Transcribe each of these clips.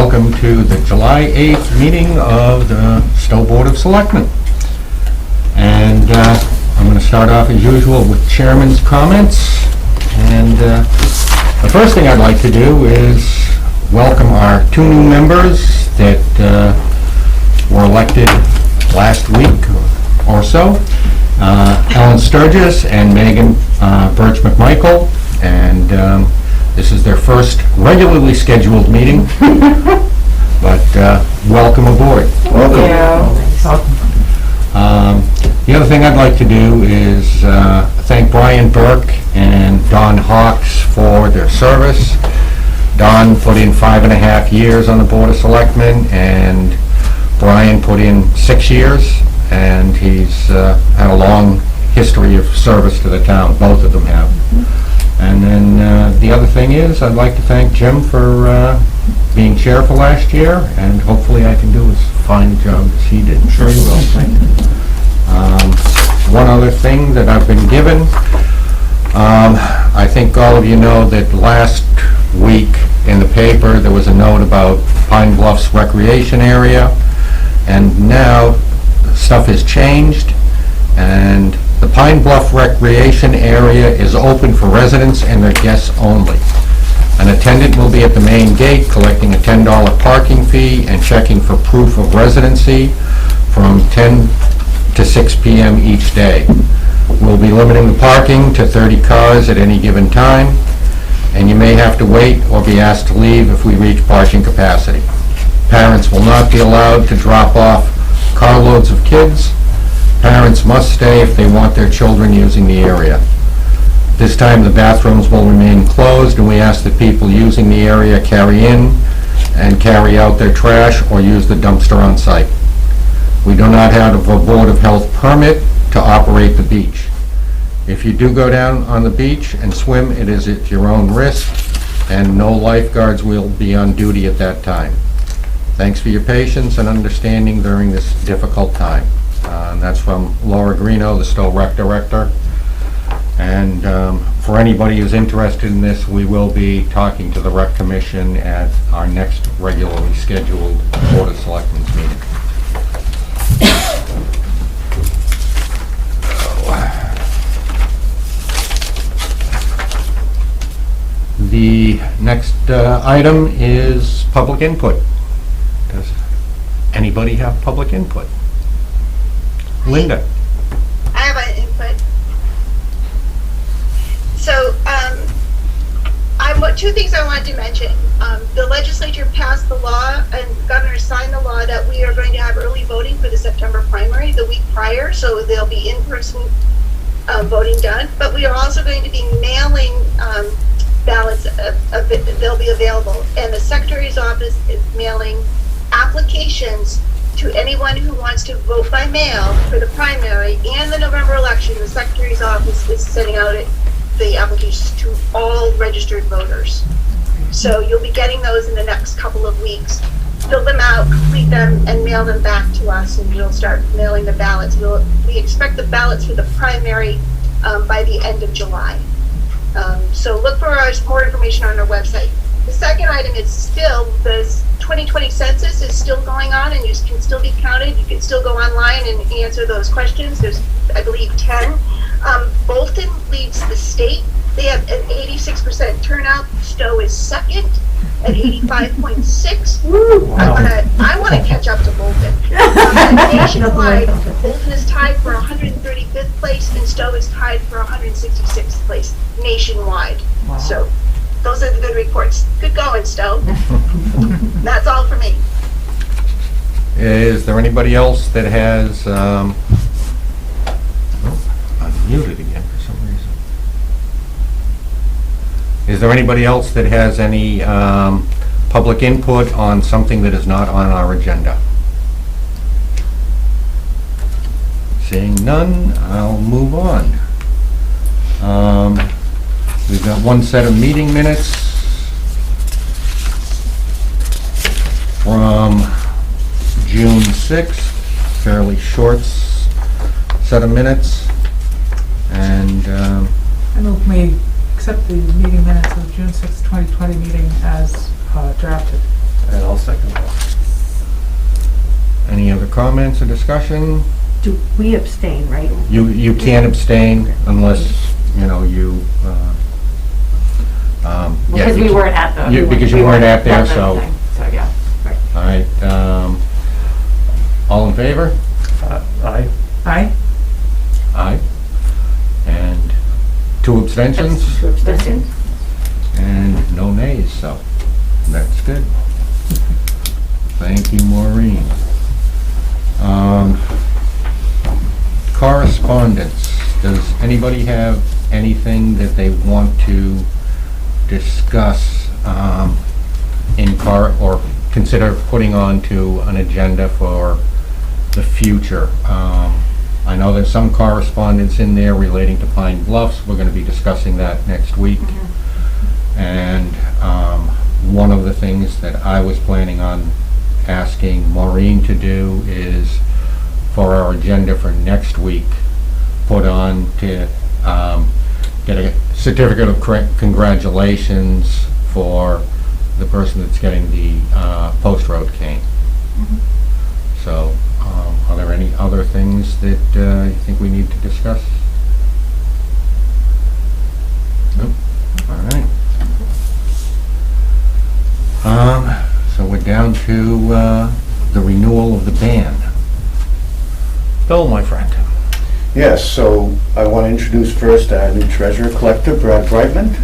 welcome to the July 8th meeting of the Stow Board of Selectmen. And I'm going to start off as usual with Chairman's comments. And the first thing I'd like to do is welcome our two new members that were elected last week or so. Ellen Sturgis and Megan Birch McMichael. And this is their first regularly scheduled meeting, but welcome aboard. Welcome. The other thing I'd like to do is thank Brian Burke and Don Hawks for their service. Don put in 5.5 years on the Board of Selectmen, and Brian put in 6 years, and he's had a long history of service to the town. Both of them have. And then the other thing is, I'd like to thank Jim for being chair for last year, and hopefully I can do as fine a job as he did. I'm sure you will. Thank you. One other thing that I've been given, I think all of you know that last week in the paper there was a note about Pine Bluffs recreation area, and now stuff has changed, and the Pine Bluff recreation area is open for residents and their guests only. An attendant will be at the main gate collecting a $10 parking fee and checking for proof of residency from 10 to 6 p.m. each day. We'll be limiting the parking to 30 cars at any given time, and you may have to wait or be asked to leave if we reach parking capacity. Parents will not be allowed to drop off carloads of kids. Parents must stay if they want their children using the area. This time the bathrooms will remain closed, and we ask that people using the area carry in and carry out their trash or use the dumpster on site. We do not have a Board of Health permit to operate the beach. If you do go down on the beach and swim, it is at your own risk, and no lifeguards will be on duty at that time. Thanks for your patience and understanding during this difficult time. And that's from Laura Greeno, the Stow Rec Director. And for anybody who's interested in this, we will be talking to the Rec Commission at our next regularly scheduled Board of Selectmen's meeting. The next item is public input. Does anybody have public input? Linda. I have an input. So, two things I wanted to mention. The legislature passed the law, and the governor signed the law that we are going to have early voting for the September primary the week prior, so there'll be in-person voting done. But we are also going to be mailing ballots. They'll be available, and the Secretary's office is mailing applications to anyone who wants to vote by mail for the primary and the November election. The Secretary's office is sending out the applications to all registered voters. So you'll be getting those in the next couple of weeks. Fill them out, complete them, and mail them back to us, and we'll start mailing the ballots. We expect the ballots for the primary by the end of July. So look for more information on our website. The second item is still the 2020 census is still going on, and you can still be counted. You can still go online and answer those questions. There's, I believe, 10. Bolton leads the state. They have an 86% turnout. Stow is second at 85.6. Wow. I want to catch up to Bolton. Nationwide, Bolton is tied for 135th place, and Stow is tied for 166th place nationwide. Wow. So those are the good reports. Good going, Stow. That's all for me. Is there anybody else that has, I'm muted again for some reason. Is there anybody else that has any public input on something that is not on our agenda? Seeing none, I'll move on. We've got one set of meeting minutes from June 6th, fairly short set of minutes, and I move we accept the meeting minutes of June 6, 2020 meeting as drafted. And I'll second that. Any other comments or discussion? Do we abstain, right? You can't abstain unless, you, yeah, Because we weren't at the. Because you weren't at there, so. thing, So, yeah. All right, all in favor? Aye. Aye? Aye. And 2 abstentions? Two abstentions. And no nays, so that's good. Thank you, Maureen. Correspondence. Does anybody have anything that they want to discuss or consider putting onto an agenda for the future? I know there's some correspondence in there relating to Pine Bluffs. We're going to be discussing that next week. And one of the things that I was planning on asking Maureen to do is for our agenda for next week, put on to get a certificate of congratulations for the person that's getting the post road cane. So are there any other things that you think we need to discuss? Nope. All right. So we're down to the renewal of the ban. Bill, my friend. Yes, so I want to introduce first our new treasurer collector, Brad Brightman.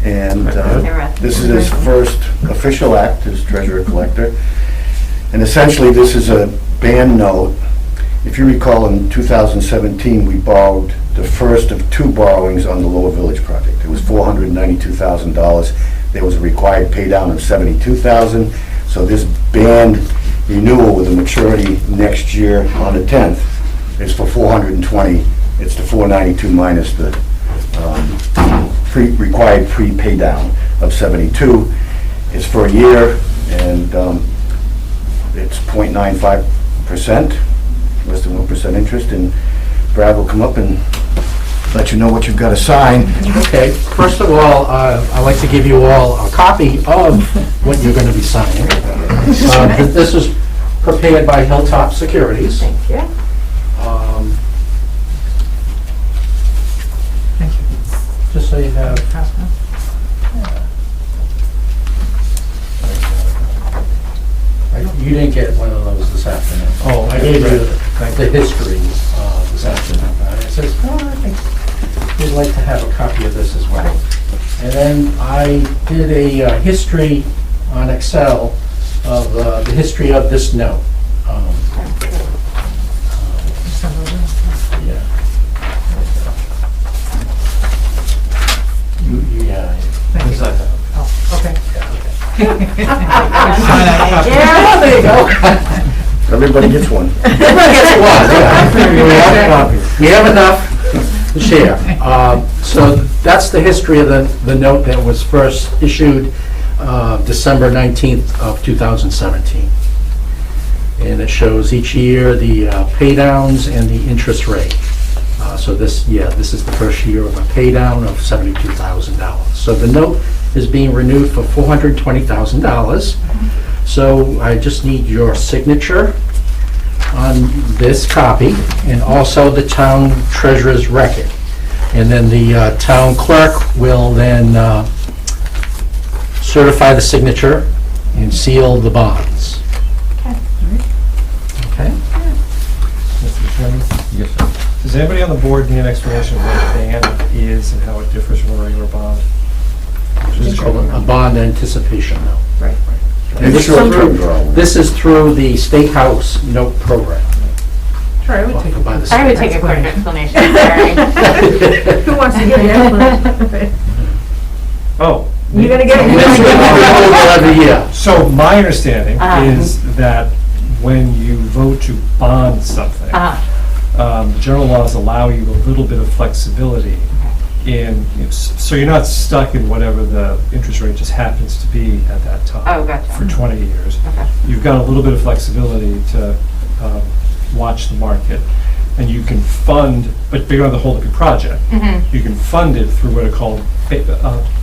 And this is his first official act as treasurer collector. And essentially, this is a ban note. If you recall, in 2017, we borrowed the first of 2 borrowings on the Lower Village project. It was $492,000. There was a required pay down of $72,000. So this band renewal with a maturity next year on the 10th is for $420. It's the $492 minus the required pre-pay down of $72. It's for a year, and it's 0.95%, less than 1% interest, and Brad will come up and let you know what you've got to sign. Okay, first of all, I'd like to give you all a copy of what you're going to be signing. This is prepared by Hilltop Securities. Thank you. Thank you. Just so you have, Pass now. you didn't get one of those this afternoon. Oh, I gave you the history this afternoon. It says, I think we'd like to have a copy of this as well. And then I did a history on Excel of the history of this note. Yeah. Yeah. Thank you. Oh, okay. Yeah, there you go. Everybody gets one. Everybody gets one, yeah. We have enough to share. So that's the history of the note that was first issued December 19th of 2017. And it shows each year the pay downs and the interest rate. So this is the first year of a pay down of $72,000. So the note is being renewed for $420,000. So I just need your signature on this copy and also the town treasurer's record. And then the town clerk will then certify the signature and seal the bonds. Okay? Mr. Chairman, Yes, sir. does anybody on the board need an explanation of what a ban is and how it differs from a regular bond? This is called a bond anticipation note. Right. And It's short-term draw. this is through the State House note program. Sure, I would take By the I would state. take a quick explanation, sorry. Who wants to give you Oh. You're gonna get it. This is renewable every year. So my understanding Uh-huh. is that when you vote to bond something, the general laws allow you a little bit of flexibility in, so you're not stuck in whatever the interest rate just happens to be at that time. Oh, gotcha. For 20 years. Okay. You've got a little bit of flexibility to watch the market, and you can fund, but you don't have to hold up your project. Mhm. You can fund it through what are called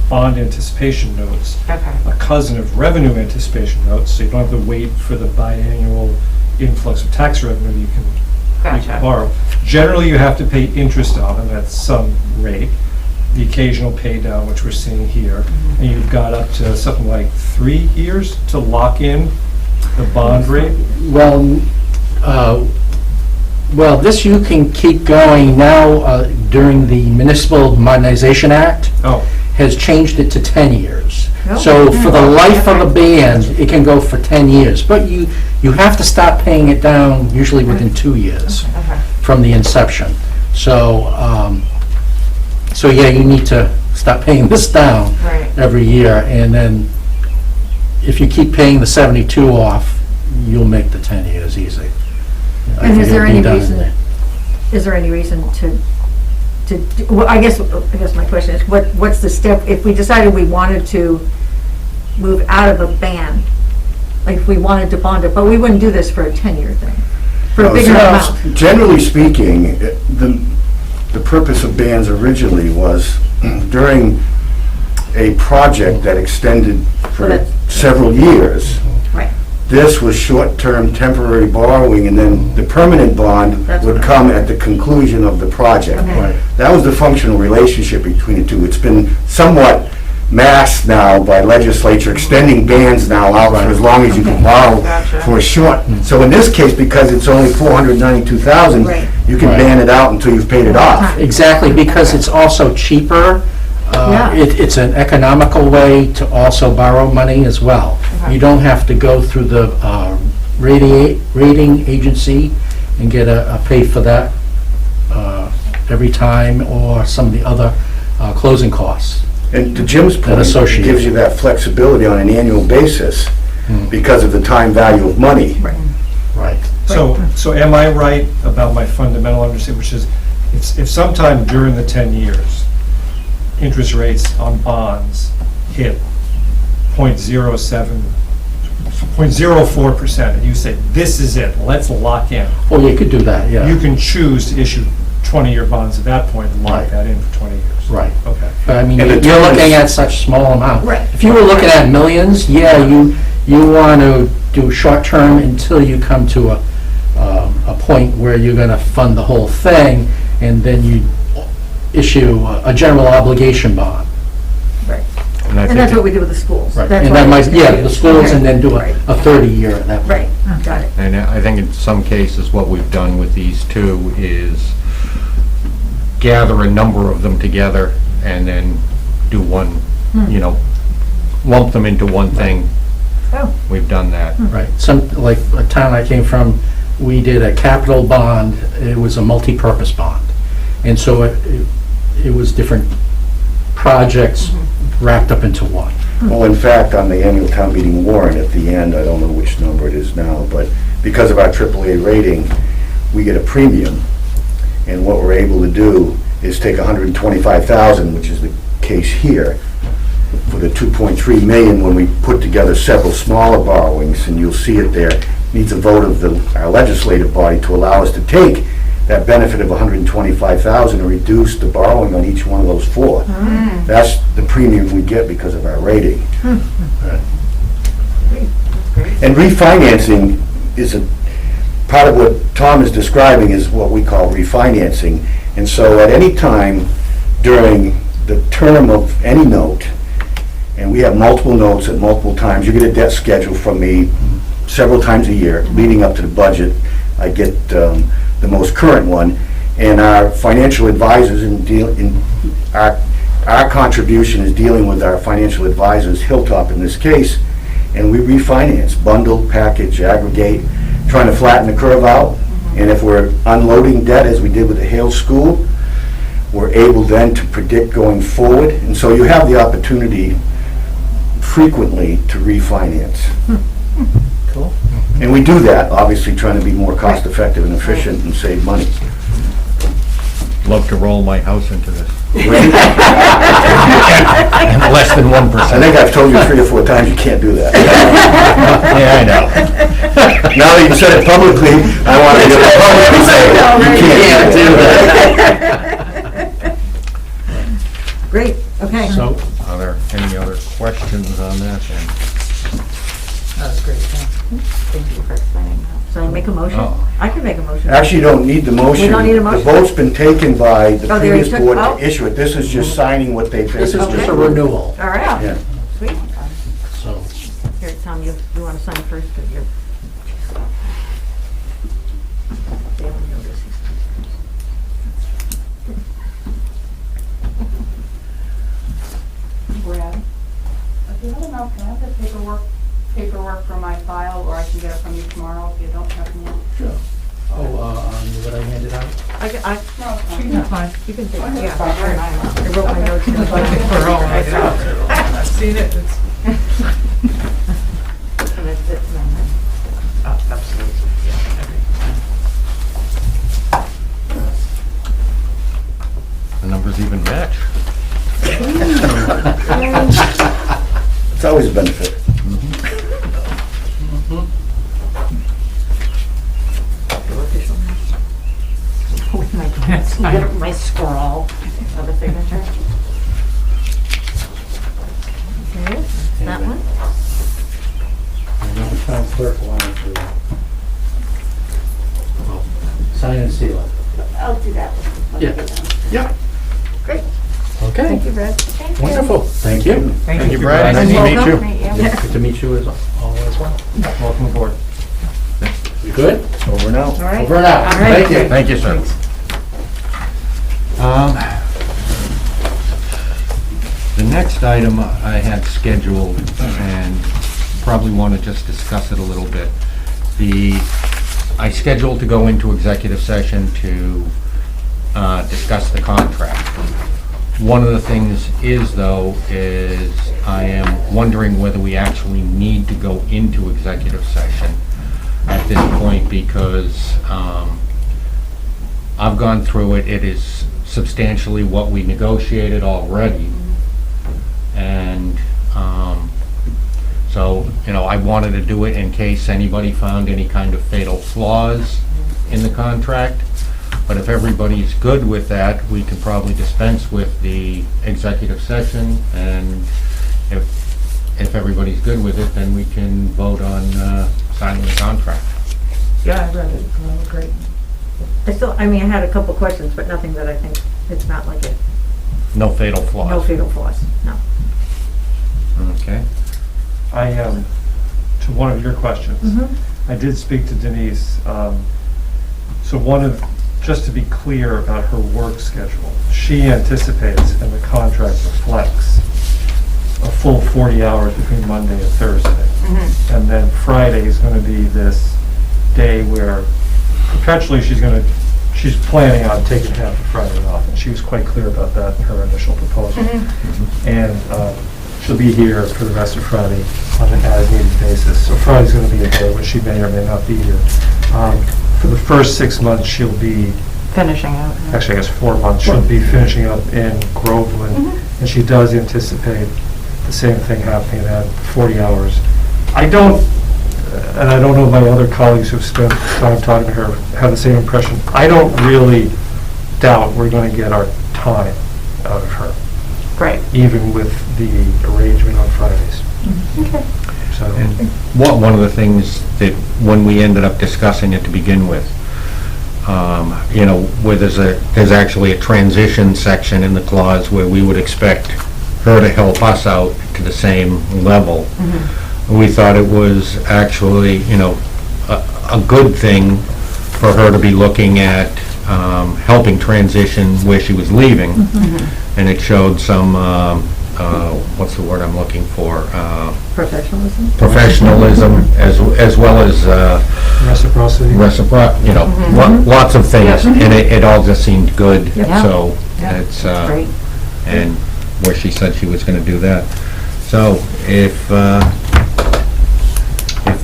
bond anticipation notes, Okay. a cousin of revenue anticipation notes, so you don't have to wait for the biannual influx of tax revenue you can Gotcha. borrow. Generally, you have to pay interest on them at some rate, the occasional pay down, which we're seeing here, Mm-hmm. and you've got up to something like 3 years to lock in the bond rate. Well, well, this you can keep going now during the Municipal Modernization Act Oh, has changed it to 10 years. Oh. So for the life of a band, it can go for 10 years, but you have to stop paying it down usually within 2 years Okay. from the inception. So, so yeah, you need to stop paying this down Right. every year, and then if you keep paying the 72 off, you'll make the 10 years easy. I And think is there it'll be any done in reason, there. is there any reason well, I guess my question is, what's the step, if we decided we wanted to move out of a ban, like if we wanted to bond it, but we wouldn't do this for a 10-year thing, for a bigger amount? Generally speaking, the purpose of bans originally was during a project that extended So for that's- several years. Right. This was short-term temporary borrowing, and then the permanent bond That's would what I- come at the conclusion of the project. Okay. Right. That was the functional relationship between the two. It's been somewhat masked now by legislature extending bans now out for as long as you can borrow Gotcha. for a short. So in this case, because it's only 492,000, Right. you can Right. ban it out until you've paid it off. Exactly, because it's also cheaper. Yeah. It's an economical way to also borrow money as well. Okay. You don't have to go through the rating agency and get a pay for that every time, or some of the other closing costs. And to Jim's point, it associated. gives you that flexibility on an annual basis because of the time value of money. Right. so am I right about my fundamental understanding, which is, if sometime during the 10 years, interest rates on bonds hit 0.07, 0.04%, and you say, this is it, let's lock in, Well, you could do that, yeah. you can choose to issue 20-year bonds at that point and lock Right. that in for 20 years. Right. Okay. But I mean, And the you're term looking is- at such small amount. Right. If you were looking at millions, yeah, you want to do short-term until you come to a point where you're going to fund the whole thing, and then you issue a general obligation bond. Right. And I And that's think, what we do with the schools. That's And why that might, it's- yeah, the schools, and then do Right. a 30-year at that point. Right, got it. and I think in some cases, what we've done with these two is gather a number of them together and then do one, lump them into one thing. Oh. We've done that. Right. Some, like a town I came from, we did a capital bond, it was a multi-purpose bond. And so it was different projects wrapped up into one. Well, in fact, on the annual town meeting warrant at the end, I don't know which number it is now, but because of our AAA rating, we get a premium. And what we're able to do is take 125,000, which is the case here, for the 2.3 million when we put together several smaller borrowings, and you'll see it there, needs a vote of our legislative body to allow us to take that benefit of 125,000 and reduce the borrowing on each one of those four. That's the premium we get because of our rating. And refinancing is part of what Tom is describing is what we call refinancing. And so at any time during the term of any note, and we have multiple notes at multiple times, you get a debt schedule from me several times a year leading up to the budget. I get the most current one, and our financial advisors our contribution is dealing with our financial advisors, Hilltop in this case, and we refinance, bundle, package, aggregate, trying to flatten the curve out. And if we're unloading debt, as we did with the Hale School, we're able then to predict going forward. And so you have the opportunity frequently to refinance. Cool. And we do that, obviously trying to be more cost-effective and efficient and save money. Love to roll my house into this. I Less than 1%. think I've told you 3 or 4 times you can't do that. Yeah, I know. Now that you've said it publicly, I want to publicly say, you can't do that. Great, okay. So, Other questions on that then? That was great, thank you for explaining that. So I make a motion? Oh. I can make a motion. Actually, you don't need the motion. We don't need a motion? The vote's been taken by the Oh, they already previous took- board oh. to issue it. This is just signing what they've. This is just a Okay. renewal, All right, Yeah. sweet. so. Here, Tom, you want to sign first, because you're... They don't notice. Brad, if you have enough, can I have the paperwork for my file, or I can get it from you tomorrow if you don't have more? Oh, what I handed out? I, No, it's fine. that's fine. You can take it, yeah. Fine. I wrote my notes down. I've seen it. So that's it, then. Absolutely. The numbers even match. It's always a benefit. With my scroll of a signature. Okay, that one? The town clerk wanted to sign and seal it. I'll do that. I'll Yeah. get it done. Yep. Great. Okay, Thank you, Brad. wonderful, thank you. Thank you, Brad. Nice to Welcome. meet you. Meet you. Good to meet you as well. Welcome aboard. You good? Over now. All right. Over and out. All right. Thank you. Thank you, sir. The next item I had scheduled, and probably want to just discuss it a little bit. I scheduled to go into executive session to discuss the contract. One of the things is, though, is I am wondering whether we actually need to go into executive session at this point, because I've gone through it. It is substantially what we negotiated already. And so, I wanted to do it in case anybody found any kind of fatal flaws in the contract. But if everybody's good with that, we can probably dispense with the executive session. And if everybody's good with it, then we can vote on signing the contract. Yeah, I read it. Oh, great. I had a couple questions, but nothing that I think, it's not like it, No fatal flaws. no fatal flaws, no. Okay. To one of your questions, I did speak to Denise. So just to be clear about her work schedule, she anticipates, and the contract reflects, a full 40 hours between Monday and Thursday. And then Friday is going to be this day where perpetually she's planning on taking half of Friday off, and she was quite clear about that in her initial proposal. And she'll be here for the rest of Friday on an as-needed basis. So Friday's going to be a day when she may or may not be here. For the first 6 months, she'll be, Finishing out. actually, I guess 4 months, she'll be finishing up in Groveland, and she does anticipate the same thing happening at 40 hours. I don't know if my other colleagues who've spent time talking to her have the same impression. I don't really doubt we're going to get our time out of her, Great. even with the arrangement on Fridays. Okay. So, One of the things that, when we ended up discussing it to begin with, where there's actually a transition section in the clause where we would expect her to help us out to the same level. We thought it was actually, a good thing for her to be looking at helping transition where she was leaving. And it showed some, what's the word I'm looking for? Professionalism? Professionalism, as well as reciprocity. lots of things. Yep. And it all just seemed good. Yeah. So Yeah. it's, Great. and where she said she was going to do that. So if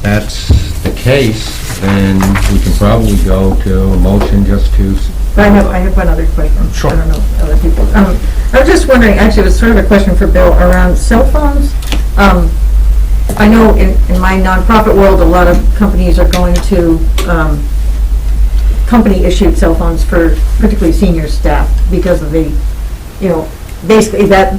that's the case, then we can probably go to a motion just to. I have one other question. Sure. I don't know if other people, I was just wondering, actually, it was sort of a question for Bill around cell phones. I know in my nonprofit world, a lot of companies are going to company-issued cell phones for particularly senior staff because of the, basically that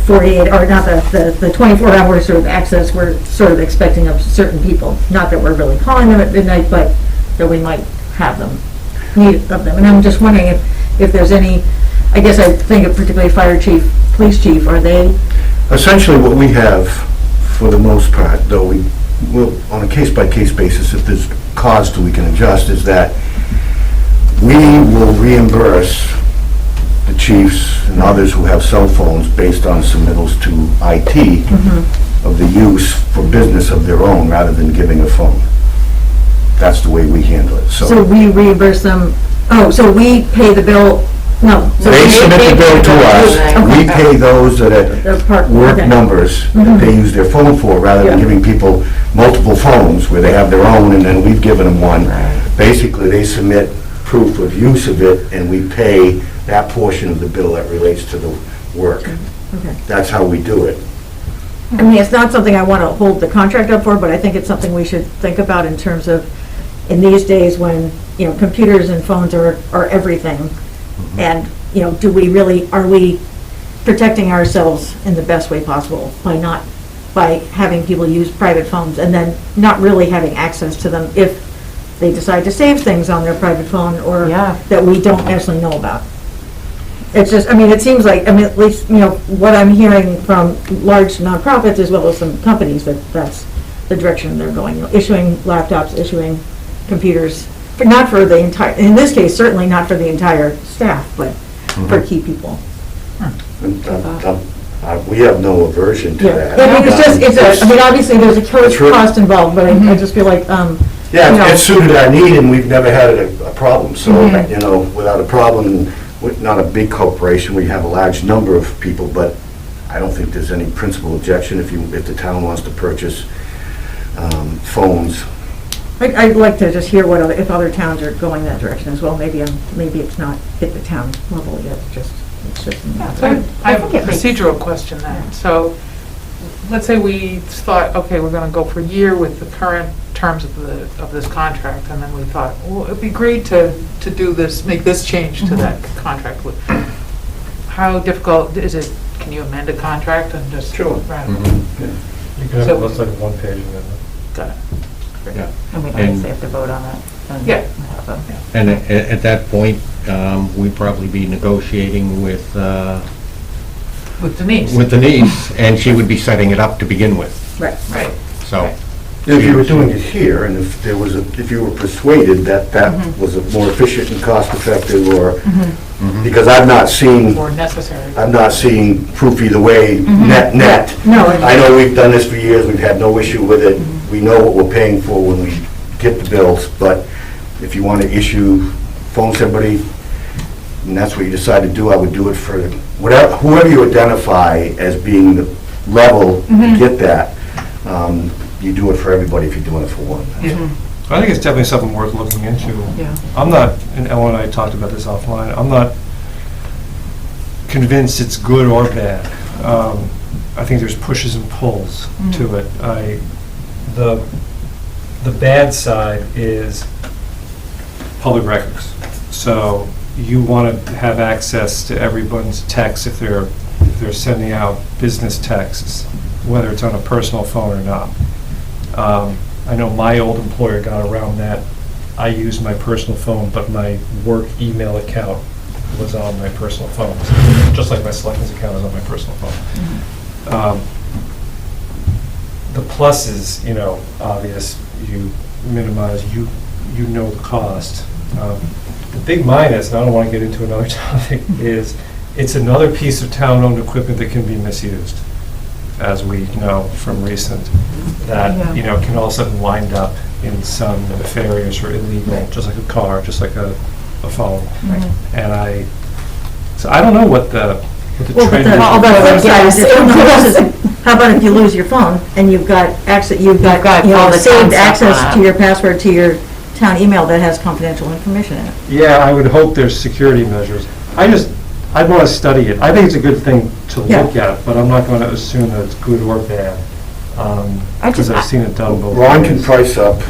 48, or not the 24 hours sort of access we're sort of expecting of certain people. Not that we're really calling them at midnight, but that we might have them, need of them. And I'm just wondering if there's any, I guess I think of particularly fire chief, police chief, are they? Essentially, what we have, for the most part, though we will, on a case-by-case basis, if there's cause to, we can adjust, is that we will reimburse the chiefs and others who have cell phones based on submittals to IT of the use for business of their own, rather than giving a phone. That's the way we handle it, So we reimburse them, so we pay the bill, no. so They submit the bill to us, we Okay. pay those that The part- are work okay. numbers that they use their phone for, rather than Yeah. giving people multiple phones where they have their own and then we've given them one. Basically, they submit proof of use of it and we pay that portion of the bill that relates to the work. Okay. That's how we do it. I mean, it's not something I want to hold the contract up for, but I think it's something we should think about in terms of, in these days when, computers and phones are everything. And, do we really, are we protecting ourselves in the best way possible by having people use private phones and then not really having access to them if they decide to save things on their private phone or that we don't actually know about? It's just, it seems like, at least, what I'm hearing from large nonprofits as well as some companies, that's the direction they're going, issuing laptops, issuing computers, but not for the entire, in this case, certainly not for the entire staff, but for key people. We have no aversion to that. Obviously, there's a killer Sure. cost involved, but I just feel like, Yeah, it suited our need and we've never had a problem, so, without a problem, we're not a big corporation, we have a large number of people, but I don't think there's any principal objection if the town wants to purchase phones. I'd like to just hear if other towns are going that direction as well. Maybe it's not at the town level yet, it's just. I have a procedural question then. So, let's say we thought, okay, we're gonna go for a year with the current terms of this contract, and then we thought, well, it'd be great to do this, make this change to that contract. How difficult is it? Can you amend a contract and just? Sure. Right. You can have it looks like a one-page amendment. Got it. Yeah. And we And- obviously have to vote on it. Yeah. And at that point, we'd probably be negotiating with With Denise. Denise, and she would be setting it up to begin with, Right. Right. so. If you were doing it here, and if you were persuaded that was a more efficient and cost-effective, or, because I've not seen proof either way, net. No. I know we've done this for years, we've had no issue with it, we know what we're paying for when we get the bills, but if you want to phone somebody, and that's what you decide to do, I would do it for whoever you identify as being the level to get that. You do it for everybody if you're doing it for one. I think it's definitely something worth looking into. Yeah. I'm not, and Ellen and I talked about this offline, I'm not convinced it's good or bad. I think there's pushes and pulls to it. The bad side is public records. So you want to have access to everyone's texts if they're sending out business texts, whether it's on a personal phone or not. I know my old employer got around that. I used my personal phone, but my work email account was on my personal phone, just like my selectmen's account is on my personal phone. The plus is, obvious. You minimize, you know the cost. The big minus, and I don't want to get into another topic, is it's another piece of town-owned equipment that can be misused, as we know from recent, that, can all of a sudden wind up in some nefarious or illegal, just like a car, just like a phone. And so I don't know what the trend is. How about if you lose your phone and you've got access, all the saved town stuff on access it. to your password to your town email that has confidential information in it? Yeah, I would hope there's security measures. I'd want to study it. I think it's a good thing to look at, but I'm not going to assume that it's good or bad, because I've seen it done both ways. Ron can price up,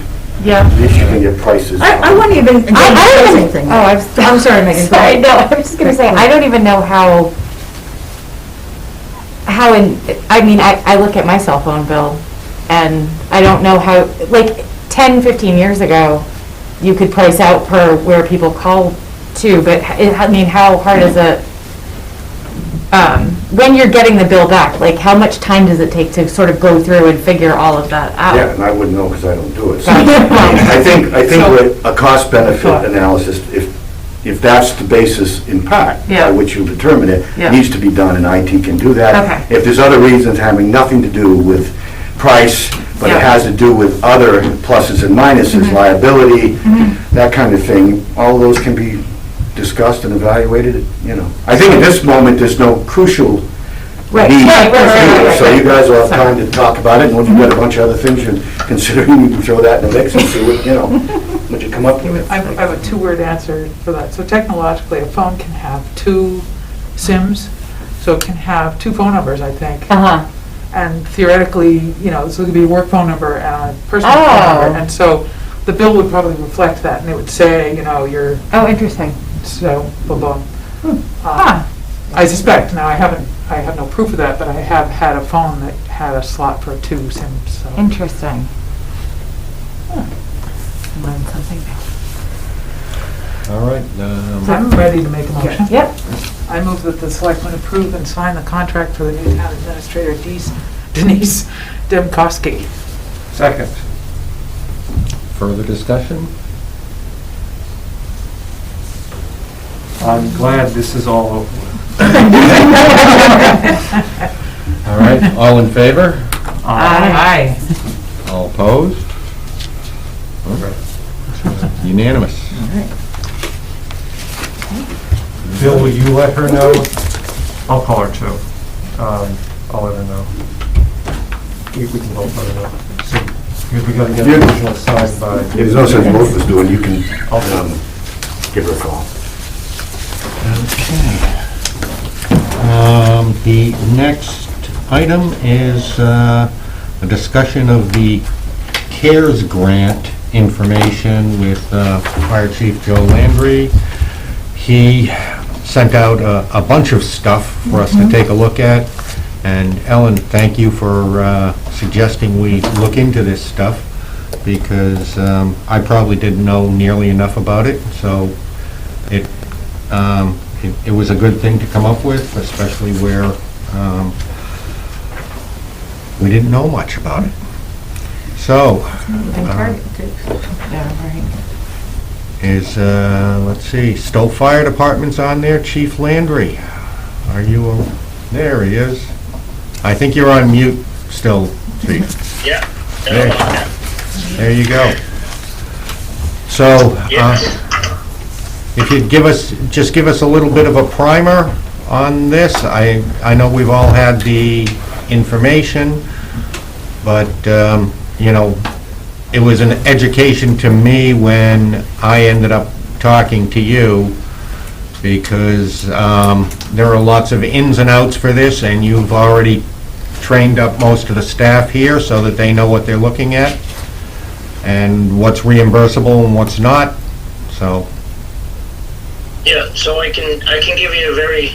Yeah. at least you can get prices. I wouldn't even, I don't even- anything. oh, I'm sorry, Megan. go Sorry, ahead. no, I was just gonna say, I don't even know how I look at my cell phone bill, and I don't know how, like, 10, 15 years ago, you could price out per where people call to, but, how hard is it, when you're getting the bill back, like, how much time does it take to sort of go through and figure all of that out? Yeah, and I wouldn't know because I don't do it. So Gotcha. I think So- with a cost-benefit analysis, if that's the basis in part Yeah. by which you determine it, Yeah. needs to be done, and IT can do that. Okay. If there's other reasons having nothing to do with price, but it Yeah. has to do with other pluses and minuses, liability, that kind of thing, all those can be discussed and evaluated, you know. I think at this moment, there's no crucial Right. need. Right. So you guys will have Sorry. time to talk about it, and when you've got a bunch of other things you're considering, you can throw that in the mix and see what, you know, what you come up with. I have a two-word answer for that. So technologically, a phone can have 2 SIMs, so it can have 2 phone numbers, I think. Uh-huh. And theoretically, so it could be a work phone number and a personal phone Oh. number. And so the bill would probably reflect that, and it would say, your, Oh, interesting. so, boom, boom. Huh. I suspect, now I have no proof of that, but I have had a phone that had a slot for 2 SIMs, so. Interesting. Learned something new. All right. I'm ready to make a motion. Yep. I move that the selectmen approve and sign the contract for the new town administrator, Denise Demkowski. Second. Further discussion? I'm glad this is all over with. All right, all in favor? Aye. All opposed? Okay. Unanimous. Bill, will you let her know? I'll call her too. I'll let her know. We can both let her know. So, because we gotta get the original signed by. There's no sense both of us doing, you can give her a call. The next item is a discussion of the CARES grant information with Fire Chief Joe Landry. He sent out a bunch of stuff for us to take a look at. And Ellen, thank you for suggesting we look into this stuff, because I probably didn't know nearly enough about it. So it was a good thing to come up with, especially where we didn't know much about it. So, let's see, Stow Fire Department's on there, Chief Landry. Are you, there he is. I think you're on mute still, Chief. Yeah. There you go. So, if you'd just give us a little bit of a primer on this. I know we've all had the information, but, it was an education to me when I ended up talking to you, because there are lots of ins and outs for this, and you've already trained up most of the staff here so that they know what they're looking at and what's reimbursable and what's not, so. Yeah, so I can give you a very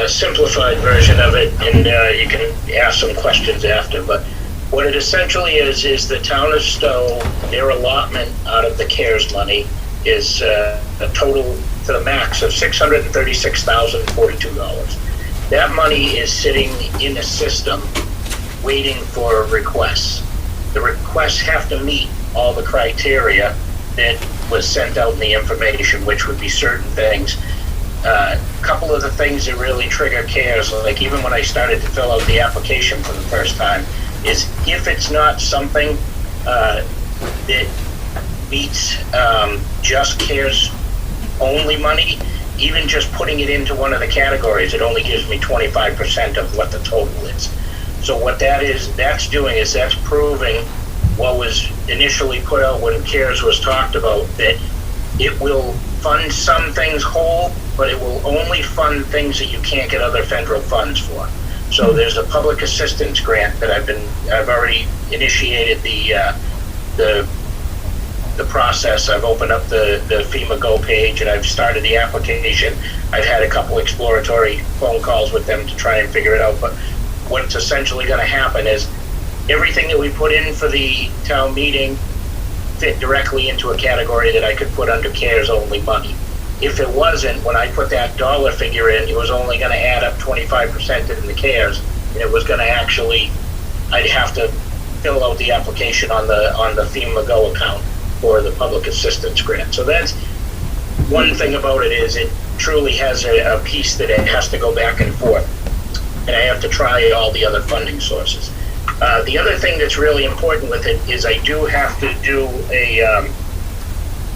simplified version of it, and you can ask some questions after, but what it essentially is the town of Stow, their allotment out of the CARES money is a total to the max of $636,042. That money is sitting in a system waiting for requests. The requests have to meet all the criteria that was sent out in the information, which would be certain things. A couple of the things that really trigger CARES, like even when I started to fill out the application for the first time, is if it's not something that meets just CARES only money, even just putting it into one of the categories, it only gives me 25% of what the total is. So what that's doing is that's proving what was initially put out when CARES was talked about, that it will fund some things whole, but it will only fund things that you can't get other federal funds for. So there's a public assistance grant that I've already initiated the process. I've opened up the FEMA Go page and I've started the application. I've had a couple exploratory phone calls with them to try and figure it out, but what's essentially gonna happen is everything that we put in for the town meeting fit directly into a category that I could put under CARES only money. If it wasn't, when I put that dollar figure in, it was only gonna add up 25% in the CARES, and it was gonna actually, I'd have to fill out the application on the FEMA Go account for the public assistance grant. So that's one thing about it, is it truly has a piece that it has to go back and forth, and I have to try all the other funding sources. The other thing that's really important with it is I do have to do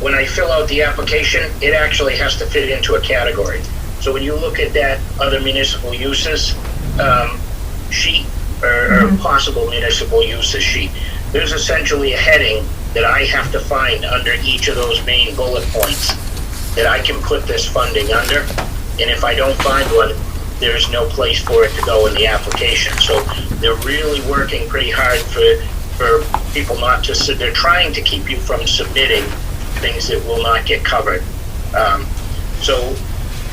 when I fill out the application, it actually has to fit into a category. So when you look at that other municipal uses sheet, or possible municipal uses sheet, there's essentially a heading that I have to find under each of those main bullet points that I can put this funding under, and if I don't find one, there's no place for it to go in the application. So they're really working pretty hard for people not to, they're trying to keep you from submitting things that will not get covered. So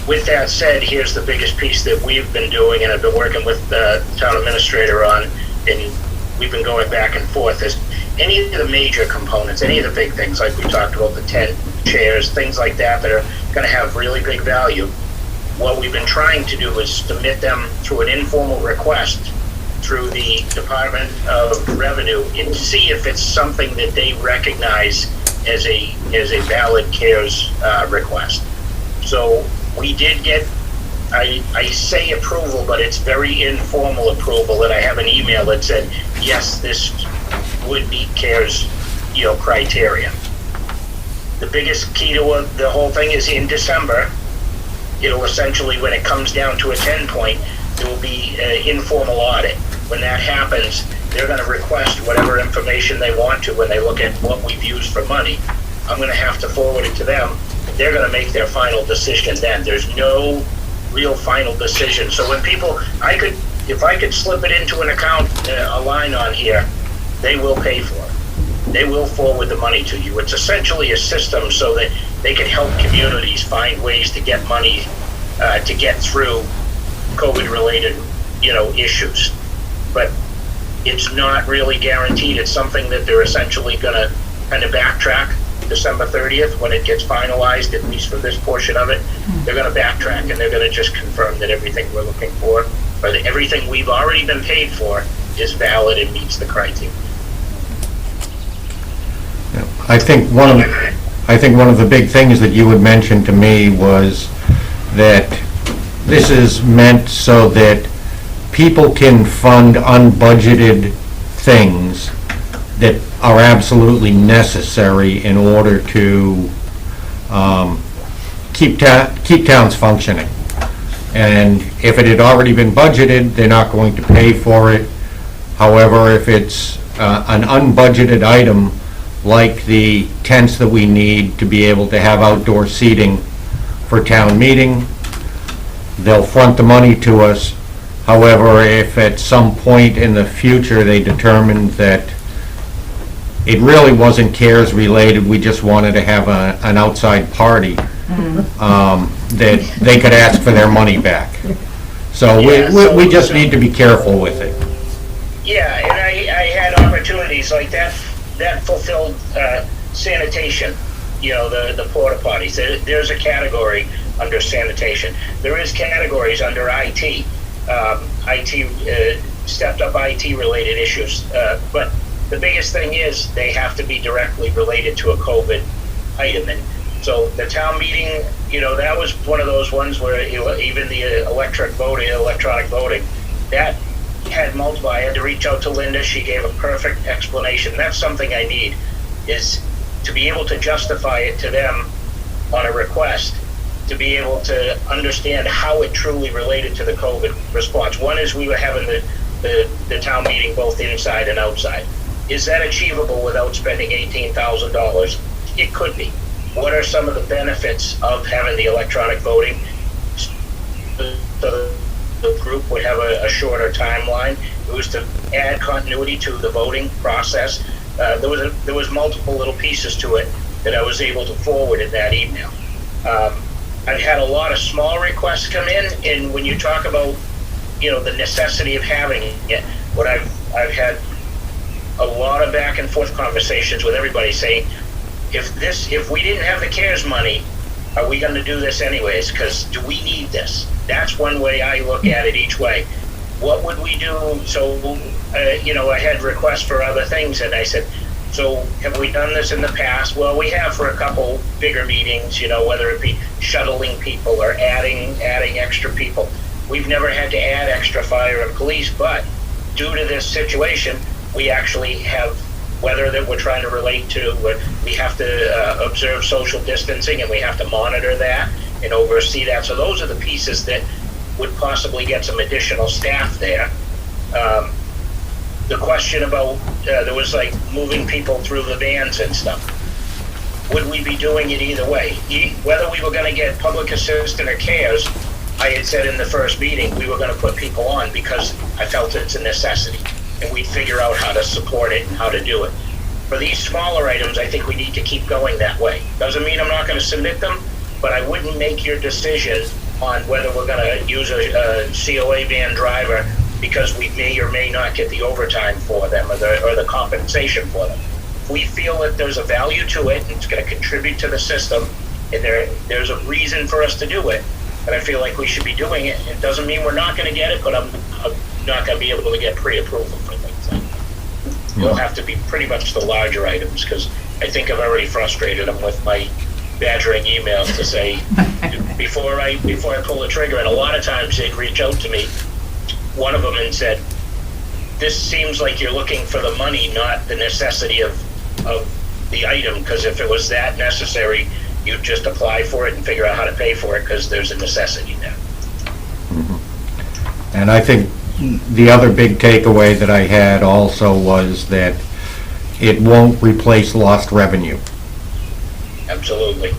with that said, here's the biggest piece that we've been doing, and I've been working with the town administrator on, and we've been going back and forth, is any of the major components, any of the big things, like we talked about, the tent, chairs, things like that, that are gonna have really big value. What we've been trying to do is submit them through an informal request through the Department of Revenue and see if it's something that they recognize as a valid CARES request. So we did get, I say approval, but it's very informal approval, and I have an email that said, yes, this would meet CARES, criteria. The biggest key to the whole thing is in December, it'll essentially, when it comes down to a 10 point, there will be an informal audit. When that happens, they're gonna request whatever information they want to when they look at what we've used for money. I'm gonna have to forward it to them. They're gonna make their final decision then. There's no real final decision. So when people, if I could slip it into an account, a line on here, they will pay for it. They will forward the money to you. It's essentially a system so that they can help communities find ways to get money to get through COVID-related, issues. But it's not really guaranteed. It's something that they're essentially going to kind of backtrack December 30th when it gets finalized, at least for this portion of it. They're going to backtrack, and they're going to just confirm that everything we're looking for, or that everything we've already been paid for, is valid and meets the criteria. I think one of the big things that you had mentioned to me was that this is meant so that people can fund unbudgeted things that are absolutely necessary in order to keep towns functioning. And if it had already been budgeted, they're not going to pay for it. However, if it's an unbudgeted item, like the tents that we need to be able to have outdoor seating for town meeting, they'll front the money to us. However, if at some point in the future they determined that it really wasn't CARES related, we just wanted to have an outside party, that they could ask for their money back. So we just need to be careful with it. Yeah, and I had opportunities like that fulfilled sanitation, the porta potties. There's a category under sanitation. There is categories under IT, stepped up IT related issues. But the biggest thing is they have to be directly related to a COVID item. And so the town meeting, that was one of those ones where even the electronic voting, that had multiple. I had to reach out to Linda. She gave a perfect explanation. That's something I need, is to be able to justify it to them on a request, to be able to understand how it truly related to the COVID response. One is we were having the town meeting both inside and outside. Is that achievable without spending $18,000? It could be. What are some of the benefits of having the electronic voting? The group would have a shorter timeline. It was to add continuity to the voting process. There was multiple little pieces to it that I was able to forward in that email. I've had a lot of small requests come in, and when you talk about, the necessity of having it. What I've had a lot of back and forth conversations with everybody saying, if we didn't have the CARES money, are we going to do this anyways? Because do we need this? That's one way I look at it each way. What would we do? So, I had requests for other things, and I said, so have we done this in the past? Well, we have for a couple bigger meetings, whether it be shuttling people or adding extra people. We've never had to add extra fire and police, but due to this situation, we actually have weather that we're trying to relate to. We have to observe social distancing, and we have to monitor that and oversee that. So those are the pieces that would possibly get some additional staff there. The question about, there was like moving people through the vans and stuff. Would we be doing it either way? Whether we were going to get public assistant or CARES, I had said in the first meeting, we were going to put people on because I felt it's a necessity. And we'd figure out how to support it and how to do it. For these smaller items, I think we need to keep going that way. Doesn't mean I'm not going to submit them, but I wouldn't make your decision on whether we're going to use a COA van driver because we may or may not get the overtime for them or the compensation for them. If we feel that there's a value to it and it's going to contribute to the system and there's a reason for us to do it, and I feel like we should be doing it. It doesn't mean we're not going to get it, but I'm not going to be able to get pre-approval for things like that. It'll have to be pretty much the larger items, because I think I've already frustrated them with my badgering emails to say, before I pull the trigger, and a lot of times they'd reach out to me, one of them, and said, this seems like you're looking for the money, not the necessity of the item, because if it was that necessary, you'd just apply for it and figure out how to pay for it, because there's a necessity there. And I think the other big takeaway that I had also was that it won't replace lost revenue. Absolutely.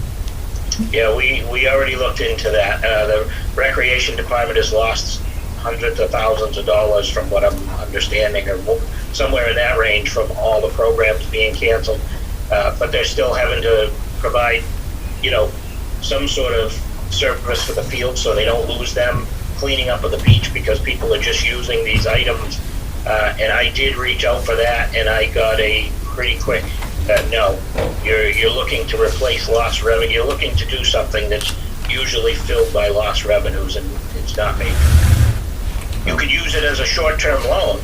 Yeah, we already looked into that. The Recreation Department has lost hundreds of thousands of dollars from what I'm understanding, or somewhere in that range, from all the programs being canceled. But they're still having to provide, some sort of service for the field so they don't lose them, cleaning up of the beach because people are just using these items. And I did reach out for that, and I got a pretty quick no. You're looking to replace lost revenue. You're looking to do something that's usually filled by lost revenues, and it's not made. You could use it as a short-term loan.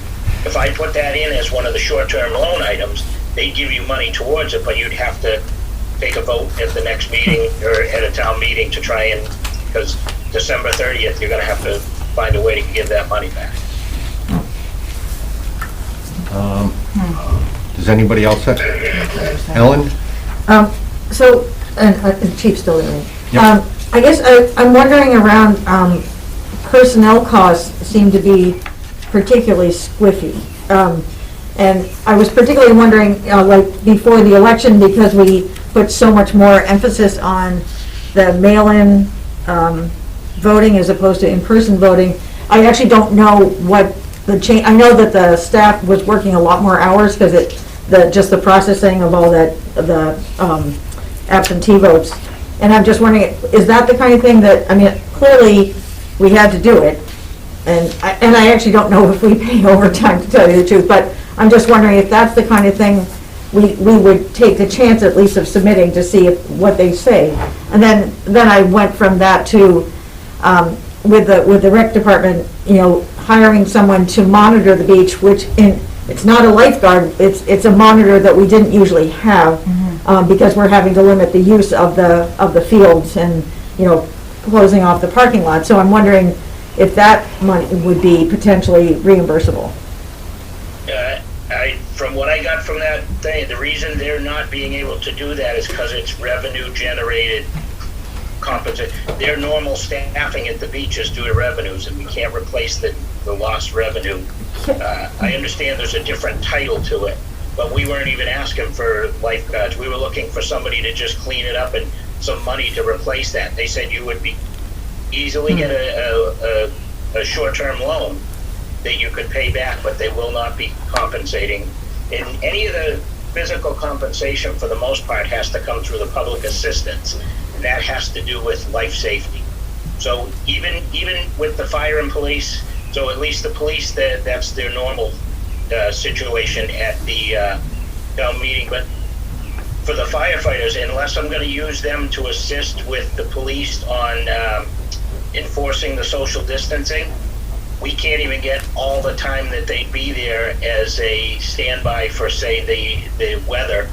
If I put that in as one of the short-term loan items, they'd give you money towards it, but you'd have to take a vote at the next meeting or at a town meeting to try and, because December 30th, you're going to have to find a way to give that money back. Does anybody else have? Ellen? So, and Chief's still in. Yep. I guess I'm wondering around, personnel costs seem to be particularly squiffy. And I was particularly wondering, like before the election, because we put so much more emphasis on the mail-in voting as opposed to in-person voting, I actually don't know what the change. I know that the staff was working a lot more hours because just the processing of all that, the absentee votes. And I'm just wondering, is that the kind of thing that, I mean, clearly we had to do it. And I actually don't know if we pay overtime, to tell you the truth, but I'm just wondering if that's the kind of thing we would take the chance at least of submitting to see what they say. And then I went from that to, with the rec department, hiring someone to monitor the beach, which it's not a lifeguard, it's a monitor that we didn't usually have, because we're having to limit the use of the fields and, closing off the parking lot. So I'm wondering if that money would be potentially reimbursable. From what I got from that thing, the reason they're not being able to do that is because it's revenue generated compensation. Their normal staffing at the beach is due to revenues, and we can't replace the lost revenue. I understand there's a different title to it, but we weren't even asking for lifeguards. We were looking for somebody to just clean it up and some money to replace that. They said you would be easily get a short-term loan that you could pay back, but they will not be compensating. And any of the physical compensation, for the most part, has to come through the public assistance, and that has to do with life safety. So even with the fire and police, So at least the police, that's their normal situation at the town meeting. But for the firefighters, unless I'm going to use them to assist with the police on enforcing the social distancing, we can't even get all the time that they'd be there as a standby for, say, the weather,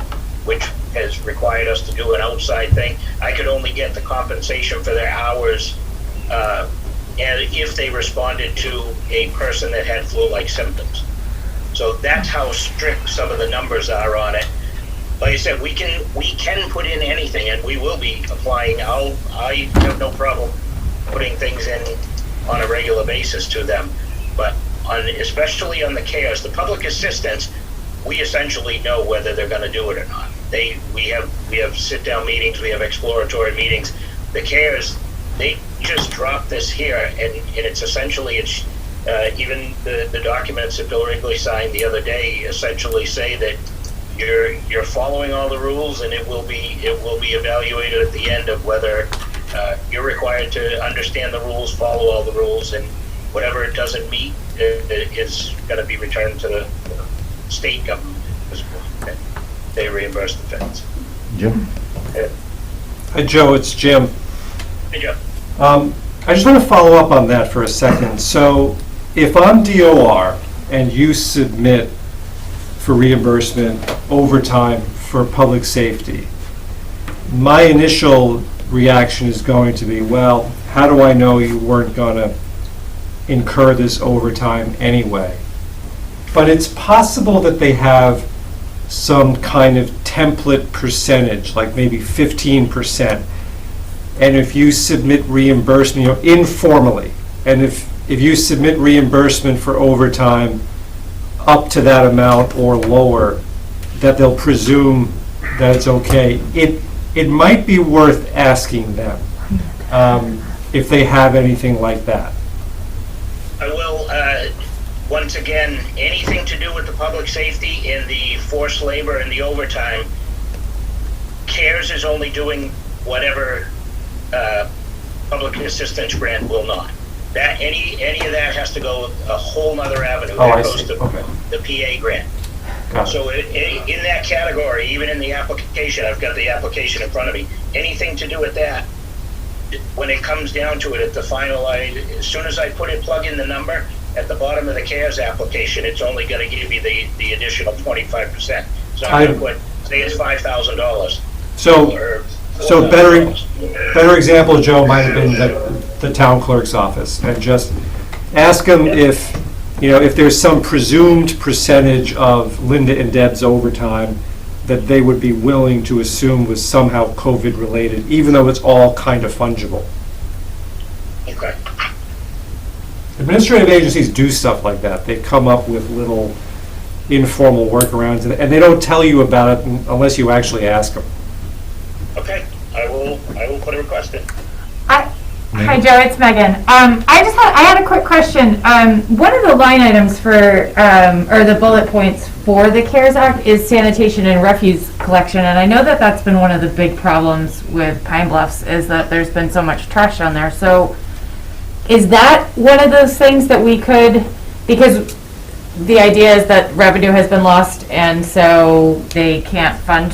which has required us to do an outside thing. I could only get the compensation for their hours and if they responded to a person that had flu-like symptoms. So that's how strict some of the numbers are on it. Like I said, we can put in anything, and we will be applying. I have no problem putting things in on a regular basis to them, but especially on the CARES, the public assistance, we essentially know whether they're going to do it or not. We have sit-down meetings, we have exploratory meetings. The CARES, they just dropped this here, and it's essentially even the documents that Bill Wrigley signed the other day essentially say that you're following all the rules, and it will be evaluated at the end of whether you're required to understand the rules, follow all the rules, and whatever it doesn't meet is going to be returned to the state government. They reimburse the feds. Jim? Hi, Joe, it's Jim. Hey, Joe. I just want to follow up on that for a second. So if I'm DOR and you submit for reimbursement overtime for public safety, my initial reaction is going to be, well, how do I know you weren't going to incur this overtime anyway? But it's possible that they have some kind of template percentage, like maybe 15%. And if you submit reimbursement, informally, and if you submit reimbursement for overtime up to that amount or lower, that they'll presume that it's okay. It might be worth asking them if they have anything like that. I will, once again, anything to do with the public safety and the forced labor and the overtime, CARES is only doing whatever public assistance grant will not. That any of that has to go a whole nother avenue. That goes to the PA grant. So in that category, even in the application, I've got the application in front of me, anything to do with that, when it comes down to it at the final, as soon as I plug in the number, at the bottom of the CARES application, it's only going to give you the additional 25%. So I'm going to put, say it's $5,000. So better example, Joe, might have been the town clerk's office, and just ask them if there's some presumed percentage of Linda and Deb's overtime that they would be willing to assume was somehow COVID related, even though it's all kind of fungible. Okay. Administrative agencies do stuff like that. They come up with little informal workarounds, and they don't tell you about it unless you actually ask them. Okay, I will put a request in. Hi, Joe, it's Megan. I had a quick question. One of the line items for, or the bullet points for the CARES Act is sanitation and refuse collection, and I know that that's been one of the big problems with Pine Bluffs, is that there's been so much trash down there. So is that one of those things that we could, because the idea is that revenue has been lost, and so they can't fund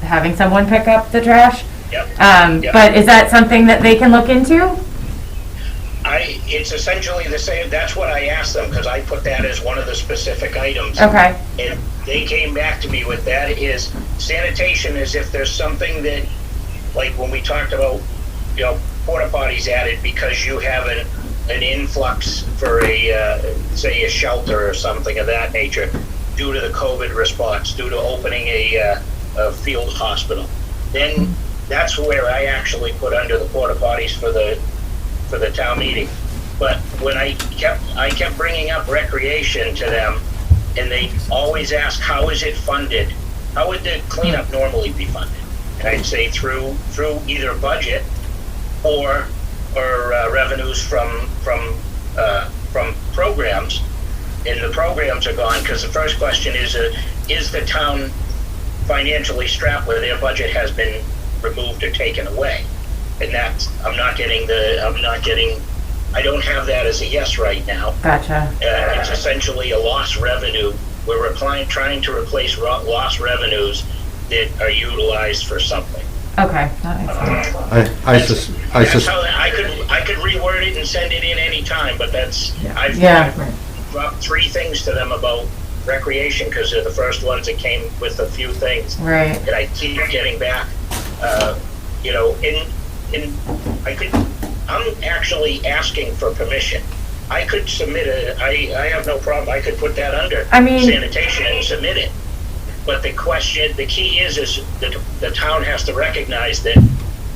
having someone pick up the trash? Yep. But is that something that they can look into? It's essentially the same. That's what I asked them, because I put that as one of the specific items. Okay. And they came back to me with that is sanitation is if there's something that, like when we talked about, porta potties added because you have an influx for say a shelter or something of that nature due to the COVID response, due to opening a field hospital. Then that's where I actually put under the porta potties for the town meeting. But when I kept bringing up recreation to them, and they always ask, how is it funded? How would the cleanup normally be funded? And I'd say through either budget or revenues from programs. And the programs are gone, because the first question is the town financially strapped where their budget has been removed or taken away? And that's I'm not getting I don't have that as a yes right now. Gotcha. It's essentially a lost revenue. We're trying to replace lost revenues that are utilized for something. Okay, that makes sense. I could reword it and send it in any time, but I've dropped 3 things to them about recreation because they're the first ones that came with a few things. Right. And I keep getting back, I'm actually asking for permission. I could submit I have no problem. I could put that under sanitation and submit it. But the key is the town has to recognize that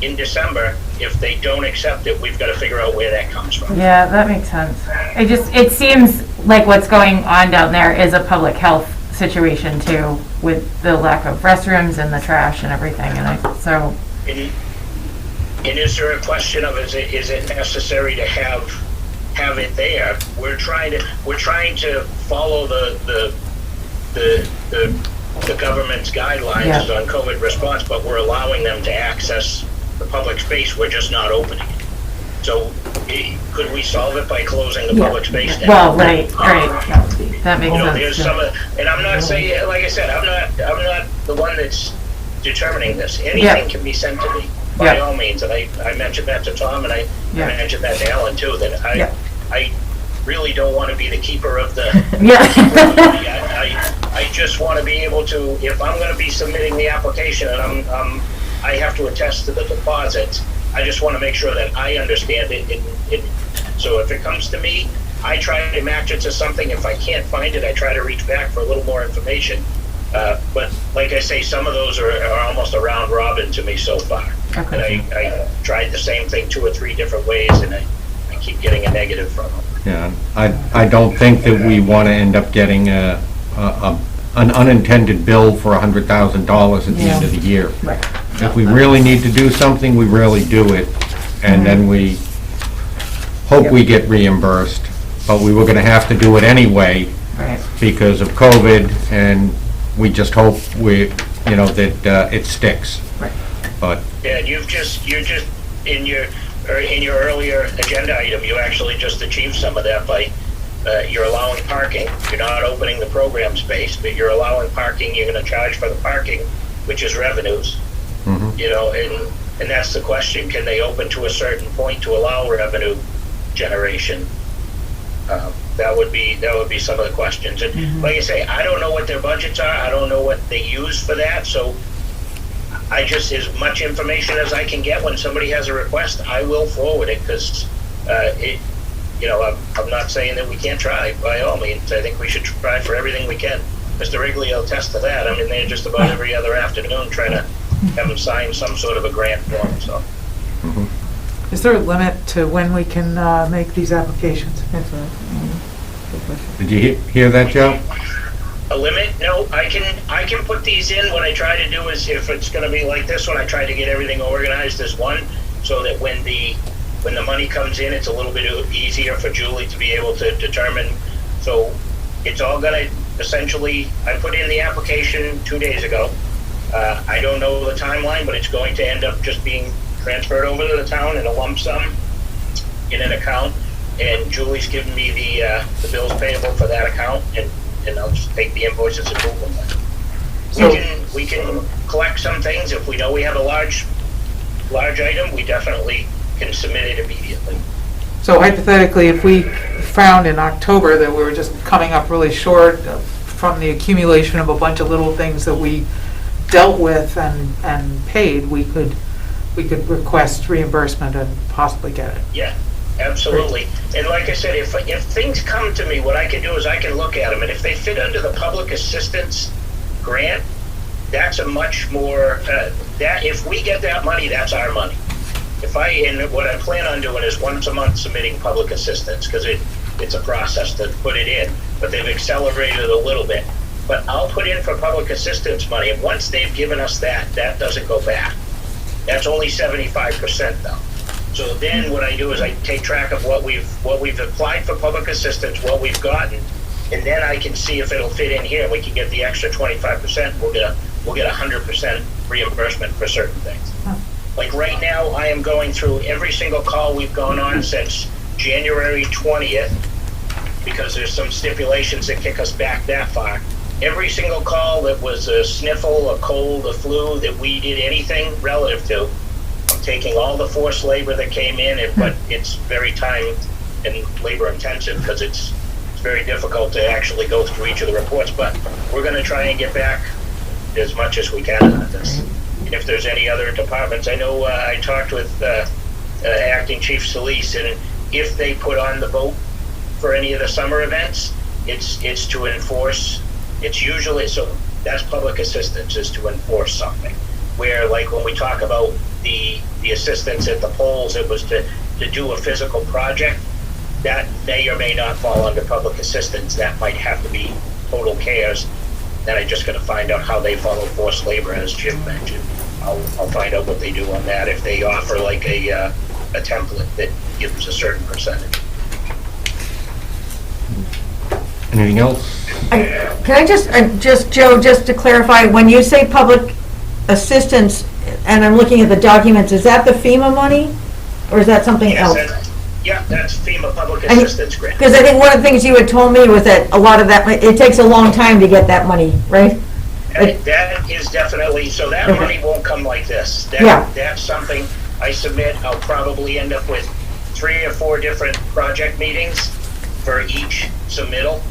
in December, if they don't accept it, we've got to figure out where that comes from. Yeah, that makes sense. It seems like what's going on down there is a public health situation too, with the lack of restrooms and the trash and everything, And is there a question of is it necessary to have it there? We're trying to follow the government's guidelines on COVID response, but we're allowing them to access the public space. We're just not opening it. So could we solve it by closing the public space down? Well, right. That makes sense. There's and I'm not saying, like I said, I'm not the one that's determining this. Anything can be sent to me by all means. And I mentioned that to Tom, and I mentioned that to Ellen too. That I really don't want to be the keeper of the. I just want to be able to, if I'm going to be submitting the application and I have to attest to the deposits, I just want to make sure that I understand it. So if it comes to me, I try to match it to something. If I can't find it, I try to reach back for a little more information. But like I say, some of those are almost a round robin to me so far. Okay. And I tried the same thing 2 or 3 different ways, and I keep getting a negative from them. Yeah, I don't think that we want to end up getting an unintended bill for $100,000 at the end of the year. Right. If we really need to do something, we really do it, and then we hope we get reimbursed. But we were going to have to do it anyway because of COVID, and we just hope that it sticks. Right. But yeah, you're just in your earlier agenda item, you actually just achieved some of that by you're allowing parking. You're not opening the program space, but you're allowing parking. You're going to charge for the parking, which is revenues. Mm-hmm. And that's the question: can they open to a certain point to allow revenue generation? That would be some of the questions. And like I say, I don't know what their budgets are. I don't know what they use for that. So I just, as much information as I can get when somebody has a request, I will forward it because I'm not saying that we can't try. By all means, I think we should try for everything we can. Mr. Wrigley will attest to that. I'm in there just about every other afternoon trying to have them sign some sort of a grant form. So. Mm-hmm. Is there a limit to when we can make these applications? Did you hear that, Joe? A limit? No, I can put these in. What I try to do is, if it's going to be like this one, I try to get everything organized as one, so that when the money comes in, it's a little bit easier for Julie to be able to determine. So it's all going to essentially, I put in the application 2 days ago. I don't know the timeline, but it's going to end up just being transferred over to the town in a lump sum in an account, and Julie's given me the bills payable for that account, and I'll just take the invoices and move them. So we can collect some things. If we know we have a large item, we definitely can submit it immediately. So hypothetically, if we found in October that we were just coming up really short from the accumulation of a bunch of little things that we dealt with and paid, we could request reimbursement and possibly get it. Yeah, absolutely. And like I said, if things come to me, what I can do is I can look at them, and if they fit under the public assistance grant, that's a much more, that if we get that money, that's our money. And what I plan on doing is once a month submitting public assistance, because it's a process to put it in, but they've accelerated it a little bit. But I'll put in for public assistance money, and once they've given us that doesn't go back. That's only 75% though. So then what I do is I take track of what we've applied for public assistance, what we've gotten, and then I can see if it'll fit in here, and we can get the extra 25%. We'll get 100% reimbursement for certain things. Like right now, I am going through every single call we've gone on since January 20th, because there's some stipulations that kick us back that far. Every single call that was a sniffle, a cold, a flu, that we did anything relative to, I'm taking all the forced labor that came in, but it's very time and labor intensive because it's very difficult to actually go through each of the reports, but we're going to try and get back as much as we can on this. If there's any other departments, I know I talked with Acting Chief Solis, and if they put on the vote for any of the summer events, it's to enforce. It's usually, so that's public assistance, is to enforce something. Where, like when we talk about the assistance at the polls, it was to do a physical project. That may or may not fall under public assistance. That might have to be total cares. Then I just got to find out how they follow forced labor, as Jim mentioned. I'll find out what they do on that, if they offer like a template that gives a certain percentage. Anything else? Can I just, Joe, just to clarify, when you say public assistance, and I'm looking at the documents, is that the FEMA money, or is that something else? Yeah, that's FEMA Public Assistance Grant. Because I think one of the things you had told me was that a lot of that, it takes a long time to get that money, right? That is definitely, so that money won't come like this. That's something I submit. I'll probably end up with 3 or 4 different project meetings for each submittal.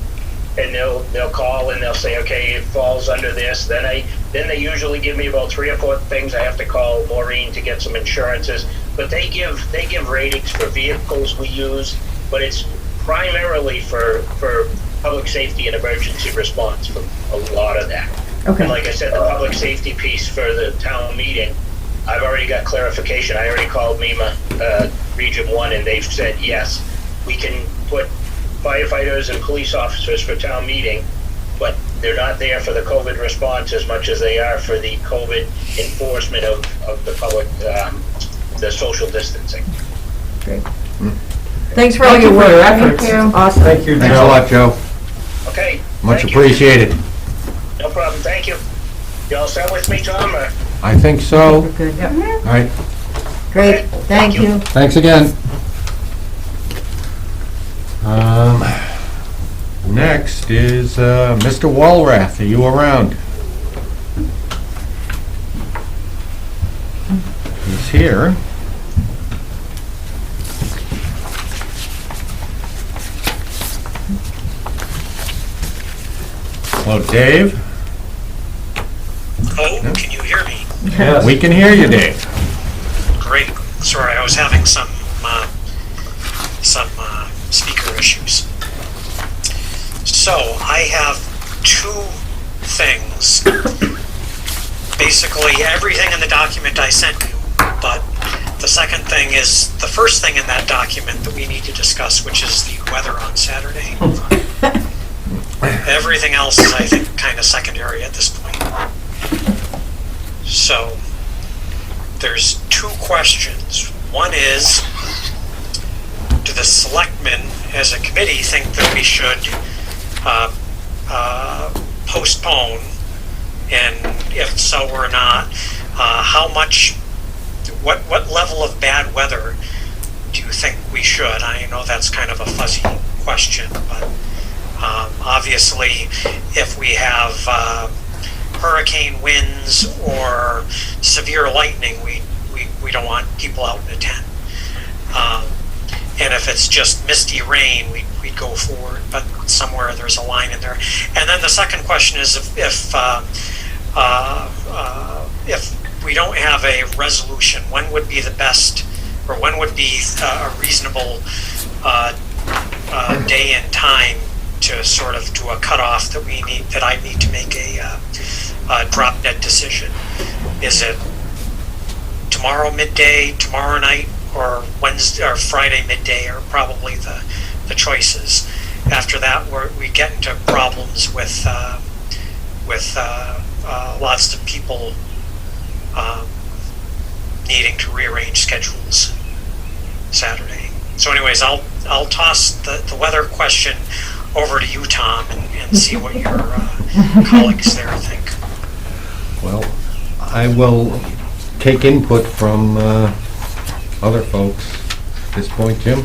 And they'll call and they'll say, okay, it falls under this. Then they usually give me about 3 or 4 things. I have to call Maureen to get some insurances. But they give ratings for vehicles we use, but it's primarily for public safety and emergency response for a lot of that. Okay. And like I said, the public safety piece for the town meeting, I've already got clarification. I already called MEMA Region 1, and they've said, yes, we can put firefighters and police officers for town meeting, but they're not there for the COVID response as much as they are for the COVID enforcement of the public, the social distancing. Great. Thanks for all your work. Thank you. Awesome. Thank you, Thanks a lot, Joe. Okay. Much thank you. appreciated. No problem, thank you. You all set with me, Tom, or? I think so. We're good. Yep. All right, Great, thank you. thanks again. Next is Mr. Walrath. Are you around? He's here. Hello, Dave. Oh, can you hear me? Yes. We can hear you, Dave. Great. Sorry, I was having some speaker issues. So I have 2 things. Basically, everything in the document I sent you, but the second thing is the first thing in that document that we need to discuss, which is the weather on Saturday. Everything else is, I think, kind of secondary at this point. So there's 2 questions. One is, do the selectmen as a committee think that we should postpone, and if so or not, how much, what level of bad weather do you think we should? I know that's kind of a fuzzy question, but obviously if we have hurricane winds or severe lightning, we don't want people out in a tent. And if it's just misty rain, we'd go forward, but somewhere there's a line in there. And then the second question is if we don't have a resolution, when would be the best, or when would be a reasonable day and time to sort of do a cutoff that I need to make a drop dead decision? Is it tomorrow midday, tomorrow night, or Wednesday or Friday midday are probably the choices. After that, we get into problems with lots of people needing to rearrange schedules Saturday. So anyways, I'll toss the weather question over to you, Tom, and see what your colleagues there think. Well, I will take input from other folks at this point, Jim.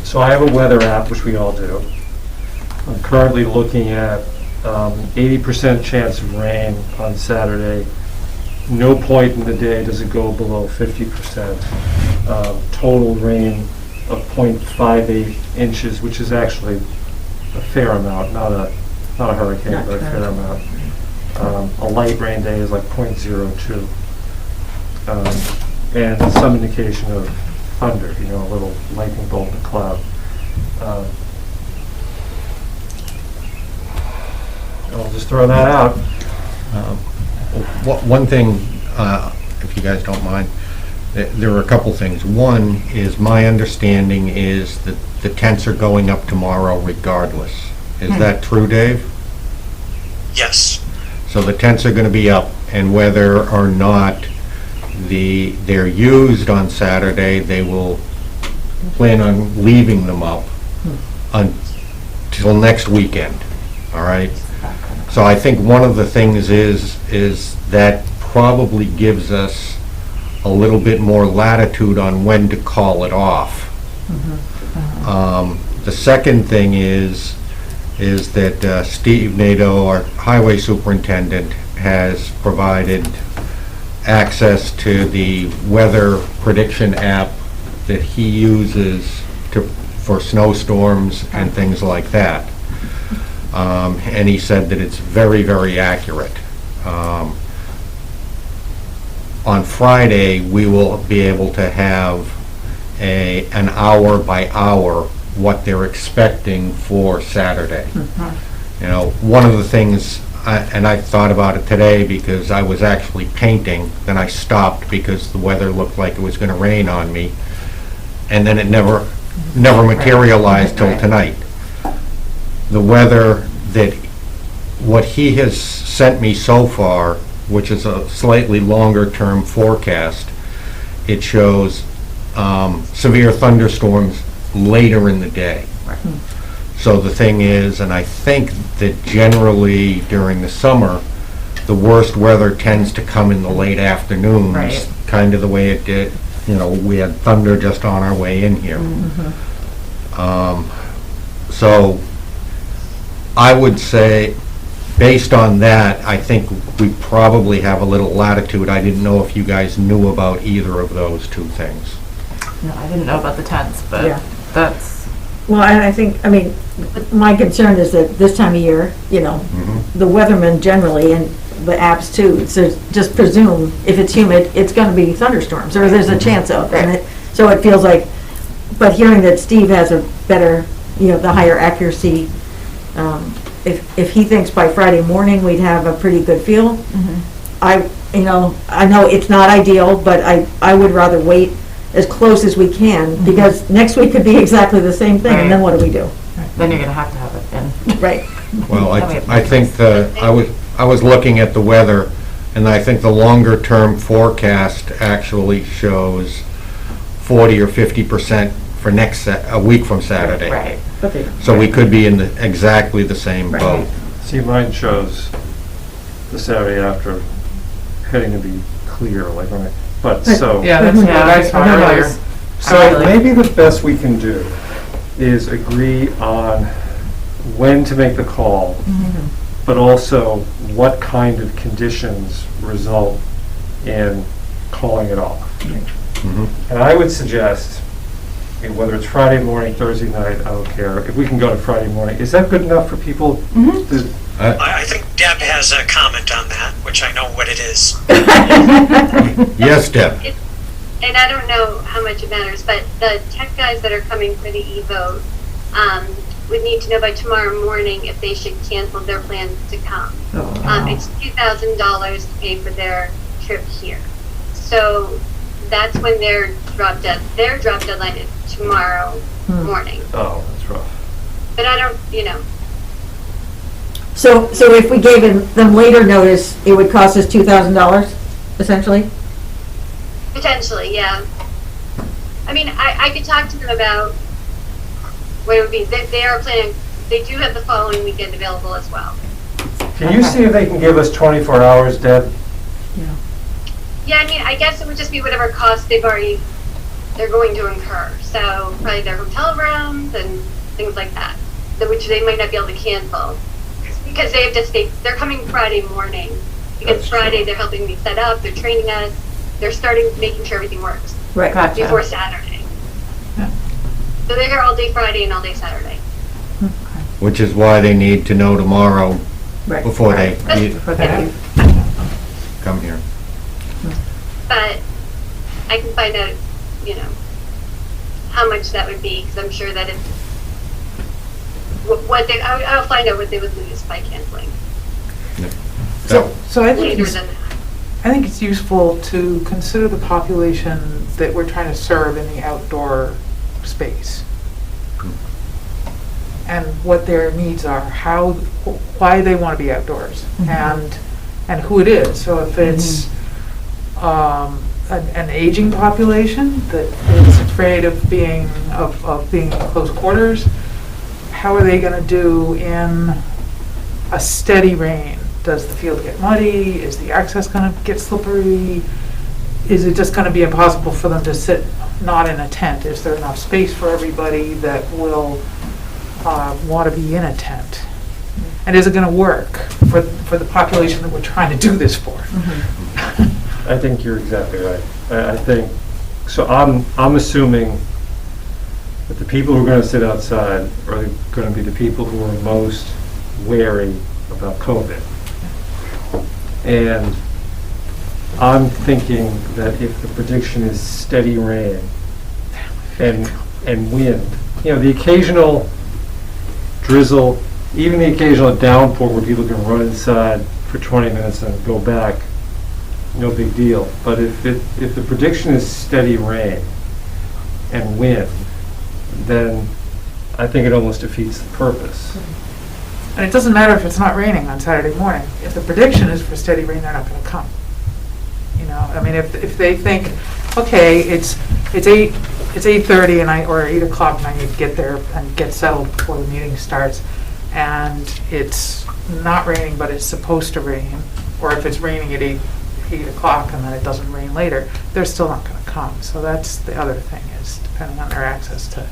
So I have a weather app, which we all do. I'm currently looking at 80% chance of rain on Saturday. No point in the day does it go below 50%. Total rain of 0.58 inches, which is actually a fair amount, not a hurricane, but a fair amount. A light rain day is like 0.02. And some indication of thunder, a little lightning bolt in the cloud. I'll just throw that out. One thing, if you guys don't mind, there are a couple things. One is, my understanding is that the tents are going up tomorrow regardless. Is that true, Dave? Yes. So the tents are going to be up, and whether or not they're used on Saturday, they will plan on leaving them up until next weekend, all right? So I think one of the things is that probably gives us a little bit more latitude on when to call it off. The second thing is that Steve Nadeau, our highway superintendent, has provided access to the weather prediction app that he uses for snowstorms and things like that. And he said that it's very, very accurate. On Friday, we will be able to have an hour by hour what they're expecting for Saturday. One of the things, and I thought about it today because I was actually painting, then I stopped because the weather looked like it was going to rain on me, and then it never materialized till tonight. The weather what he has sent me so far, which is a slightly longer term forecast, it shows severe thunderstorms later in the day. So the thing is, and I think that generally during the summer, the worst weather tends to come in the late afternoons, kind of the way it did. We had thunder just on our way in here. So I would say, based on that, I think we probably have a little latitude. I didn't know if you guys knew about either of those two things. No, I didn't know about the tents, but Yeah. that's, Well, I think, my concern is that this time of year, the weathermen generally, and the apps too, so just presume if it's humid, it's gonna be thunderstorms, or there's a chance of, so it feels like, but hearing that Steve has a better, the higher accuracy, if he thinks by Friday morning we'd have a pretty good feel, I know it's not ideal, but I would rather wait as close as we can, because next week could be exactly the same thing, and then what do we do? then you're gonna have to have it in. Right. Well, I think I was looking at the weather, and I think the longer term forecast actually shows 40 or 50% for a week from Saturday. Right. Okay. So we could be in exactly the same boat. See, mine shows the Saturday after heading to be clear, so. Yeah, that's what I saw earlier. So maybe the best we can do is agree on when to make the call, but also what kind of conditions result in calling it off. And I would suggest, whether it's Friday morning, Thursday night, I don't care, if we can go to Friday morning, is that good enough for people? I think Deb has a comment on that, which I know what it is. Yes, Deb. And I don't know how much it matters, but the tech guys that are coming for the e-vote would need to know by tomorrow morning if they should cancel their plans to come. It's $2,000 to pay for their trip here. So that's when their drop deadline is tomorrow morning. Oh, that's rough. But I don't, So if we gave them later notice, it would cost us $2,000, essentially? Potentially, yeah. I could talk to them about what it would be. They are planning, they do have the following weekend available as well. Can you see if they can give us 24 hours, Deb? Yeah, I guess it would just be whatever cost they're going to incur. So so probably their hotel rooms and things like that, which they might not be able to cancel because they have to stay. They're coming Friday morning because That's Friday true. they're helping me set up. They're training us. They're starting making sure everything works Right. Gotcha. before Saturday. Yeah. So they're here all day Friday and all day Saturday. Which is why they need to know tomorrow Right. before they For that. come here. But I can find out, how much that would be, because I'm sure that it's I'll find out what they would lose by canceling So, So I think later it's, than that. I think it's useful to consider the population that we're trying to serve in the outdoor space. And what their needs are, why they want to be outdoors, and who it is. So if it's an aging population that is afraid of being in close quarters, how are they going to do in a steady rain? Does the field get muddy? Is the access going to get slippery? Is it just going to be impossible for them to sit not in a tent? Is there enough space for everybody that will want to be in a tent? And is it going to work for the population that we're trying to do this for? I think you're exactly right. I think, so I'm assuming that the people who are going to sit outside are going to be the people who are most wary about COVID. And I'm thinking that if the prediction is steady rain and wind, the occasional drizzle, even the occasional downpour where people can run inside for 20 minutes and go back, no big deal. But if the prediction is steady rain and wind, then I think it almost defeats the purpose. And it doesn't matter if it's not raining on Saturday morning. If the prediction is for steady rain, they're not going to come. I mean, if they think, okay, it's 8:30 or 8 o'clock and I need to get there and get settled before the meeting starts, and it's not raining but it's supposed to rain, or if it's raining at 8 o'clock and then it doesn't rain later, they're still not going to come. So that's the other thing, is depending on their access to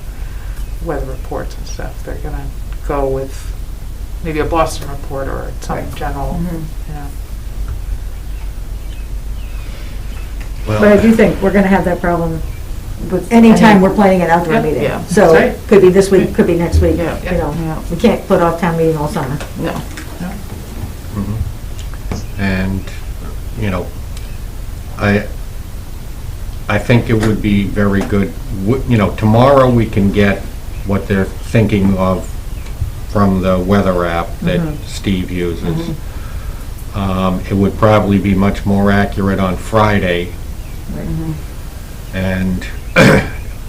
weather reports and stuff, they're going to go with maybe a Boston report or some general, But I do think we're gonna have that problem with anytime we're planning an outdoor Yeah. meeting. Yeah. So, That's right. could be this week, could be next week, Yeah. we can't put off town meeting all summer. No. and, I think it would be very good, tomorrow we can get what they're thinking of from the weather app that Steve uses. It would probably be much more accurate on Friday. And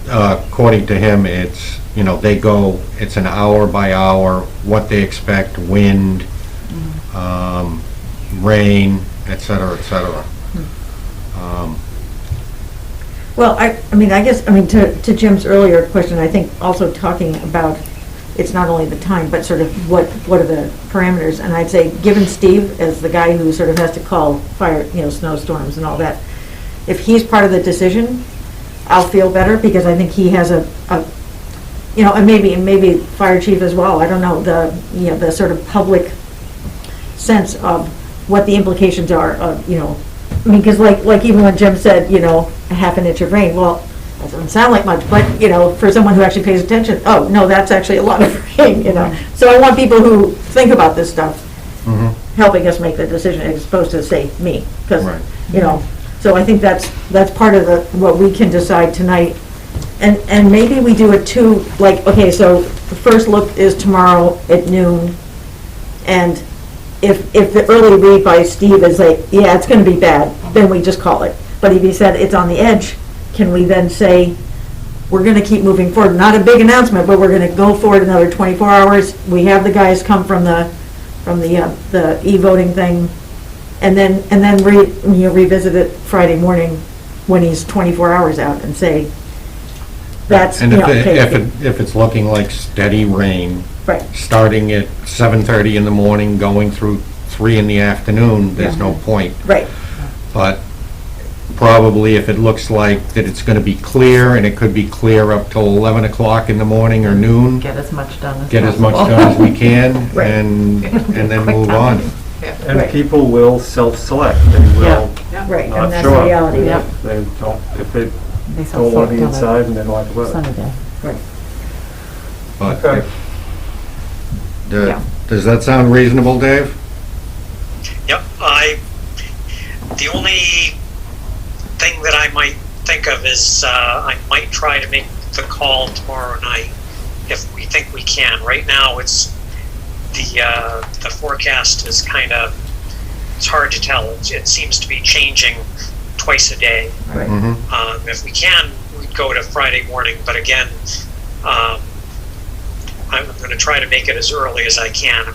according to him, it's, it's an hour by hour, what they expect, wind, rain, et cetera, et cetera. Well, I guess, to Jim's earlier question, I think also talking about, it's not only the time, but sort of what are the parameters, and I'd say, given Steve as the guy who sort of has to call fire, snowstorms and all that, if he's part of the decision, I'll feel better, because I think he has and maybe fire chief as well, I don't know, the sort of public sense of what the implications are of, because like even when Jim said, a half an inch of rain, well, that doesn't sound like much, but, for someone who actually pays attention, oh, no, that's actually a lot of rain, So I want people who think about this stuff helping us make the decision, as opposed to, say, me, because, Right. So I think that's part of what we can decide tonight. And maybe we do it too, okay, so the first look is tomorrow at noon, and if the early read by Steve is like, yeah, it's gonna be bad, then we just call it. But if he said it's on the edge, can we then say, we're gonna keep moving forward, not a big announcement, but we're gonna go forward another 24 hours, we have the guys come from the e-voting thing, and then revisit it Friday morning when he's 24 hours out and say, that's, And okay. if it's looking like steady rain, Right. starting at 7:30 in the morning, going through 3 in the afternoon, there's no point. Right. But probably if it looks like that it's gonna be clear, and it could be clear up till 11 o'clock in the morning or noon, Get as much done as get as much possible. done as we can, Right. and then Quick move time. on. And Right. people will self-select, they will Right, not and that's the show up. reality. Yep. They don't, if they They don't want to be self-select on a inside and they don't like the weather. Sunny day. But Okay. Yeah. does that sound reasonable, Dave? Yep, the only thing that I might think of is, I might try to make the call tomorrow night if we think we can. Right now, it's, the forecast is kind of, it's hard to tell. It seems to be changing twice a day. Right. Mm-hmm. If we can, we'd go to Friday morning, but again, I'm going to try to make it as early as I can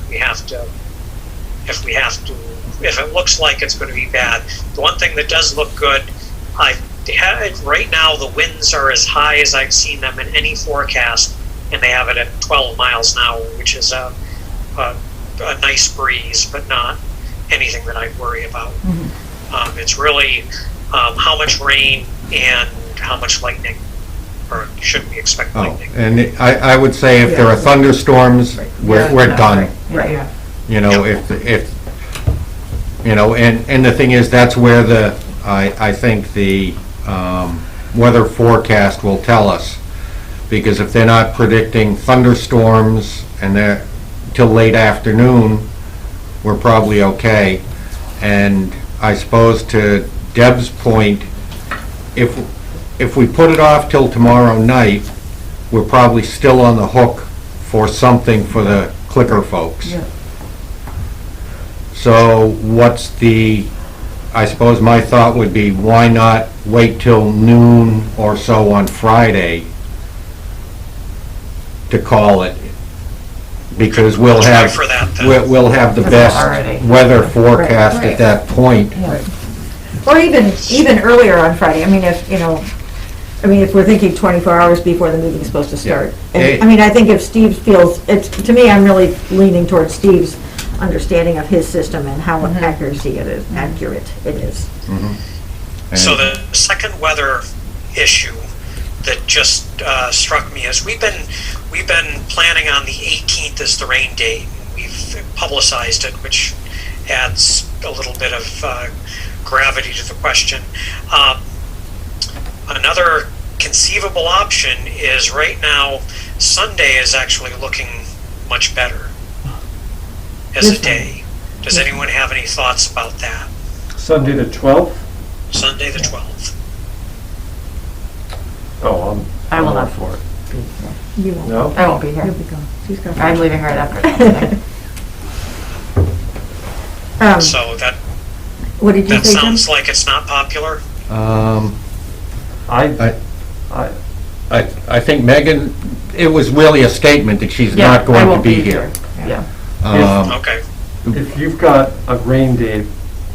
if it looks like it's going to be bad. The one thing that does look good, right now the winds are as high as I've seen them in any forecast, and they have it at 12 miles an hour, which is a nice breeze, but not anything that I'd worry about. It's really how much rain and how much lightning, or should we expect Oh, lightning? and I would say if there are thunderstorms, we're done. Right. Yeah. You know, if, you know, and the thing is, that's where I think the weather forecast will tell us. Because if they're not predicting thunderstorms and they're till late afternoon, we're probably okay. And I suppose to Deb's point, if we put it off till tomorrow night, we're probably still on the hook for something for the clicker folks. Yeah. So what's I suppose my thought would be, why not wait till noon or so on Friday to call it? Because we'll Try have, for that then. we'll have the Because it's already- best weather forecast Right. at that point. Or even earlier on Friday, I mean, if we're thinking 24 hours before the meeting's supposed to start. And, I mean, I think if Steve feels, to me, I'm really leaning towards Steve's understanding of his system and how accurate it is. So the second weather issue that just struck me is we've been planning on the 18th as the rain date. We've publicized it, which adds a little bit of gravity to the question. Another conceivable option is right now Sunday is actually looking much better as a day. Does anyone have any thoughts about that? Sunday the 12th? Sunday the 12th. Oh, I will I'm all not. for it. You won't. No? I won't be here. You'll be gone. She's gone. I'm leaving right after. So that What did you that say, Jim? sounds like it's not popular. I think Megan, it was really a statement that she's Yeah, not I going to won't be here. Yeah, Okay. If you've got a rain date,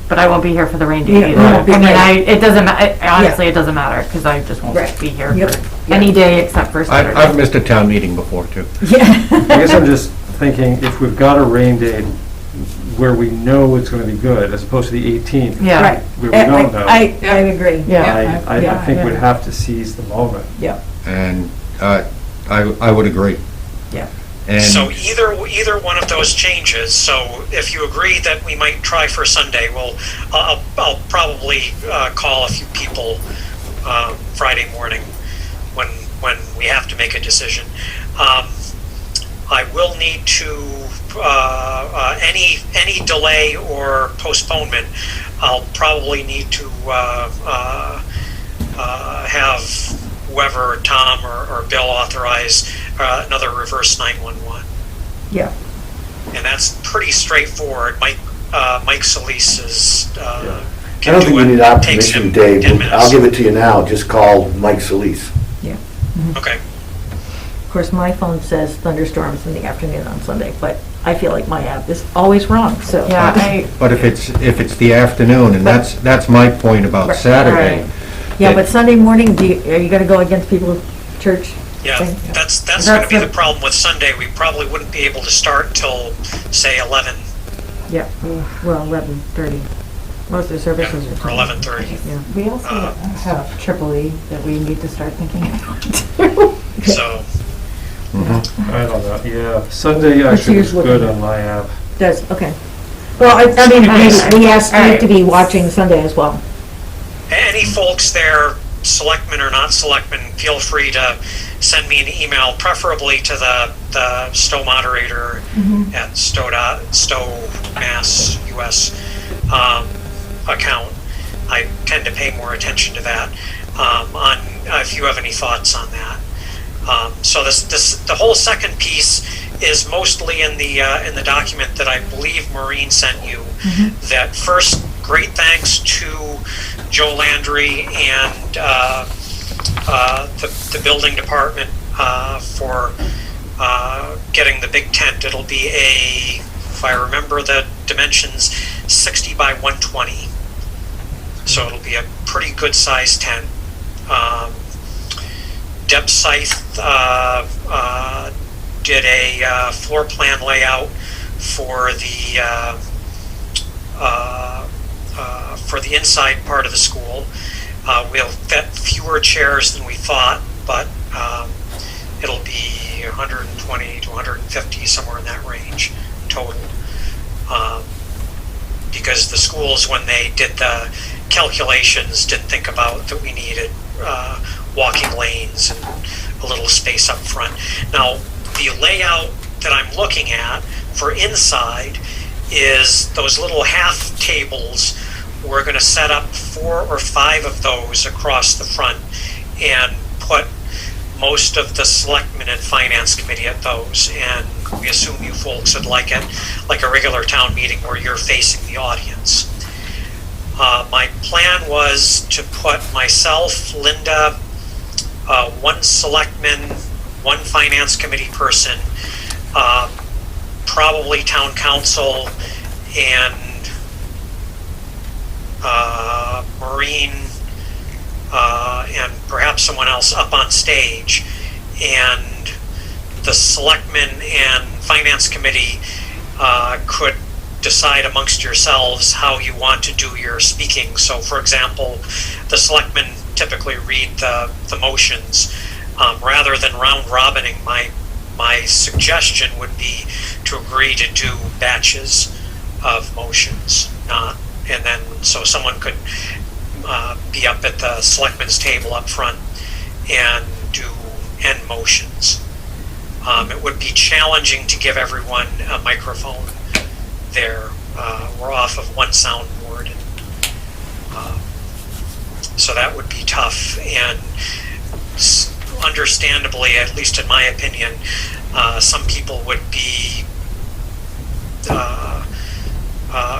but I won't be here for the rain Yeah, date we won't be either. I mean, there. it doesn't, honestly, it doesn't matter, because I just won't Right. be here Yep. for any day except for I've Saturday. missed a town meeting before, too. Yeah. I guess I'm just thinking, if we've got a rain date where we know it's going to be good, as opposed to the 18th, Yeah. Right. where we don't know, I agree. Yeah. I think we'd have to seize the moment. Yeah. And I would agree. Yeah. And So either one of those changes. So if you agree that we might try for Sunday, I'll probably call a few people Friday morning when we have to make a decision. I will need to any delay or postponement. I'll probably need to have whoever, Tom or Bill, authorize another reverse 911. Yeah. And that's pretty straightforward. Mike Solis is, I can don't do think we it. need our Takes permission, him Dave. 10 minutes. I'll give it to you now. Just call Mike Solis. Okay. Of course, my phone says thunderstorms in the afternoon on Sunday, but I feel like my app is always wrong, so. Yeah, But if it's the afternoon, and that's my point about Right. Saturday. Right. Yeah, but Sunday morning, are you gonna go against people's church? Yeah, thing? that's That's going to be the- the problem with Sunday. We probably wouldn't be able to start till, say, 11. Yeah, well, 11:30. Most of the services or are. 11:30. Yeah. We also have Triple E that we need to start thinking about. So, I don't know, yeah. Sunday actually is good on my app. Does, okay. Well, I mean, we asked you to be watching Sunday as well. any folks there, selectmen or not selectmen, feel free to send me an email, preferably to the Stow Moderator at Stow Mass US account. I tend to pay more attention to that. On if you have any thoughts on that. So the whole second piece is mostly in the document that I believe Maureen sent you. That first, great thanks to Joe Landry and the building department for getting the big tent. It'll be if I remember the dimensions, 60 by 120. So it'll be a pretty good sized tent. Deb Scythe did a floor plan layout for the inside part of the school. We'll fit fewer chairs than we thought, but it'll be 120 to 150, somewhere in that range total. Because the schools, when they did the calculations, didn't think about that we needed walking lanes and a little space up front. Now, the layout that I'm looking at for inside is those little half tables. We're going to set up 4 or 5 of those across the front and put most of the selectmen and finance committee at those, and we assume you folks would like it like a regular town meeting where you're facing the audience. My plan was to put myself, Linda, 1 selectman, 1 finance committee person, probably town council, and Maureen, and perhaps someone else up on stage, and the selectmen and finance committee could decide amongst yourselves how you want to do your speaking. So, for example, the selectmen typically read the motions. Rather than round robining, my suggestion would be to agree to do batches of motions, and then so someone could be up at the selectmen's table up front and do end motions. It would be challenging to give everyone a microphone there. We're off of 1 soundboard, so that would be tough. And understandably, at least in my opinion, some people would be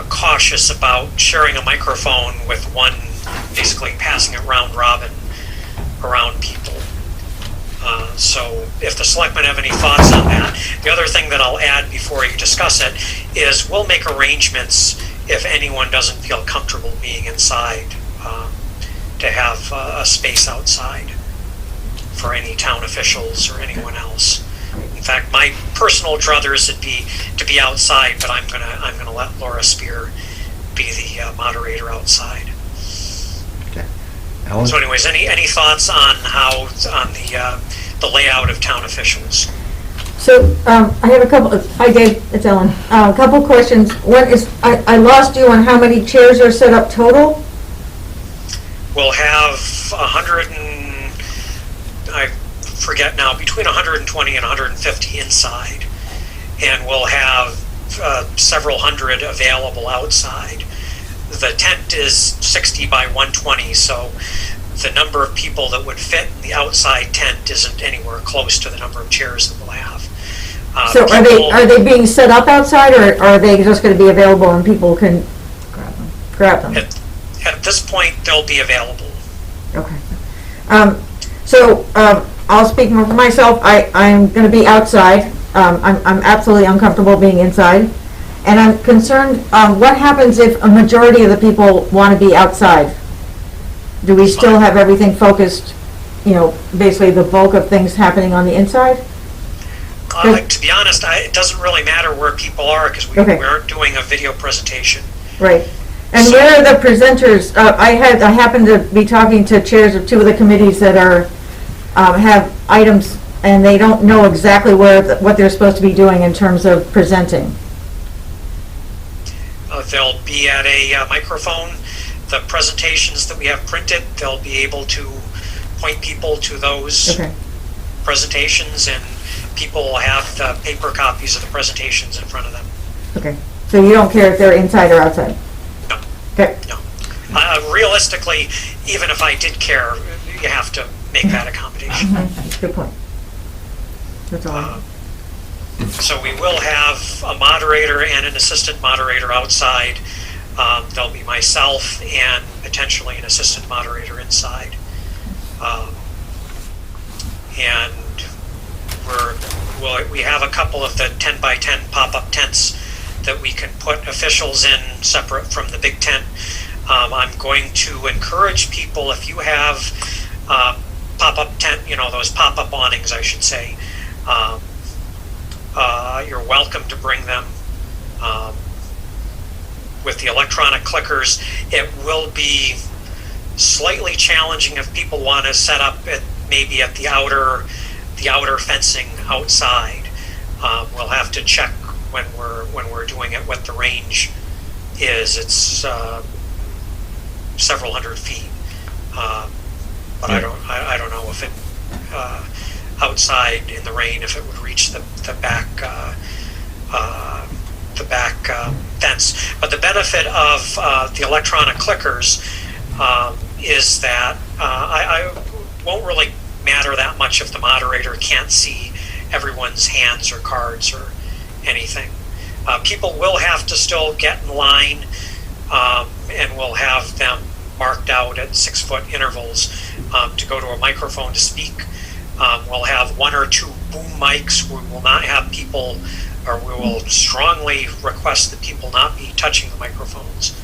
cautious about sharing a microphone with one, basically passing it round robin around people. So if the selectmen have any thoughts on that. The other thing that I'll add before you discuss it is we'll make arrangements if anyone doesn't feel comfortable being inside, to have a space outside for any town officials or anyone else. In fact, my personal druthers would be to be outside, but I'm gonna let Laura Spear be the moderator outside. Okay. Ellen? So, anyways, any thoughts on the layout of town officials? So, I have a couple, hi Dave, it's Ellen. A couple questions. One is, I lost you on how many chairs are set up total? We'll have 100 and, I forget now, between 120 and 150 inside. And we'll have several hundred available outside. The tent is 60 by 120, so the number of people that would fit in the outside tent isn't anywhere close to the number of chairs that we'll have. So are they being set up outside, or are they just going to be available and people can grab them? At this point, they'll be available. Okay. I'll speak for myself. I'm going to be outside. I'm absolutely uncomfortable being inside. And I'm concerned, what happens if a majority of the people want to be outside? Do we still have everything focused, basically the bulk of things happening on the inside? To be honest, it doesn't really matter where people are because we aren't doing a video presentation. Right. And where are the presenters? I happened to be talking to chairs of two of the committees that have items, and they don't know exactly what they're supposed to be doing in terms of presenting. They'll be at a microphone. The presentations that we have printed, they'll be able to point people to those presentations, and people will have the paper copies of the presentations in front of them. Okay. So you don't care if they're inside or outside? No. Okay. No. Realistically, even if I did care, you have to make that accommodation. Good point. That's all. So we will have a moderator and an assistant moderator outside. There'll be myself and potentially an assistant moderator inside. And we have a couple of the 10 by 10 pop-up tents that we can put officials in separate from the big tent. I'm going to encourage people, if you have pop-up tent, those pop-up awnings, I should say, you're welcome to bring them. With the electronic clickers, it will be slightly challenging if people want to set up maybe at the outer fencing outside. We'll have to check when we're doing it what the range is. It's several hundred feet, but I don't know if it outside in the rain if it would reach the back fence. But the benefit of the electronic clickers is that I won't really matter that much if the moderator can't see everyone's hands or cards or anything. People will have to still get in line, and we'll have them marked out at 6-foot intervals to go to a microphone to speak. We'll have 1 or 2 boom mics. We will not have people, or we will strongly request that people not be touching the microphones.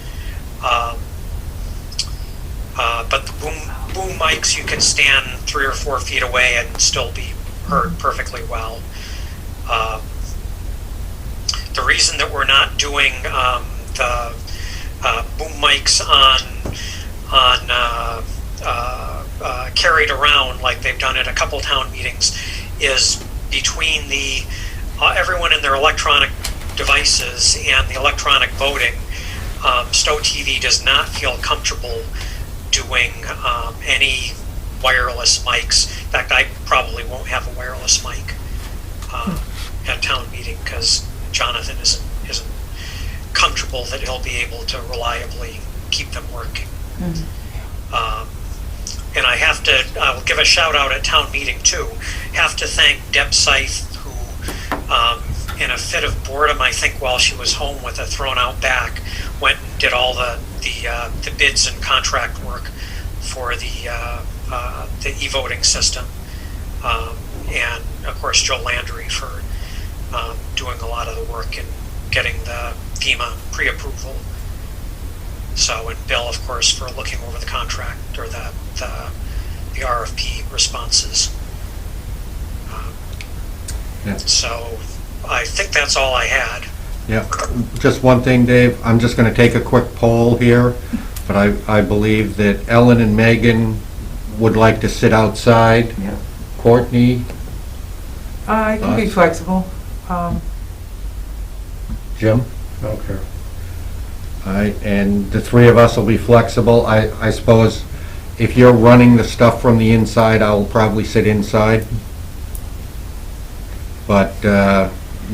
But the boom mics, you can stand 3 or 4 feet away and still be heard perfectly well. The reason that we're not doing the boom mics on carried around like they've done at a couple town meetings is between everyone in their electronic devices and the electronic voting. Stow TV does not feel comfortable doing any wireless mics. In fact, I probably won't have a wireless mic at a town meeting because Jonathan isn't comfortable that he'll be able to reliably keep them working. And I will give a shout out at town meeting too. Have to thank Deb Scythe, who in a fit of boredom, I think while she was home with a thrown out back, went and did all the bids and contract work for the e-voting system. And of course Joe Landry for doing a lot of the work and getting the FEMA pre-approval. So, and Bill, of course, for looking over the contract or the RFP responses. So I think that's all I had. Yeah, just one thing, Dave. I'm just going to take a quick poll here, but I believe that Ellen and Megan would like to sit outside. Yeah. Courtney? I can be flexible. Jim? Okay. And the 3 of us will be flexible. I suppose if you're running the stuff from the inside, I'll probably sit inside. But the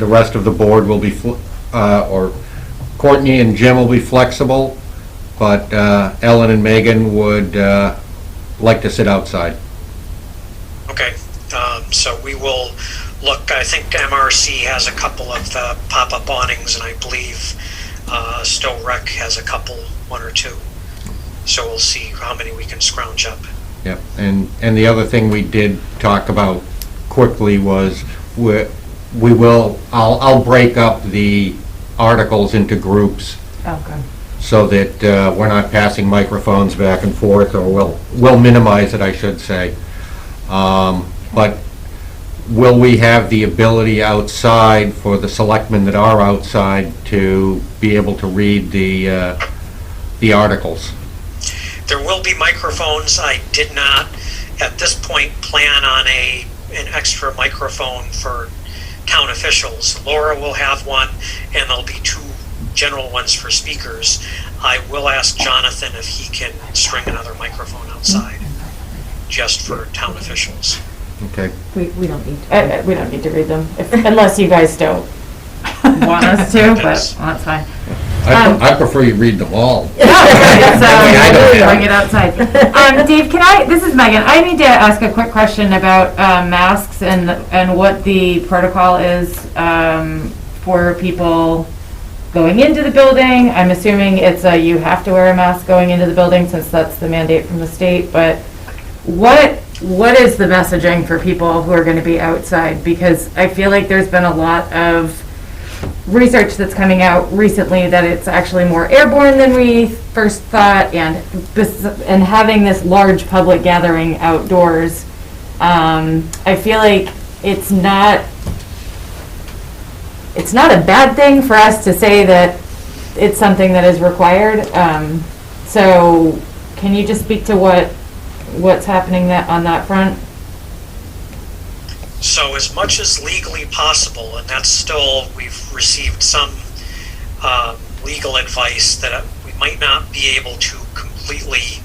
rest of the board will be, or Courtney and Jim will be flexible, but Ellen and Megan would like to sit outside. Okay, so we will look. I think MRC has a couple of the pop-up awnings, and I believe Stow Rec has a couple, 1 or 2. So we'll see how many we can scrounge up. Yep, and the other thing we did talk about quickly was I'll break up the articles into groups. Okay. So that we're not passing microphones back and forth, or we'll minimize it, I should say. But will we have the ability outside for the selectmen that are outside to be able to read the the articles? There will be microphones. I did not, at this point, plan on an extra microphone for town officials. Laura will have one, and there'll be 2 general ones for speakers. I will ask Jonathan if he can string another microphone outside, just for town officials. Okay. We don't need to read them, unless you guys don't want us to, but that's fine. I prefer you read them all. So I don't bring it outside. Dave, this is Megan, I need to ask a quick question about masks and what the protocol is for people going into the building. I'm assuming it's you have to wear a mask going into the building since that's the mandate from the state, but what is the messaging for people who are going to be outside? Because I feel like there's been a lot of research that's coming out recently that it's actually more airborne than we first thought, and having this large public gathering outdoors, I feel like it's not a bad thing for us to say that it's something that is required. So can you just speak to what's happening on that front? So as much as legally possible, and that's still, we've received some legal advice that we might not be able to completely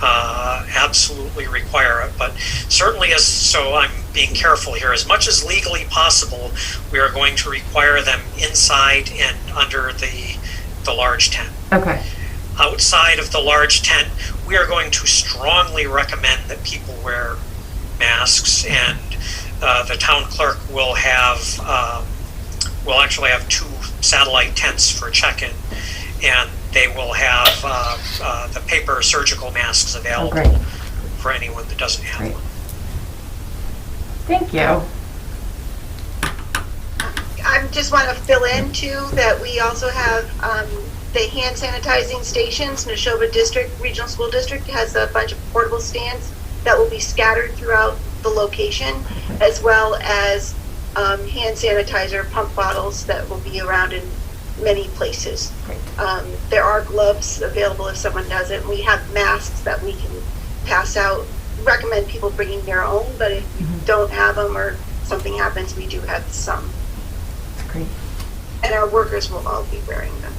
absolutely require it, but certainly so I'm being careful here, as much as legally possible, we are going to require them inside and under the large tent. Okay. Outside of the large tent, we are going to strongly recommend that people wear masks, and the town clerk will actually have 2 satellite tents for check-in, and they will have the paper surgical masks available for anyone that doesn't have one. Thank you. I just want to fill in too that we also have the hand sanitizing stations. Neshoba Regional School District has a bunch of portable stands that will be scattered throughout the location, as well as hand sanitizer pump bottles that will be around in many places. There are gloves available if someone doesn't. We have masks that we can pass out. Recommend people bringing their own, but if you don't have them or something happens, we do have some. Great. And our workers will all be wearing them.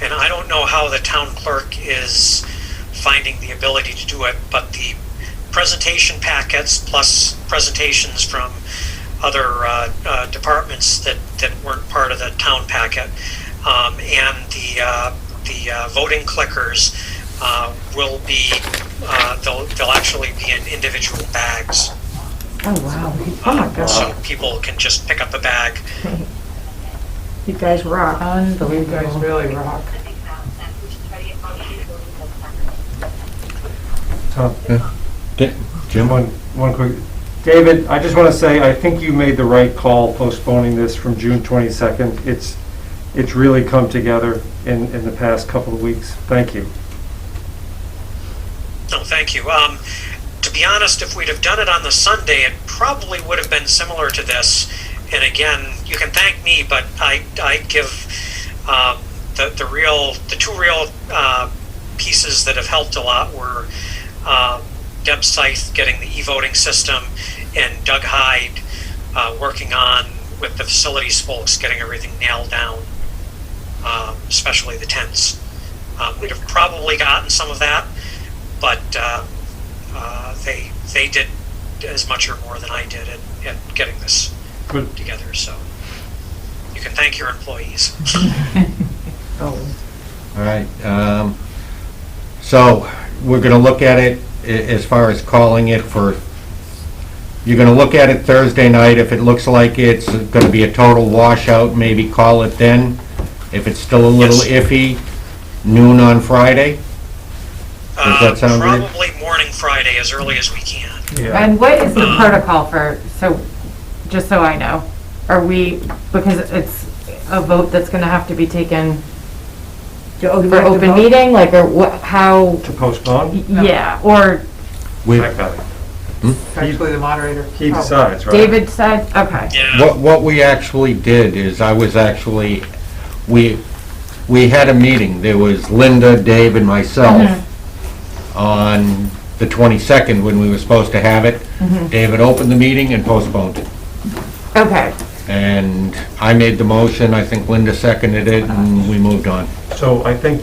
And I don't know how the town clerk is finding the ability to do it, but the presentation packets plus presentations from other departments that weren't part of the town packet, and the voting clickers will be they'll actually be in individual bags. Oh wow! Oh my God! So people can just pick up a bag. You guys rock. Unbelievable. You guys really rock. Tom? Jim? One quick. David, I just want to say, I think you made the right call postponing this from June 22nd. It's really come together in the past couple of weeks. Thank you. No, thank you. To be honest, if we'd have done it on the Sunday, it probably would have been similar to this. And again, you can thank me, but I give the 2 real pieces that have helped a lot were Deb Scythe getting the e-voting system, and Doug Hyde working on, with the facilities folks, getting everything nailed down, especially the tents. We'd have probably gotten some of that, but they did as much or more than I did at getting this Good. together. So you can thank your employees. All right. So we're going to look at it as far as calling it for. You're going to look at it Thursday night. If it looks like it's going to be a total washout, maybe call it then. If it's still a little iffy, noon on Friday. Does that sound good? Probably morning Friday, as early as we can. Yeah. And what is the protocol for? Just so I know, because it's a vote that's going to have to be taken for open meeting, like, or what? How? To postpone? Yeah, or Actually, the moderator. He decides, right? David said, okay. Yeah. What we actually did is we had a meeting. There was Linda, Dave, and myself on the 22nd when we were supposed to have it. David opened the meeting and postponed it. Okay. And I made the motion, I think Linda seconded it, and we moved on. So I think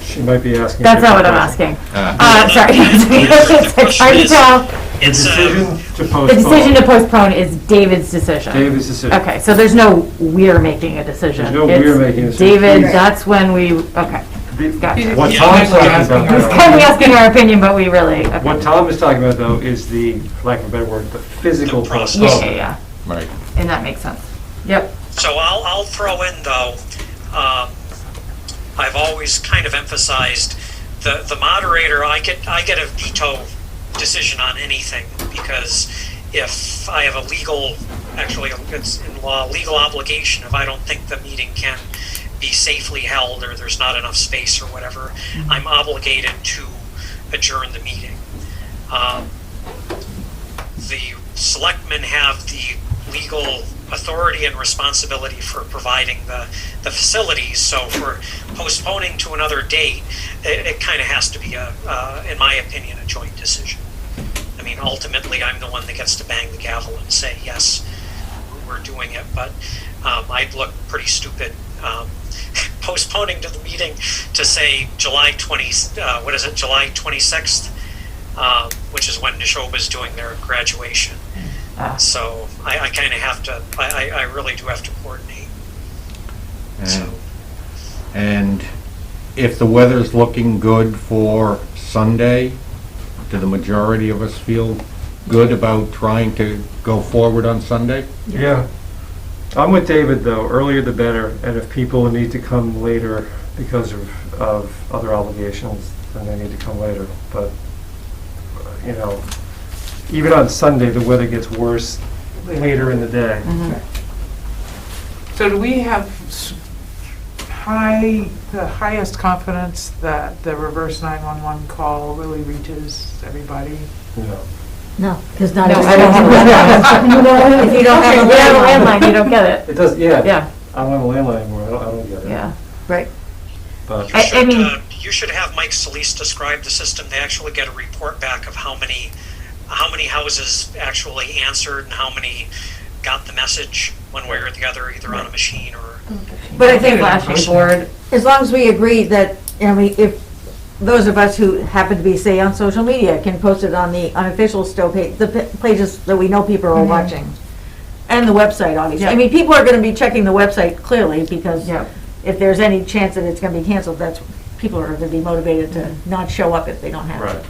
she might be asking. That's not what I'm asking. Sorry. It's hard to tell. The decision to postpone. The decision to postpone is David's decision. David's decision. Okay, so there's no we're making a decision. There's no we're making a decision. David, that's when we, okay. Gotcha. What Tom's talking about. He's kind of asking our opinion, but we really, okay. What Tom is talking about, though, is the, for lack of a better word, the physical process. Yeah. Right. And that makes sense. Yep. So I'll throw in, though, I've always kind of emphasized the moderator, I get a veto decision on anything, because if I have a legal, actually it's in law, legal obligation, if I don't think the meeting can be safely held or there's not enough space or whatever, I'm obligated to adjourn the meeting. The selectmen have the legal authority and responsibility for providing the facilities, so for postponing to another date, it kind of has to be, in my opinion, a joint decision. I mean, ultimately, I'm the one that gets to bang the gavel and say, yes, we're doing it, but I'd look pretty stupid postponing to the meeting to say July 26th, which is when Neshoba's doing their graduation. So I kind of have to, I really do have to coordinate. And if the weather's looking good for Sunday, do the majority of us feel good about trying to go forward on Sunday? Yeah. I'm with David, though, earlier the better, and if people need to come later because of other obligations, then they need to come later. But, you know, even on Sunday, the weather gets worse later in the day. So do we have the highest confidence that the reverse 911 call really reaches everybody? No. No, because not. No, I don't have a landline. If you don't have a landline, you don't get it. It does, yeah. Yeah. I don't have a landline anymore, I don't get it. Yeah. Right. But I mean, You should have Mike Solis describe the system. They actually get a report back of how many houses actually answered and how many got the message one way or the other, either on a machine or. But I think flashing board. as long as we agree that, I mean, if those of us who happen to be, say, on social media can post it on the unofficial Stow page, the pages that we know people are watching, and the website, obviously. I mean, people are going to be checking the website clearly, because if there's any chance that it's going to be canceled, people are going to be motivated to not show up if they don't have to. right.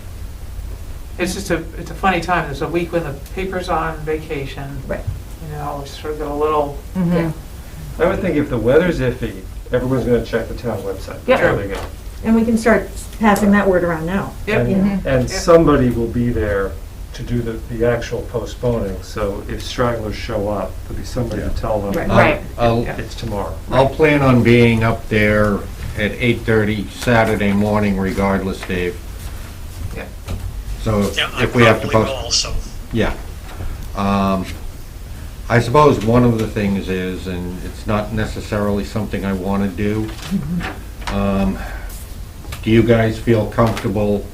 It's just it's a funny time. There's a week when the paper's on vacation. Right. You know, we sort of get a little. Yeah. I would think if the weather's iffy, everyone's gonna check the town website. Yeah. Sure they go. And we can start passing that word around now. Yep. And somebody will be there to do the actual postponing, so if stragglers show up, there'll be somebody to tell them. Right. It's tomorrow. I'll plan on being up there at 8:30 Saturday morning regardless, Dave. Yeah. So Yeah, I if we have to probably will post. also. Yeah. I suppose one of the things is, and it's not necessarily something I want to do, do you guys feel comfortable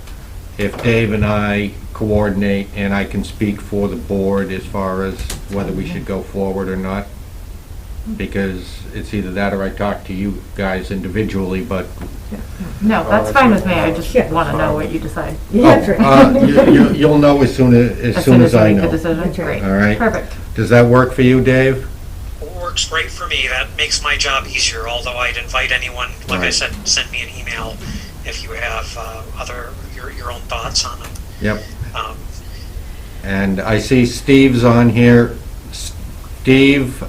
if Dave and I coordinate and I can speak for the board as far as whether we should go forward or not? Because it's either that or I talk to you guys individually, but... No, that's fine with me. I just want to know what you decide. You'll know as soon as I you make know. the decision. Great. All right? Perfect. Does that work for you, Dave? Works great for me. That makes my job easier, although I'd invite anyone, like I Right. said, send me an email if you have your own thoughts on it. Yep. And I see Steve's on here. Steve,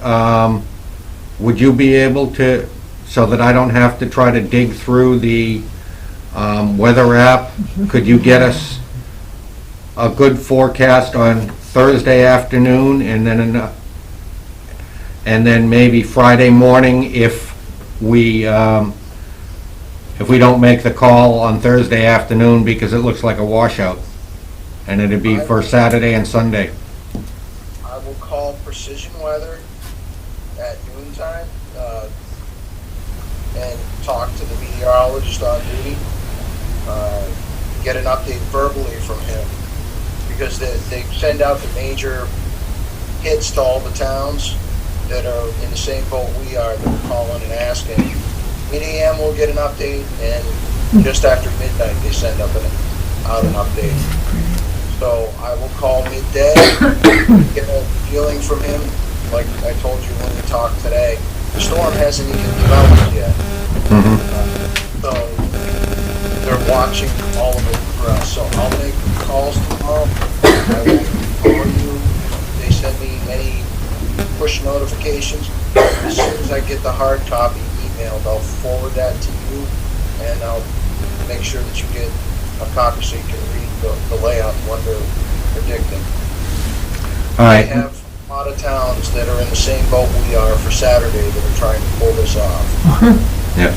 would you be able to, so that I don't have to try to dig through the weather app, could you get us a good forecast on Thursday afternoon and then maybe Friday morning if we don't make the call on Thursday afternoon because it looks like a washout? And it'd be for Saturday and Sunday. I will call Precision Weather at noontime. and talk to the meteorologist on duty, get an update verbally from him, because they send out the major hits to all the towns that are in the same boat we are, that are calling and asking. 8 a.m. we'll get an update, and just after midnight they send out an update. So I will call midday, get a feeling from him, like I told you when we talked today. The storm hasn't even developed yet. So they're watching all of it for us. So I'll make calls tomorrow. I will call you if they send me any push notifications. As soon as I get the hard copy emailed, I'll forward that to you, and I'll make sure that you get a copy so you can read the layout and what they're predicting. All right. We have a lot of towns that are in the same boat we are for Saturday that are trying to pull this off. Yeah.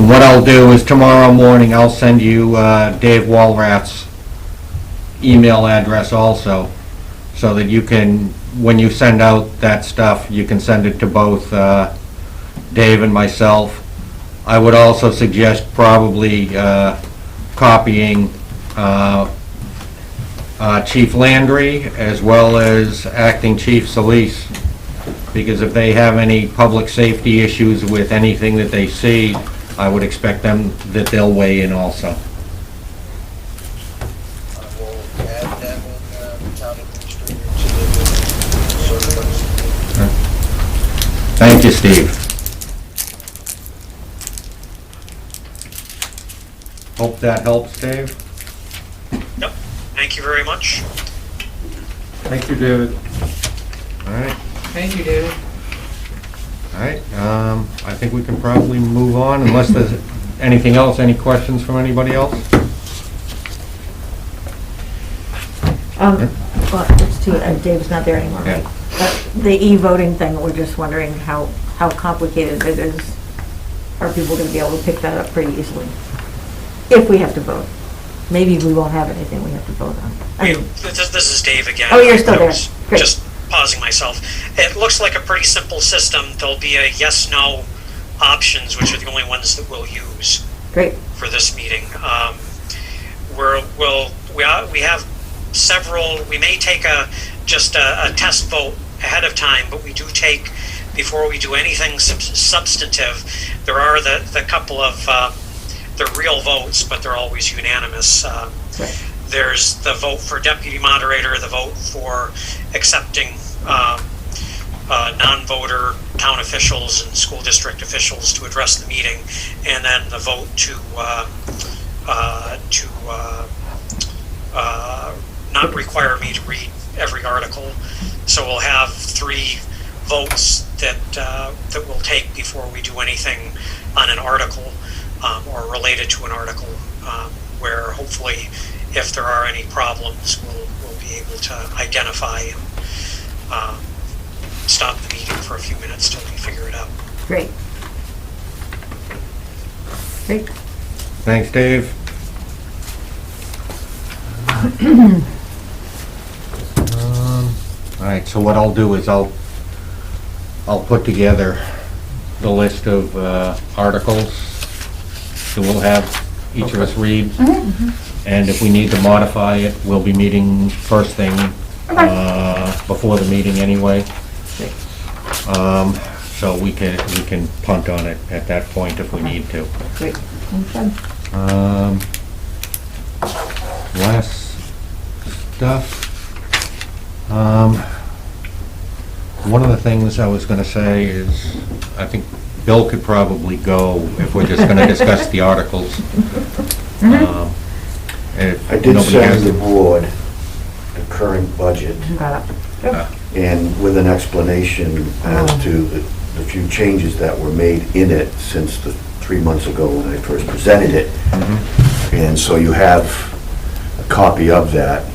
What I'll do is tomorrow morning, I'll send you Dave Walrath's email address also, so that you can, when you send out that stuff, you can send it to both Dave and myself. I would also suggest probably copying Chief Landry as well as Acting Chief Solis, because if they have any public safety issues with anything that they see, I would expect them that they'll weigh in also. I will add them in the town administrator to the Thank you, Steve. Hope that helps, Dave. Yep, thank you very much. Thank you, David. All right. Thank you, David. All right, I think we can probably move on unless there's anything else, any questions from anybody else? Well, it's too, Dave's not there anymore, right? Yeah. The e-voting thing, we're just wondering how complicated it is. Are people gonna be able to pick that up pretty easily? If we have to vote. Maybe we won't have anything we have to vote on. I mean, This is Dave again. Oh, you're still I there. was Great. Just pausing myself. It looks like a pretty simple system. There'll be a yes/no options, which are the only ones that we'll use great. for this meeting. We have several. We may take just a test vote ahead of time, but we do take, before we do anything substantive, there are the couple of the real votes, but they're always unanimous. Right. There's the vote for deputy moderator, the vote for accepting non-voter town officials and school district officials to address the meeting, and then the vote to not require me to read every article. So we'll have 3 votes that we'll take before we do anything on an article or related to an article, where hopefully, if there are any problems, we'll be able to identify and stop the meeting for a few minutes till we figure it out. Great. Great. Thanks, Dave. All right, so what I'll do is I'll put together the list of articles that we'll have each of us read. And if we need to modify it, we'll be meeting first thing before the meeting anyway. So we can punt on it at that point if we need to. Great. Okay. Last stuff. One of the things I was going to say is, I think Bill could probably go if we're just going to discuss the articles. If I did nobody send has the them. board the current budget and with an explanation as to the few changes that were made in it since the 3 months ago when I first presented it. And so you have a copy of that.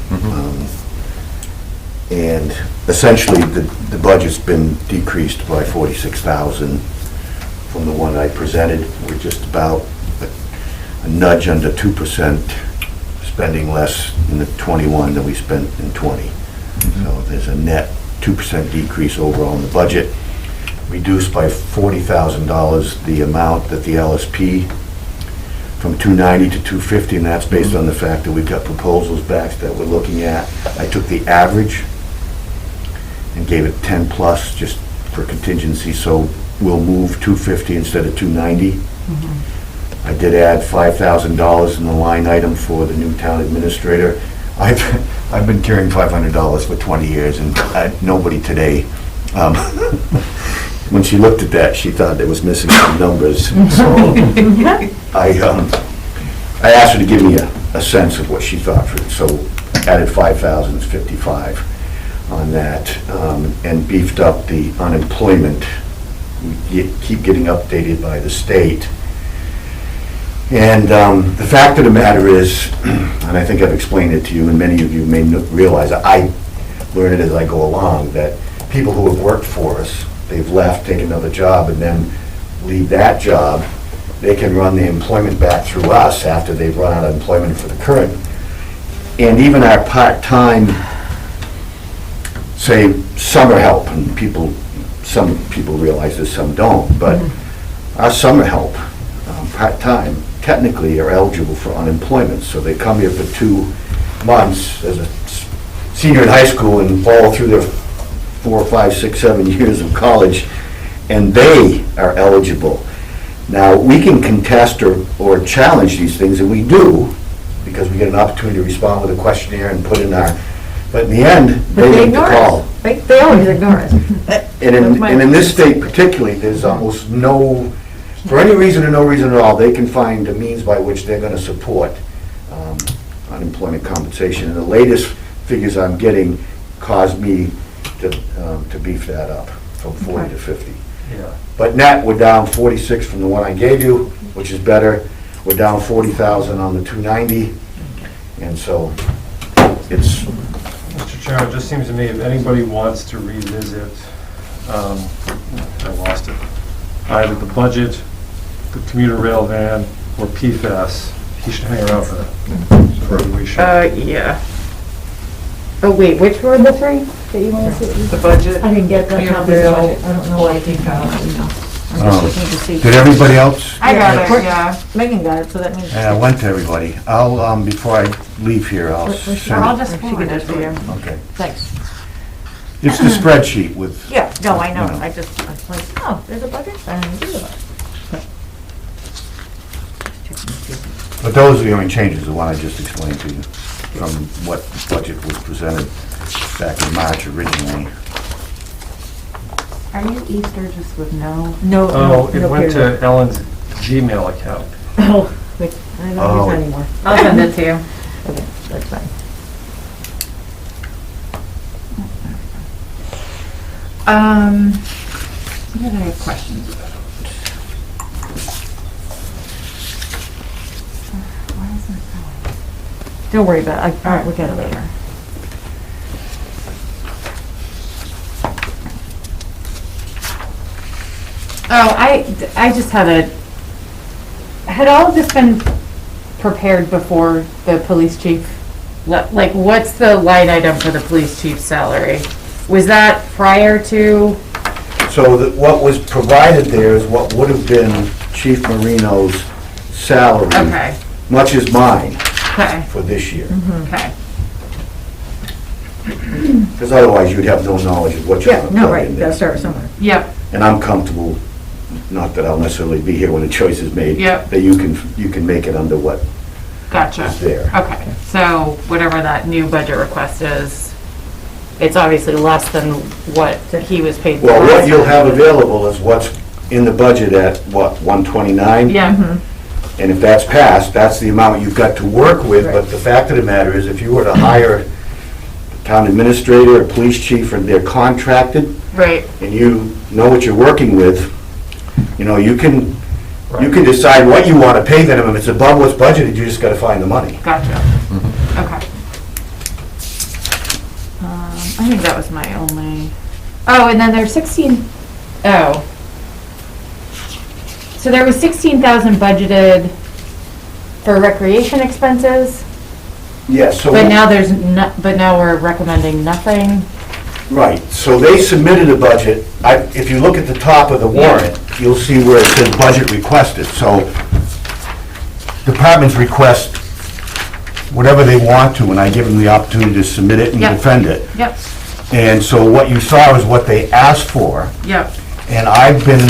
And essentially, the budget's been decreased by 46,000 from the one I presented. We're just about a nudge under 2% spending less in the 21 than we spent in 20. So there's a net 2% decrease overall in the budget. reduced by $40,000 the amount that the LSP from 290 to 250, and that's based on the fact that we've got proposals back that we're looking at. I took the average and gave it 10 plus just for contingency, so we'll move 250 instead of 290. I did add $5,000 in the line item for the new town administrator. I've been carrying $500 for 20 years, and nobody today, when she looked at that, she thought there was missing some numbers. So I asked her to give me a sense of what she thought for it. So added 5,000 is 55 on that, and beefed up the unemployment. We keep getting updated by the state. And the fact of the matter is, and I think I've explained it to you, and many of you may realize, I learn it as I go along, that people who have worked for us, they've left, take another job, and then leave that job, they can run the employment back through us after they've run out of employment for the current. And even our part-time, say, summer help, and some people realize this, some don't, but our summer help, part-time, technically are eligible for unemployment. So they come here for 2 months as a senior in high school and follow through their 4, 5, 6, 7 years of college, and they are eligible. Now, we can contest or challenge these things, and we do, because we get an opportunity to respond with a questionnaire and put in our, but in the end, they make the call. They always ignore us. And in this state particularly, there's almost no, for any reason or no reason at all, they can find a means by which they're going to support unemployment compensation. And the latest figures I'm getting caused me to beef that up from 40 to 50. Yeah. But net, we're down 46 from the one I gave you, which is better. We're down 40,000 on the 290, and so it's... Mr. Chairman, it just seems to me if anybody wants to revisit, I lost it, either the budget, the commuter rail van, or PFAS, he should hang around for that. So maybe we should. Yeah. Oh, wait, which were the 3 that you wanted to see? The budget. I didn't get that Commuter copy. rail, I don't know what I think. I'm just looking to see. Did everybody else? I got it, yeah. Megan got it, so that means. Yeah, I went to everybody. I'll, before I leave here, I'll Or send I'll it. just forward it to you. Okay. Thanks. It's the spreadsheet with... Yeah, no, I know. You know. I was like, oh, there's a budget? I didn't do that. But those are the only changes, the one I just explained to you, from what budget was presented back in March originally. Are you Easter just with no? No, Oh, no it went period. to Ellen's Gmail account. Oh, wait, I don't Oh. use that anymore. I'll send it to you. Okay, that's fine. What did I have questions about? Why isn't it going? Don't worry about it. All right, we'll get it later. Oh, I just had all of this been prepared before the police chief? Like, what's the line item for the police chief's salary? Was that prior to? So what was provided there is what would have been Chief Marino's salary, Okay, much as mine, okay, for this year. okay. Because otherwise, you'd have no knowledge of what you're Yeah, going to no, put right, in gotta there. start somewhere. Yep, And I'm comfortable, not that I'll necessarily be here when the choice is made, Yep. that you can make it under what gotcha. is there. Okay, so whatever that new budget request is, it's obviously less than what he was paid. Well, last what you'll time. have available is what's in the budget at, what, 129? Yeah, And if that's passed, that's the amount you've got to work with, but the fact of the matter is, if you were to hire a town administrator or police chief, and they're contracted, right, and you know what you're working with, you know, you can decide what you want to pay them. If it's above what's budgeted, you just got to find the money. gotcha. Okay. I think that was my only, oh, and then there's 16, oh. So there was 16,000 budgeted for recreation expenses, Yeah, so... but now there's but now we're recommending nothing. Right, so they submitted a budget. If you look at the top of the warrant, you'll see where it says budget requested. So departments request whatever they want to, and I give them the opportunity to submit it and Yep. defend it. Yep, And so what you saw is what they asked for. yep, And I've been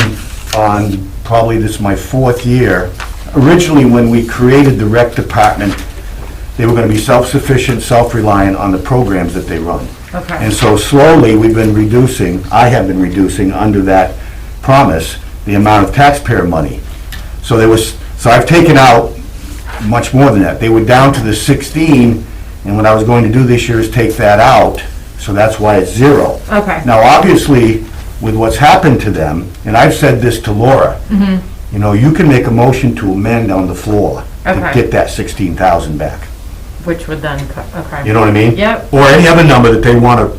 on, probably this is my 4th year. Originally, when we created the rec department, they were gonna be self-sufficient, self-reliant on the programs that they run. okay. And so slowly, we've been reducing, I have been reducing under that promise, the amount of taxpayer money. So I've taken out much more than that. They were down to the 16, and what I was going to do this year is take that out, so that's why it's 0. Okay. Now, obviously, with what's happened to them, and I've said this to Laura, you know, you can make a motion to amend on the floor to Okay. get that 16,000 back. Which would then, okay. You know what I mean? Yep. Or any other number that they want to,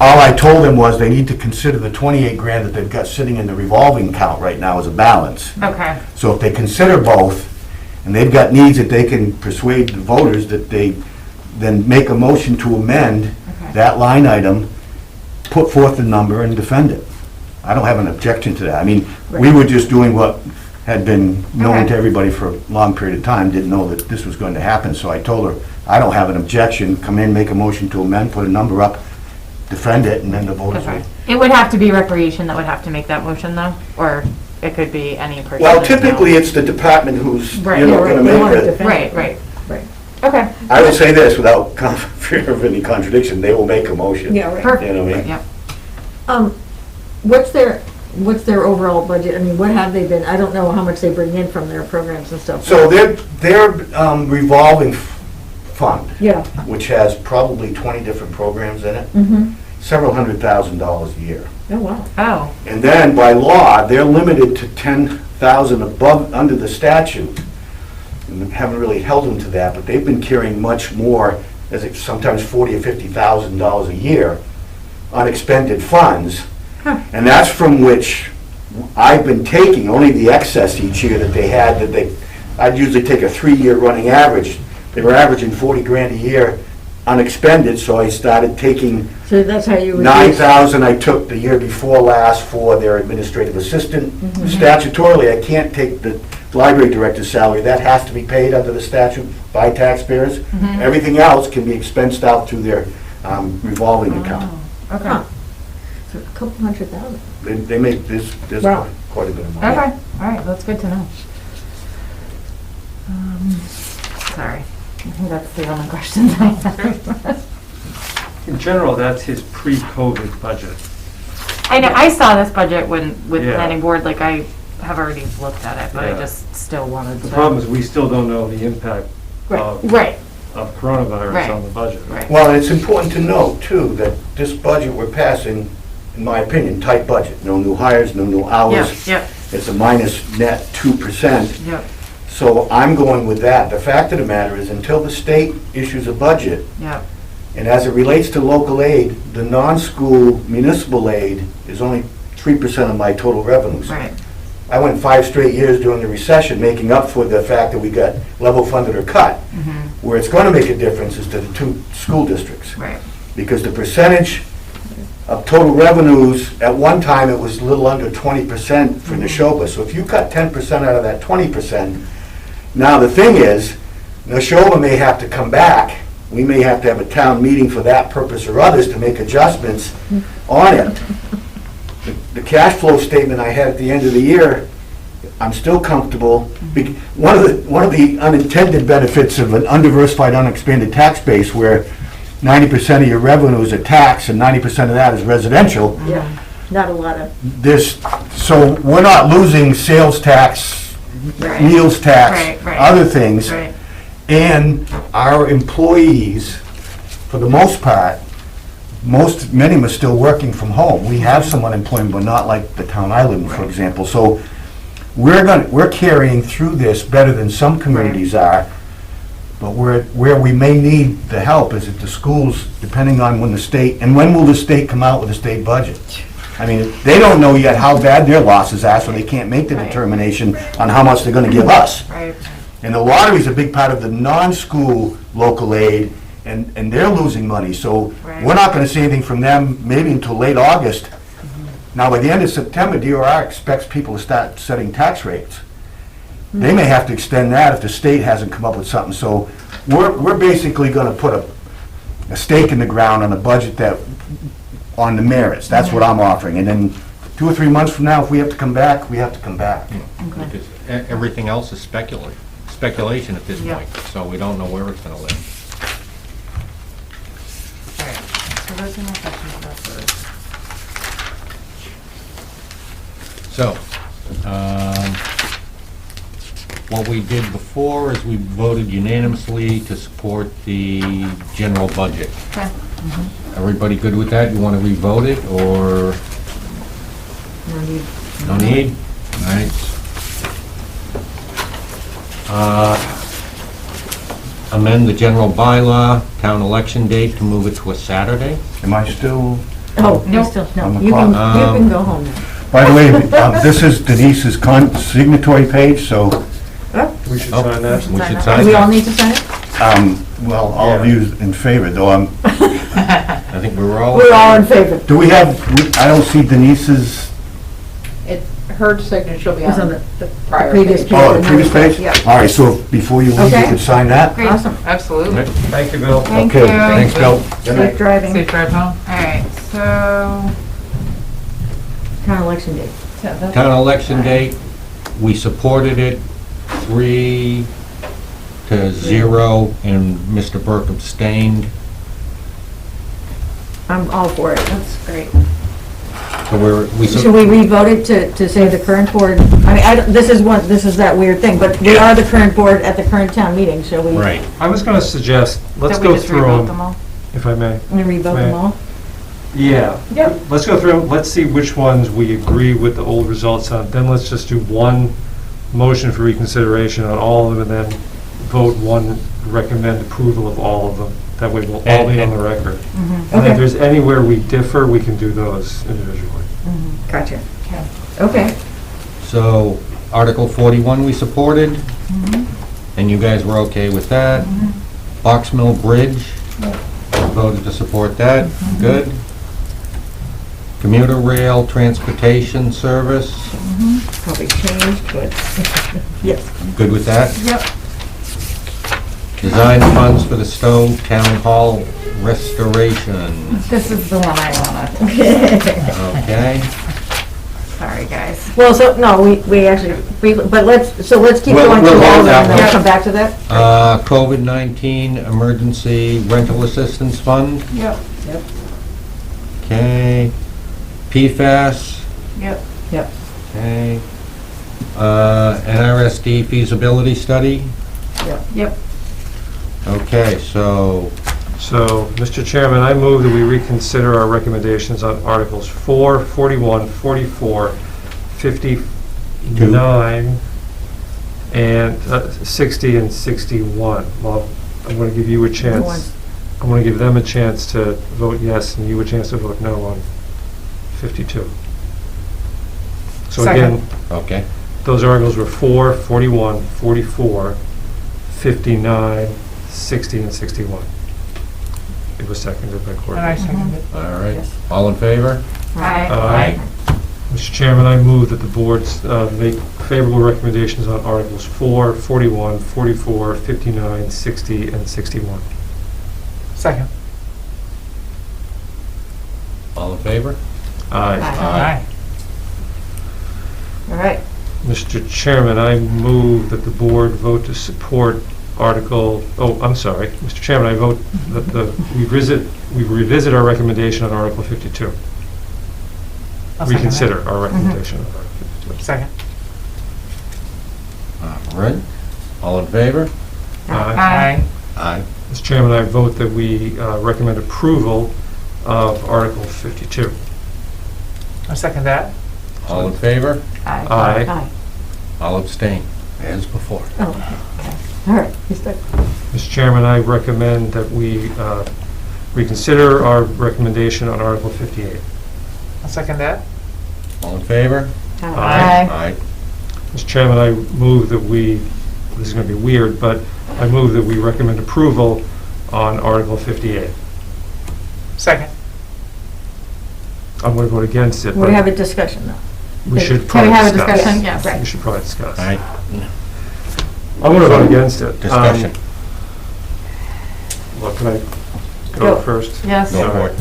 all I told them was they need to consider the 28 grand that they've got sitting in the revolving account right now as a balance. Okay, So if they consider both, and they've got needs that they can persuade the voters that they then make a motion to amend okay. that line item, put forth the number and defend it. I don't have an objection to that. I mean, we were just doing what had been known Okay. to everybody for a long period of time, didn't know that this was going to happen, so I told her, I don't have an objection, come in, make a motion to amend, put a number up, defend it, and then the voters Okay. will. It would have to be Recreation that would have to make that motion though, or it could be any person? Well, that's now- typically, it's the department who's, Right. you know, Yeah, right, gonna they wanna make it. defend Right, it. right. Right. Okay. I would say this, without fear of any contradiction, they will make a motion. Yeah, right. Perfect. You know what I mean? Yep. What's their overall budget? I mean, what have they been, I don't know how much they bring in from their programs and stuff. So their revolving fund, Yeah. which has probably 20 different programs in it, Mm-hmm. several $100,000 a year. Oh, wow. Oh, And then by law, they're limited to 10,000 above, under the statute. And we haven't really held them to that, but they've been carrying much more, as it sometimes $40,000 or $50,000 a year, unexpended funds. And that's from which I've been taking only the excess each year that they had, I'd usually take a 3-year running average. They were averaging 40 grand a year unexpended, so I started taking So that's how you reduce. 9,000 I took the year before last for their administrative assistant. Statutorily, I can't take the library director's salary. That has to be paid under the statute by taxpayers. Everything else can be expensed out through their revolving account. okay. Huh. So a couple $100,000. They make this Wow. quite a bit of money. Okay, all right, that's good to know. Sorry, I think that's the only questions I have. In general, that's his pre-COVID budget. I know, I saw this budget with Yeah. planning board, like I have already looked at it, but I Yeah. just still wanted to. The problem is, we still don't know the impact of Right, coronavirus Right. on the budget. right. Well, and it's important to note, too, that this budget we're passing, in my opinion, tight budget. No new hires, no new hours. Yep, It's a minus net 2%. yep, So I'm going with that. The fact of the matter is, until the state issues a budget, yep, and as it relates to local aid, the non-school municipal aid is only 3% of my total revenues. right, I went 5 straight years during the recession, making up for the fact that we got level funded or cut. Where it's going to make a difference is to the 2 school districts. right. Because the percentage of total revenues, at one time, it was a little under 20% for Neshoba. So if you cut 10% out of that 20%, now the thing is, Neshoba may have to come back. We may have to have a town meeting for that purpose or others to make adjustments on it. The cash flow statement I had at the end of the year, I'm still comfortable. One of the unintended benefits of an undiversified, unexpanded tax base where 90% of your revenues are tax and 90% of that is residential, Yeah, not a lot of, so we're not losing sales tax, Right. meals tax, Right, right. other things. Right. And our employees, for the most part, many of them are still working from home. We have some unemployment, but not like the town I live in, for example. So we're carrying through this better than some communities are. But where we may need the help is at the schools, depending on when when will the state come out with a state budget? I mean, they don't know yet how bad their losses are, so they can't make the Right. determination on how much they're gonna give us. Right, And the lottery is a big part of the non-school local aid, and they're losing money, so Right. we're not gonna see anything from them maybe until late August. Now, by the end of September, DOR expects people to start setting tax rates. They may have to extend that if the state hasn't come up with something, so we're basically gonna put a stake in the ground on a budget that, on the merits, that's what I'm offering, and then 2 or 3 months from now, if we have to come back, we have to come back. Because everything else is speculation at this Yeah. point, so we don't know where it's gonna live. All right, so those are my questions about those. So, what we did before is we voted unanimously to support the general budget. Okay. Everybody good with that? You want to re-vote it, or no need? All right. Amend the general bylaw, town election date to move it to a Saturday. Am I still? Oh, no, still, no, On the you can, clock. you can go home now. By the way, this is Denise's signatory page, so, We should Oh, sign that. We should Do sign we all that. need to sign it? well, all of you in favor, though, I think we were all. We're all in favor. do we have, I don't see Denise's, Her signature will be It's on on the prior previous page. page. oh, the previous page? Yeah. All right, so before you leave, you Okay. could sign that? Great. Awesome. Absolutely. Thank you, Bill. Thank Okay, you. Thanks, Bill. Safe driving. Safe drive home. All right, so, Town election day. Town election date, we supported it 3-0, and Mr. Burke abstained. I'm all for it. that's great. So Should we re-vote it to say the current board? I mean, this is that weird thing, but we are the current board at the current town meeting, shall we? Right. I was going to suggest, let's Don't we go just through revote them, them all? if I may. And re-vote them all? Yeah. Yep. Let's go through them, let's see which ones we agree with the old results on, then let's just do one motion for reconsideration on all of them, and then vote one, recommend approval of all of them. That way we'll all be on the record. And if Okay. there's anywhere we differ, we can do those individually. Gotcha. Okay. So, Article 41 we supported, and you guys were okay with that. Box Mill Bridge, voted to support that, good. Commuter rail transportation service, Probably changed, but, yes. good with that. Yep. Design funds for the Stow Town Hall restoration, This is the one I wanted. okay. Sorry, guys. Well, so, no, we actually, but let's keep We'll- going we'll through all hold of them, that and then one. we'll come back to that. COVID-19 emergency rental assistance fund, Yep. okay. PFAS, Yep. okay. NRSD feasibility study, Yep. okay, so, So, Mr. Chairman, I move that we reconsider our recommendations on Articles 4, 41, 44, 59, and 60 and 61. Well, I'm going to give you a chance. ones? I'm going to give them a chance to vote yes, and you a chance to vote no on 52. So Second. again, okay. those articles were 4, 41, 44, 59, 60, and 61. It was seconded by And I Courtney. second it. All right, all in favor? Aye. Mr. Chairman, I move that the boards make favorable recommendations on Articles 4, 41, 44, 59, 60, and 61. Second. All in favor? Aye. All right. Mr. Chairman, I move that the board vote to support Article, Mr. Chairman, I vote that we revisit our recommendation on Article 52. I'll second that. Reconsider our recommendation on Article 52. Second. All right, all in favor? Aye. Aye. Mr. Chairman, I vote that we recommend approval of Article 52. I second that. All in favor? Aye. Aye. Aye. I'll abstain, as before. Oh, okay. All right, he's stuck. Mr. Chairman, I recommend that we reconsider our recommendation on Article 58. I'll second that. All in favor? Aye. Aye. Mr. Chairman, I move that we, this is going to be weird, but I move that we recommend approval on Article 58. Second. I'm going to vote against it, We'll but have a discussion though. we should Can probably we have a discuss. discussion? Yes. Right. We should probably discuss. All right, I'm going to vote against it. discussion. Well, can I Go. go first? Yes. Go for it.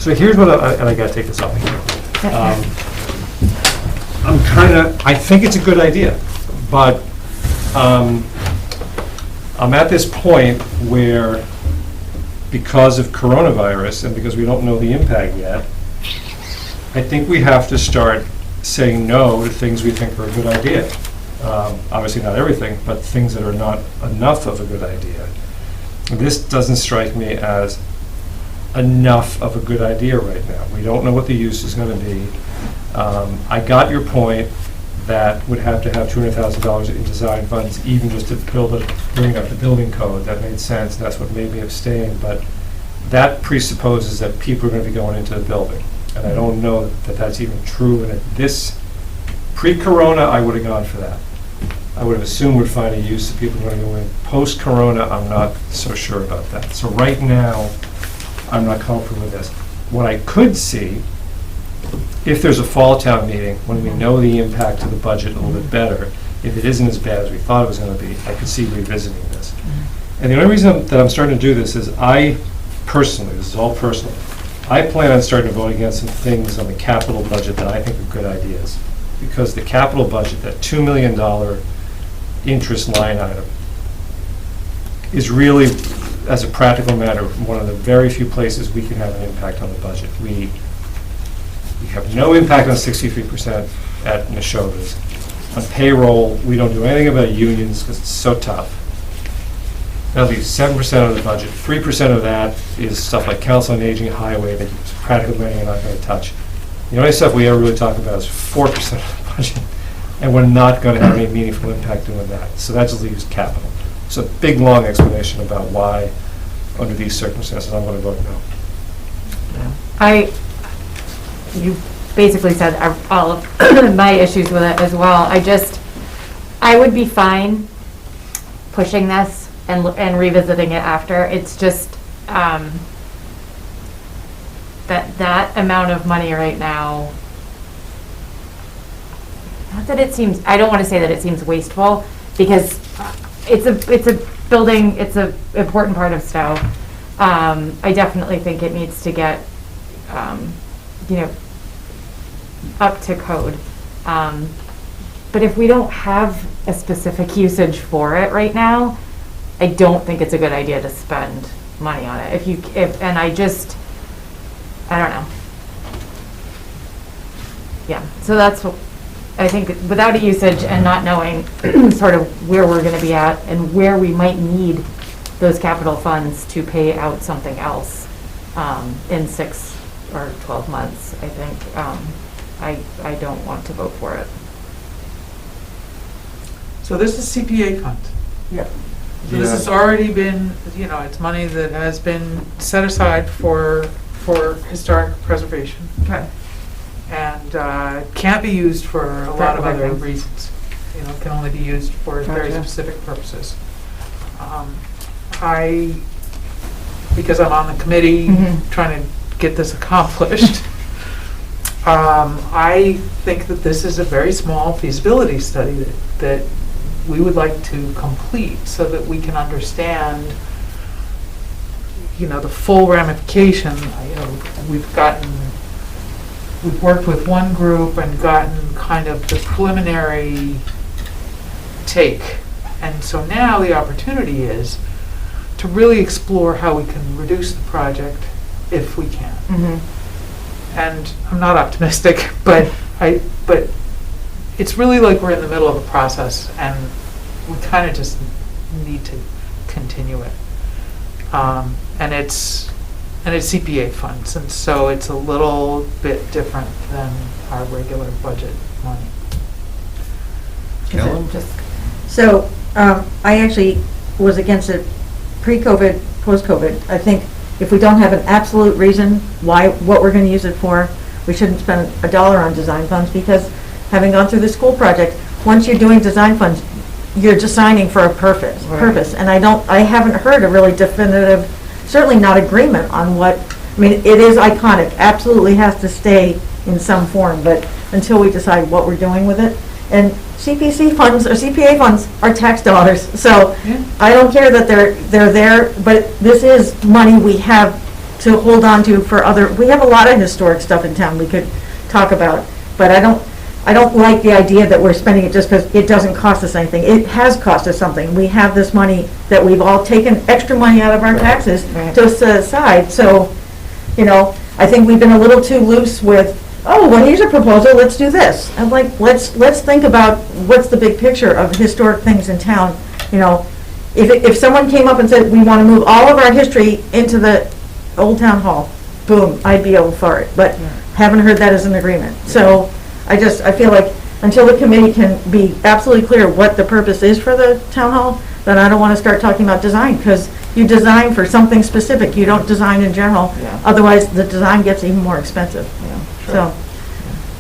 So here's what and I gotta take this off here. I think it's a good idea, but I'm at this point where, because of coronavirus and because we don't know the impact yet, I think we have to start saying no to things we think are a good idea. Obviously not everything, but things that are not enough of a good idea. This doesn't strike me as enough of a good idea right now. We don't know what the use is going to be. I got your point that would have to have $200,000 in design funds, even just to bring up the building code. That made sense. That's what made me abstain. But that presupposes that people are going to be going into the building, and I don't know that that's even true. And at this pre-corona, I would have gone for that. I would have assumed we'd find a use that people are going to go in. Post-corona, I'm not so sure about that. So right now, I'm not comfortable with this. What I could see, if there's a fall town meeting, when we know the impact to the budget a little bit better, if it isn't as bad as we thought it was going to be, I could see revisiting this. And the only reason that I'm starting to do this is I personally, this is all personal, I plan on starting to vote against some things on the capital budget that I think are good ideas. Because the capital budget, that $2 million interest line item, is really, as a practical matter, one of the very few places we can have an impact on the budget. We have no impact on 63% at Neshoba's. On payroll, we don't do anything about unions because it's so tough. That leaves 7% of the budget. 3% of that is stuff like council on aging, highway, that it's practical money you're not going to touch. The only stuff we ever really talk about is 4% of the budget, and we're not going to have any meaningful impact doing that. So that just leaves capital. So a big, long explanation about why, under these circumstances, I'm going to vote no. You basically said all of my issues with it as well. I would be fine pushing this and revisiting it after. It's just that amount of money right now, not that it seems, I don't want to say that it seems wasteful, because it's a building, it's an important part of Stow. I definitely think it needs to get, up to code. But if we don't have a specific usage for it right now, I don't think it's a good idea to spend money on it. I don't know. Yeah, so that's what, I think without a usage and not knowing sort of where we're gonna be at and where we might need those capital funds to pay out something else in 6 or 12 months, I think, I don't want to vote for it. So this is CPA fund. Yep. So this has already been, it's money that has been set aside for historic preservation. Okay. And can't be used for a lot of other things. reasons. It can only be used for very Gotcha. specific purposes. Because I'm on the committee trying to get this accomplished, I think that this is a very small feasibility study that we would like to complete so that we can understand, the full ramification. We've worked with one group and gotten kind of the preliminary take. And so now the opportunity is to really explore how we can reduce the project if we can. And I'm not optimistic, but it's really like we're in the middle of a process and we kind of just need to continue it. And it's CPA funds, and so it's a little bit different than our regular budget money. Ellen? So, I actually was against it pre-COVID, post-COVID. I think if we don't have an absolute reason what we're gonna use it for, we shouldn't spend $1 on design funds, because having gone through the school project, once you're doing design funds, you're designing for a purpose. And I haven't heard a really definitive, certainly not agreement on what, I mean, it is iconic, absolutely has to stay in some form, but until we decide what we're doing with it. And CPC funds, or CPA funds, are tax dollars, so I don't care that they're there, but this is money we have to hold on to for other, we have a lot of historic stuff in town we could talk about, but I don't like the idea that we're spending it just because it doesn't cost us anything. It has cost us something. We have this money that we've all taken extra money out of our taxes to set aside, so, you know, I think we've been a little too loose with, oh, well, here's a proposal, let's do this. I'm like, let's think about what's the big picture of historic things in town. You know, if someone came up and said, we want to move all of our history into the old town hall, boom, I'd be all for it, but haven't heard that as an agreement. So I feel like until the committee can be absolutely clear what the purpose is for the town hall, then I don't want to start talking about design, because you design for something specific, you don't design in general, otherwise the design gets even more expensive. So,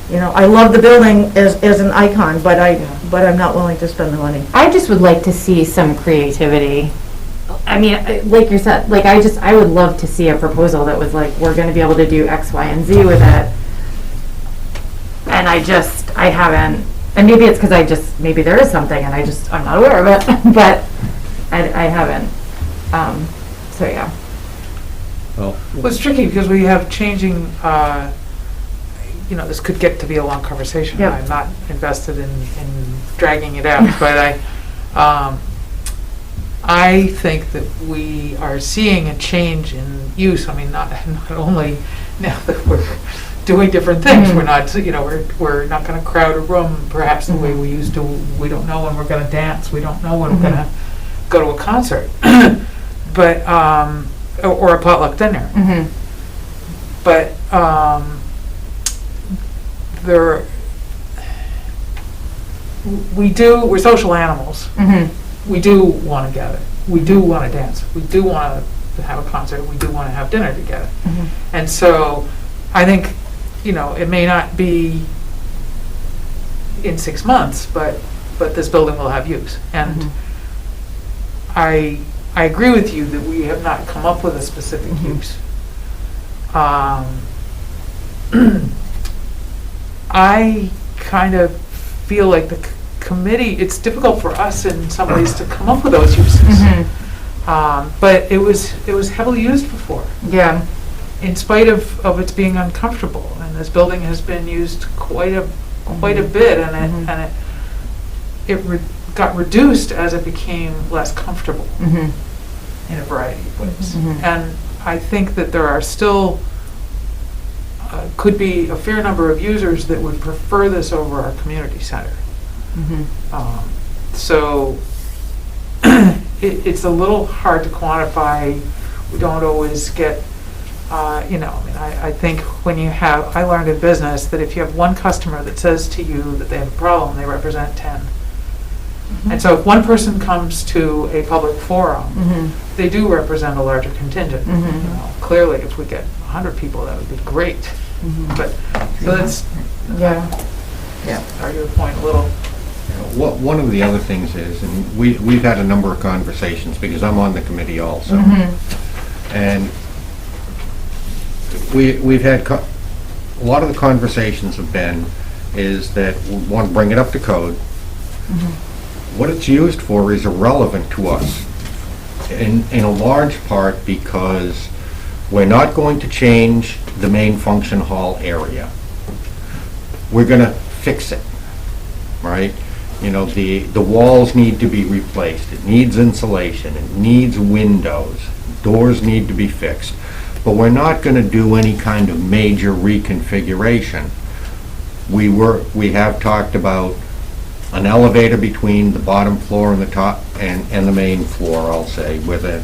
you know, I love the building as an icon, but I'm not willing to spend the money. I just would like to see some creativity. I mean, like you said, like I would love to see a proposal that was like, we're gonna be able to do X, Y, and Z with it. And I haven't, and maybe it's because maybe there is something and I'm not aware of it, but I haven't. So yeah. Well, it's tricky because we have changing, you know, this could get to be a long conversation. Yep. I'm not invested in dragging it out, but I think that we are seeing a change in use. I mean, not only now that we're doing different things, we're not, you know, we're not going to crowd a room perhaps the way we used to. We don't know when we're going to dance. We don't know when we're going to go to a concert, but or a potluck dinner. But we're social animals. We do want to gather. We do want to dance. We do want to have a concert. We do want to have dinner together. And so I think, you know, it may not be in 6 months, but this building will have use. And I agree with you that we have not come up with a specific use. I kind of feel like the committee, it's difficult for us in some ways to come up with those uses. But it was heavily used before. Yeah. In spite of its being uncomfortable, and this building has been used quite a bit, and it got reduced as it became less comfortable in a variety of ways. And I think that there are still could be a fair number of users that would prefer this over our community center. So it's a little hard to quantify. We don't always get, you know, I mean, I think when I learned in business that if you have one customer that says to you that they have a problem, they represent 10. And so if one person comes to a public forum, they do represent a larger contingent. You know, clearly, if we get 100 people, that would be great. But so that's argue the point a little. One of the other things is, and we've had a number of conversations, because I'm on the committee also, and we've had, a lot of the conversations have been, is that we want to bring it up to code. What it's used for is irrelevant to us, in a large part because we're not going to change the main function hall area. We're going to fix it, right? You know, the walls need to be replaced. It needs insulation. It needs windows. Doors need to be fixed. But we're not going to do any kind of major reconfiguration. We have talked about an elevator between the bottom floor and the top and the main floor, I'll say, where the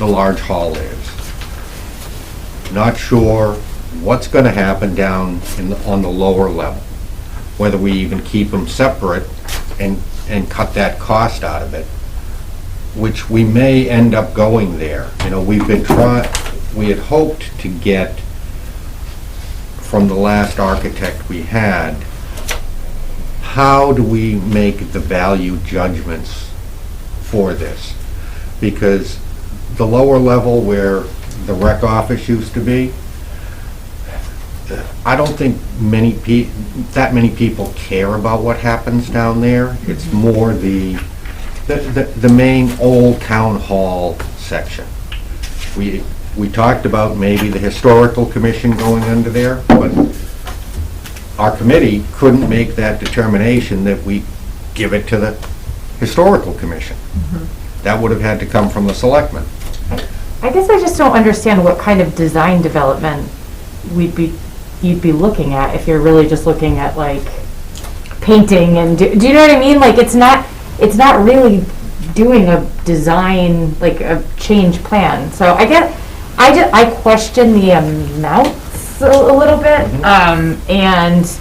large hall is. Not sure what's going to happen down on the lower level, whether we even keep them separate and cut that cost out of it, which we may end up going there. You know, we had hoped to get from the last architect we had how do we make the value judgments for this? Because the lower level where the rec office used to be, I don't think that many people care about what happens down there. It's more the main old town hall section. We talked about maybe the historical commission going under there, but our committee couldn't make that determination that we give it to the historical commission. That would have had to come from the selectmen. I guess I just don't understand what kind of design development you'd be looking at if you're really just looking at like painting and do you know what I mean? Like it's not really doing a design, like a change plan. So I question the amounts a little bit, and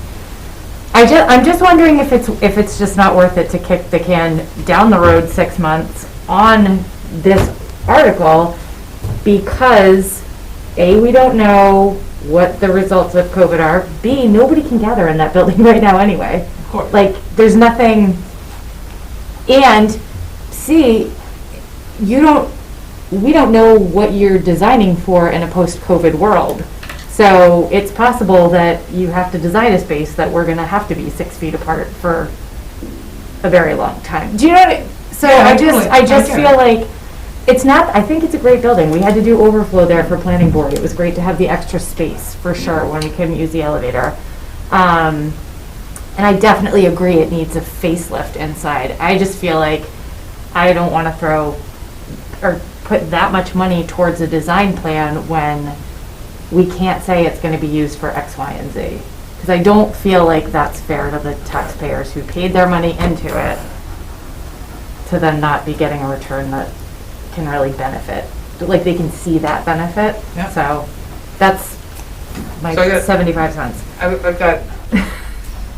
I'm just wondering if it's just not worth it to kick the can down the road 6 months on this article, because A, we don't know what the results of COVID are, B, nobody can gather in that building right now anyway. Of course. Like, there's nothing, and C, we don't know what you're designing for in a post-COVID world. So it's possible that you have to design a space that we're gonna have to be 6 feet apart for a very long time. Do you know what I mean? So Yeah, I just get feel it. like, it's not, I think it's a great building. We had to do overflow there for planning board. It was great to have the extra space, for sure, when we couldn't use the elevator. And I definitely agree it needs a facelift inside. I just feel like I don't want to throw or put that much money towards a design plan when we can't say it's going to be used for X, Y, and Z. Because I don't feel like that's fair to the taxpayers who paid their money into it to then not be getting a return that can really benefit. Like they can see that benefit. Yeah. So that's my So I got- 75 cents. I've got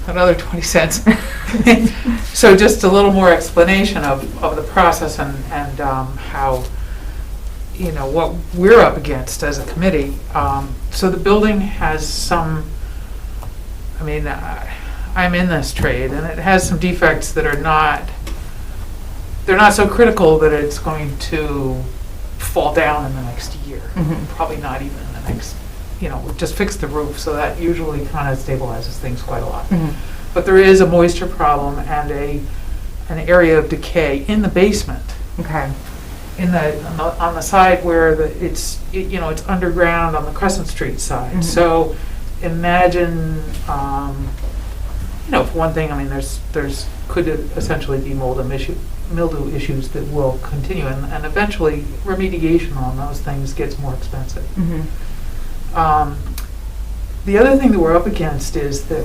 another 20 cents. So just a little more explanation of the process and how, you know, what we're up against as a committee. So the building has some, I mean, I'm in this trade, and it has some defects that are they're not so critical that it's going to fall down in the next year. Probably not even in the next, you know, we just fix the roof, so that usually kind of stabilizes things quite a lot. But there is a moisture problem and an area of decay in the basement. Okay. On the side where it's underground on the Crescent Street side. So imagine, for one thing, I mean, there's could essentially be mildew issues that will continue, and eventually remediation on those things gets more expensive. The other thing that we're up against is that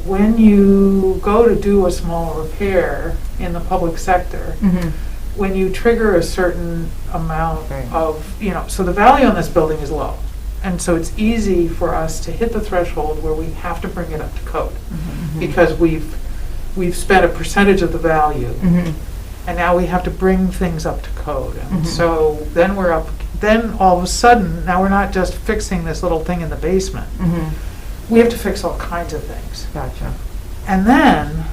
when you go to do a small repair in the public sector, when you trigger a certain amount of, so the value on this building is low. And so it's easy for us to hit the threshold where we have to bring it up to code. Because we've spent a percentage of the value, and now we have to bring things up to code. And so then then all of a sudden, now we're not just fixing this little thing in the basement. We have to fix all kinds of things. Gotcha. And then,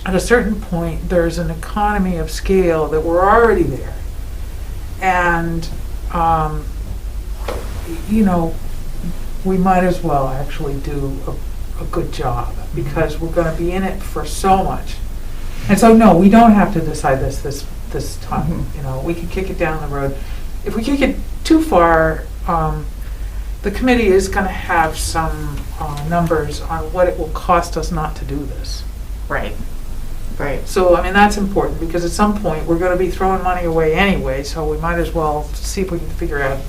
at a certain point, there's an economy of scale that we're already there. And, we might as well actually do a good job, because we're going to be in it for so much. And so, no, we don't have to decide this time. We can kick it down the road. If we kick it too far, the committee is going to have some numbers on what it will cost us not to do this. Right. So, I mean, that's important, because at some point, we're going to be throwing money away anyway, so we might as well see if we can figure out,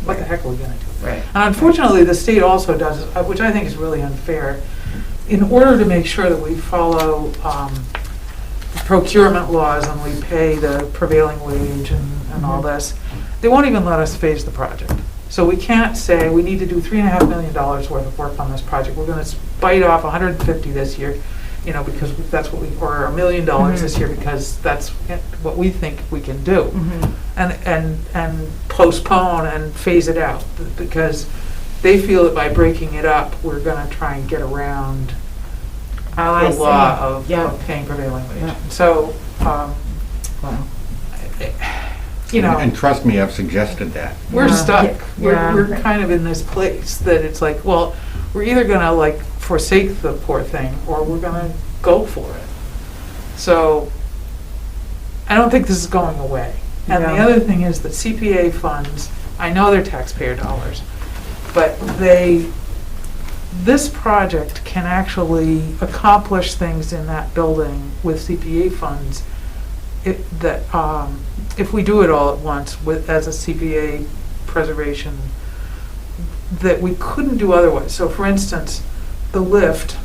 what the heck are we going to do. Right. And unfortunately, the state also does, which I think is really unfair, in order to make sure that we follow procurement laws and we pay the prevailing wage and all this, they won't even let us phase the project. So we can't say we need to do $3.5 million worth of work on this project. We're going to bite off 150 this year, because that's what or $1 million this year, because that's what we think we can do, and postpone and phase it out, because they feel that by breaking it up, we're going to try and get around Oh, I the law see. of Yeah. of paying prevailing wage. Yeah. So, you know. And trust me, I've suggested that. We're Yeah. stuck. Yeah. We're kind of in this place that it's like, well, we're either gonna like forsake the poor thing or we're gonna go for it. So I don't think this is going away. And the Yeah. other thing is that CPA funds, I know they're taxpayer dollars, but this project can actually accomplish things in that building with CPA funds if we do it all at once as a CPA preservation, that we couldn't do otherwise. So for instance, the lift,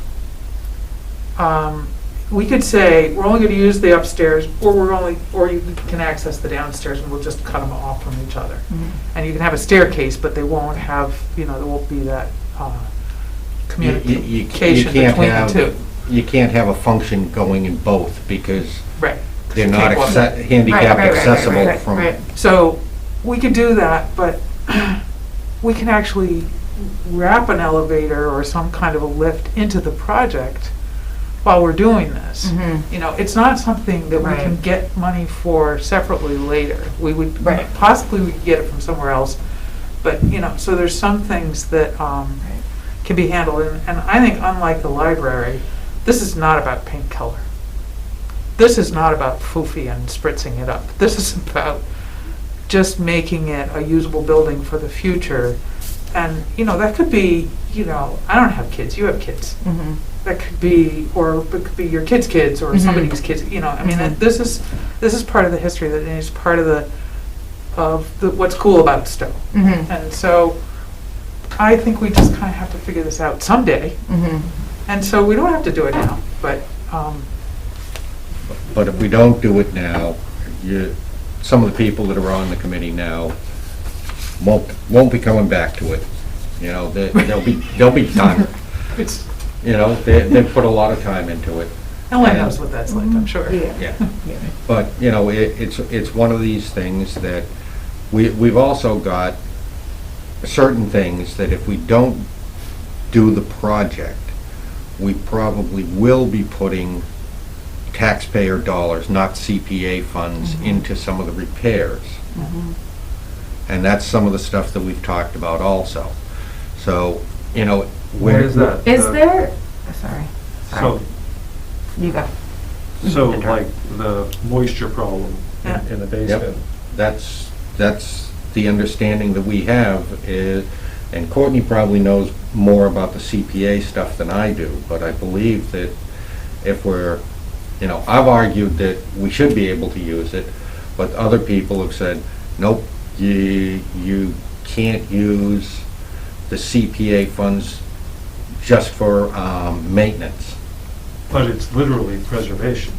we could say, we're only gonna use the upstairs, or you can access the downstairs and we'll just cut them off from each other. And you can have a staircase, but they won't have, there won't be that communication between the two. You can't have a function going in both because Right. they're not Can't walk. handicap accessible right. from. So we could do that, but we can actually wrap an elevator or some kind of a lift into the project while we're doing this. It's not something that we can Right. get money for separately later. We would, Right. possibly we could get it from somewhere else, but, so there's some things that can be handled. And I think unlike the library, this is not about paint color. This is not about foofy and spritzing it up. This is about just making it a usable building for the future. And, that could be, I don't have kids, you have kids. That could be, or it could be your kids' kids or somebody's kids, this is part of the history, that is part of what's cool about Stow. And so I think we just kind of have to figure this out someday. And so we don't have to do it now, but, But if we don't do it now, some of the people that are on the committee now won't be coming back to it. They'll be done. it's, They've put a lot of time into it. Ellen And- knows what that's like, I'm sure. Yeah. But, it's one of these things that we've also got certain things that if we don't do the project, we probably will be putting taxpayer dollars, not CPA funds, into some of the repairs. And that's some of the stuff that we've talked about also. So, Where is that? Is there, sorry. So, You go. so like the moisture problem in the basement. That's the understanding that we have is, and Courtney probably knows more about the CPA stuff than I do, but I believe that if we're, I've argued that we should be able to use it, but other people have said, nope, you can't use the CPA funds just for maintenance. But it's literally preservation.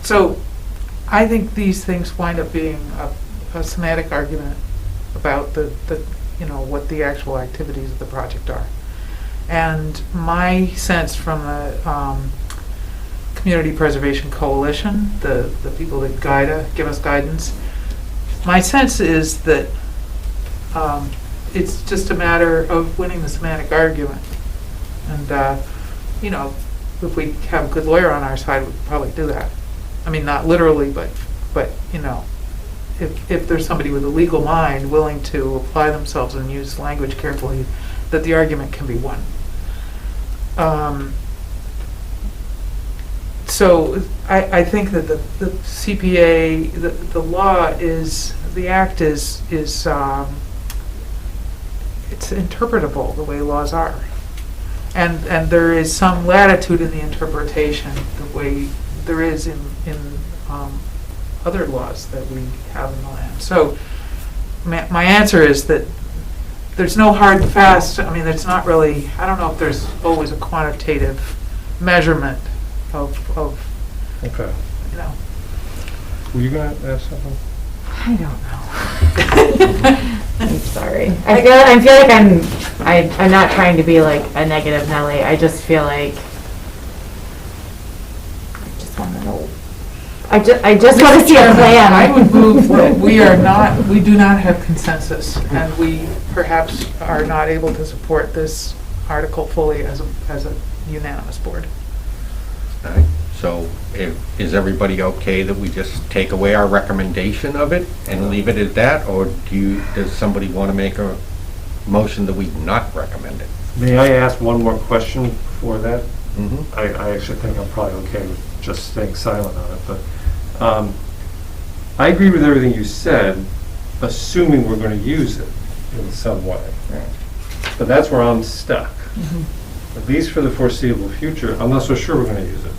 So I think these things wind up being a semantic argument about the what the actual activities of the project are. And my sense from the Community Preservation Coalition, the people that give us guidance, my sense is that it's just a matter of winning the semantic argument. And, if we have a good lawyer on our side, we could probably do that. I mean, not literally, but if there's somebody with a legal mind willing to apply themselves and use language carefully, that the argument can be won. So I think that the CPA, the law is, the act is it's interpretable the way laws are. And there is some latitude in the interpretation the way there is in other laws that we have in the land. So my answer is that there's no hard and fast, I mean, it's not really, I don't know if there's always a quantitative measurement of Okay. Were you gonna ask something? I don't know. I'm sorry. I feel like I'm not trying to be like a negative Nelly. I just feel like I just want to know. I just want to see a plan. I would move that we do not have consensus, and we perhaps are not able to support this article fully as a unanimous board. All right. So is everybody okay that we just take away our recommendation of it and leave it at that? Or does somebody want to make a motion that we not recommend it? May I ask one more question before that? Mm-hmm. I actually think I'm probably okay with just staying silent on it, but I agree with everything you said, assuming we're going to use it in some way. But that's where I'm stuck. At least for the foreseeable future, I'm not so sure we're going to use it.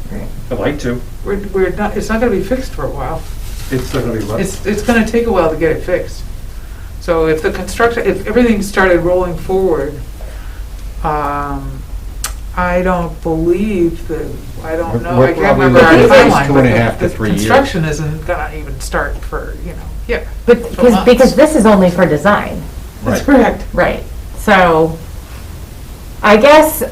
I'd like to. We're not, it's not gonna be fixed for a while. It's not going to be what? It's gonna take a while to get it fixed. So if if everything started rolling forward, I don't believe that, I don't know, I We're can't probably remember our looking at least timeline. 2.5 to 3 The years. construction isn't gonna even start for, yeah. But, because this is only for design. That's correct. Right. So, I guess,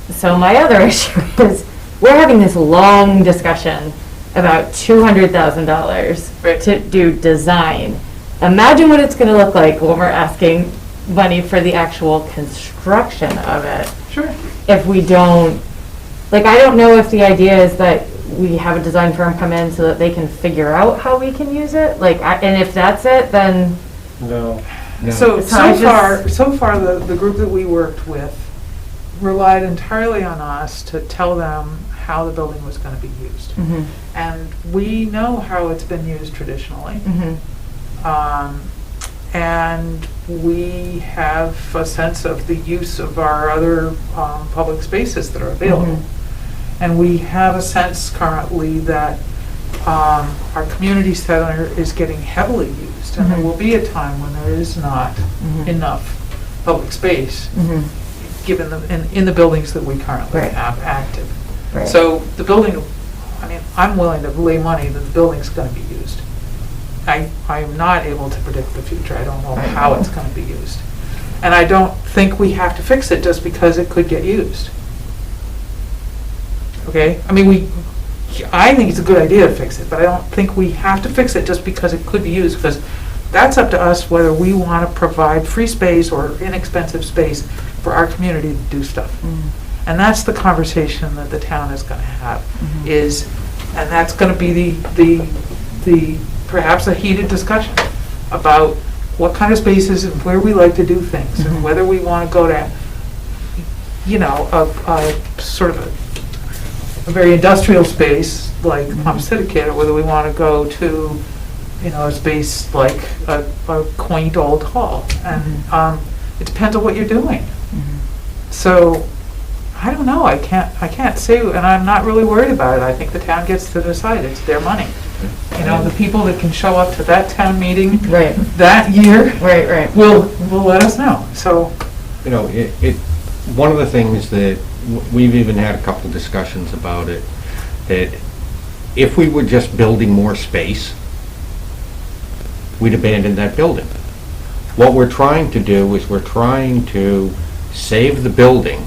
so my other issue is, we're having this long discussion about $200,000 to do design. Imagine what it's gonna look like when we're asking money for the actual construction of it. Sure. If we don't, like, I don't know if the idea is that we have a design firm come in so that they can figure out how we can use it, like, and if that's it, then. No. So far, the group that we worked with relied entirely on us to tell them how the building was going to be used. And we know how it's been used traditionally. And we have a sense of the use of our other public spaces that are available. And we have a sense currently that our community center is getting heavily used, and there will be a time when there is not enough public space given in the buildings that we currently have active. So the building, I mean, I'm willing to lay money that the building's going to be used. I'm not able to predict the future. I don't know how it's going to be used. And I don't think we have to fix it just because it could get used. Okay? I mean, I think it's a good idea to fix it, but I don't think we have to fix it just because it could be used, because that's up to us whether we want to provide free space or inexpensive space for our community to do stuff. And that's the conversation that the town is going to have, and that's going to be the perhaps a heated discussion about what kind of spaces and where we like to do things, and whether we want to go to, a sort of a very industrial space like Homestead, or whether we want to go to, a space like a quaint old hall. And it depends on what you're doing. So, I don't know, I can't say, and I'm not really worried about it. I think the town gets to decide, it's their money. The people that can show up to that town meeting that year will let us know, so. One of the things that, we've even had a couple discussions about it, that if we were just building more space, we'd abandon that building. What we're trying to do is we're trying to save the building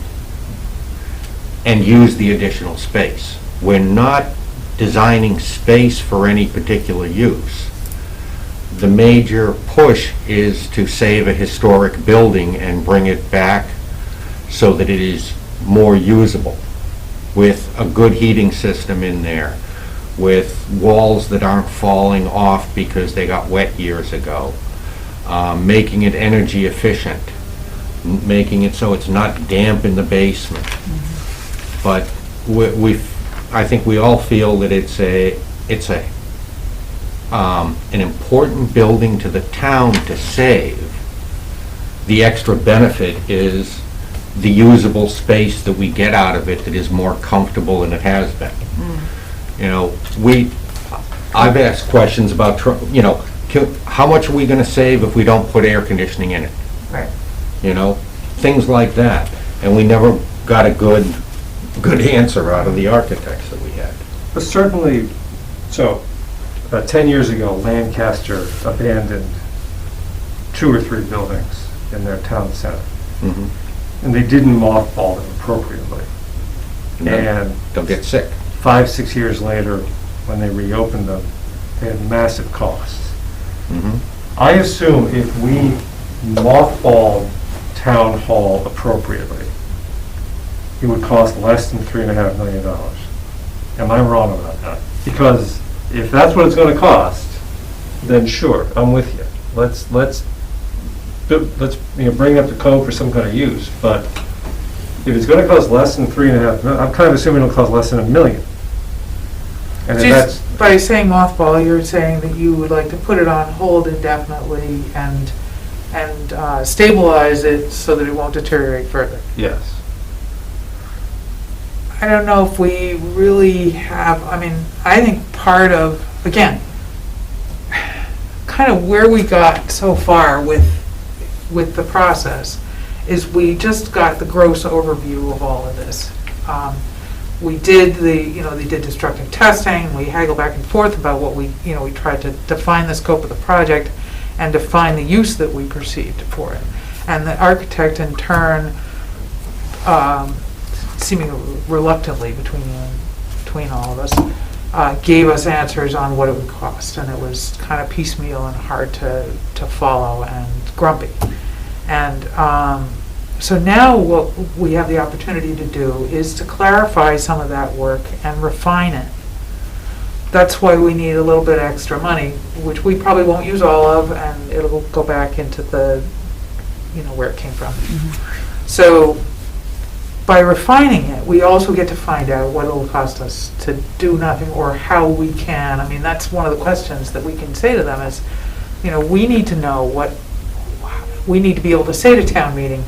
and use the additional space. We're not designing space for any particular use. The major push is to save a historic building and bring it back so that it is more usable, with a good heating system in there, with walls that aren't falling off because they got wet years ago, making it energy efficient, making it so it's not damp in the basement. But I think we all feel that it's an important building to the town to save. The extra benefit is the usable space that we get out of it that is more comfortable than it has been. I've asked questions about, how much are we gonna save if we don't put air conditioning in it? Things like that. And we never got a good answer out of the architects that we had. But certainly, so, about 10 years ago, Lancaster abandoned 2 or 3 buildings in their town center. And they didn't mothball them appropriately. And they'll get sick. 5-6 years later, when they reopened them, they had massive costs. I assume if we mothballed town hall appropriately, it would cost less than $3.5 million. Am I wrong about that? Because if that's what it's gonna cost, then sure, I'm with you. Let's bring up the code for some kind of use, but if it's gonna cost less than $3.5 million, I'm kind of assuming it'll cost less than $1 million. And if that's, Just by saying mothball, you're saying that you would like to put it on hold indefinitely and stabilize it so that it won't deteriorate further. yes. I don't know if we really have, I mean, I think part of, again, kind of where we got so far with the process is we just got the gross overview of all of this. We did they did destructive testing, we haggled back and forth about what we tried to define the scope of the project and define the use that we perceived for it. And the architect in turn, seemingly reluctantly between all of us, gave us answers on what it would cost, and it was kind of piecemeal and hard to follow and grumpy. And so now what we have the opportunity to do is to clarify some of that work and refine it. That's why we need a little bit extra money, which we probably won't use all of, and it'll go back into the, where it came from. So by refining it, we also get to find out what it'll cost us to do nothing or how we can. I mean, that's one of the questions that we can say to them is, we need to know what, we need to be able to say to town meeting,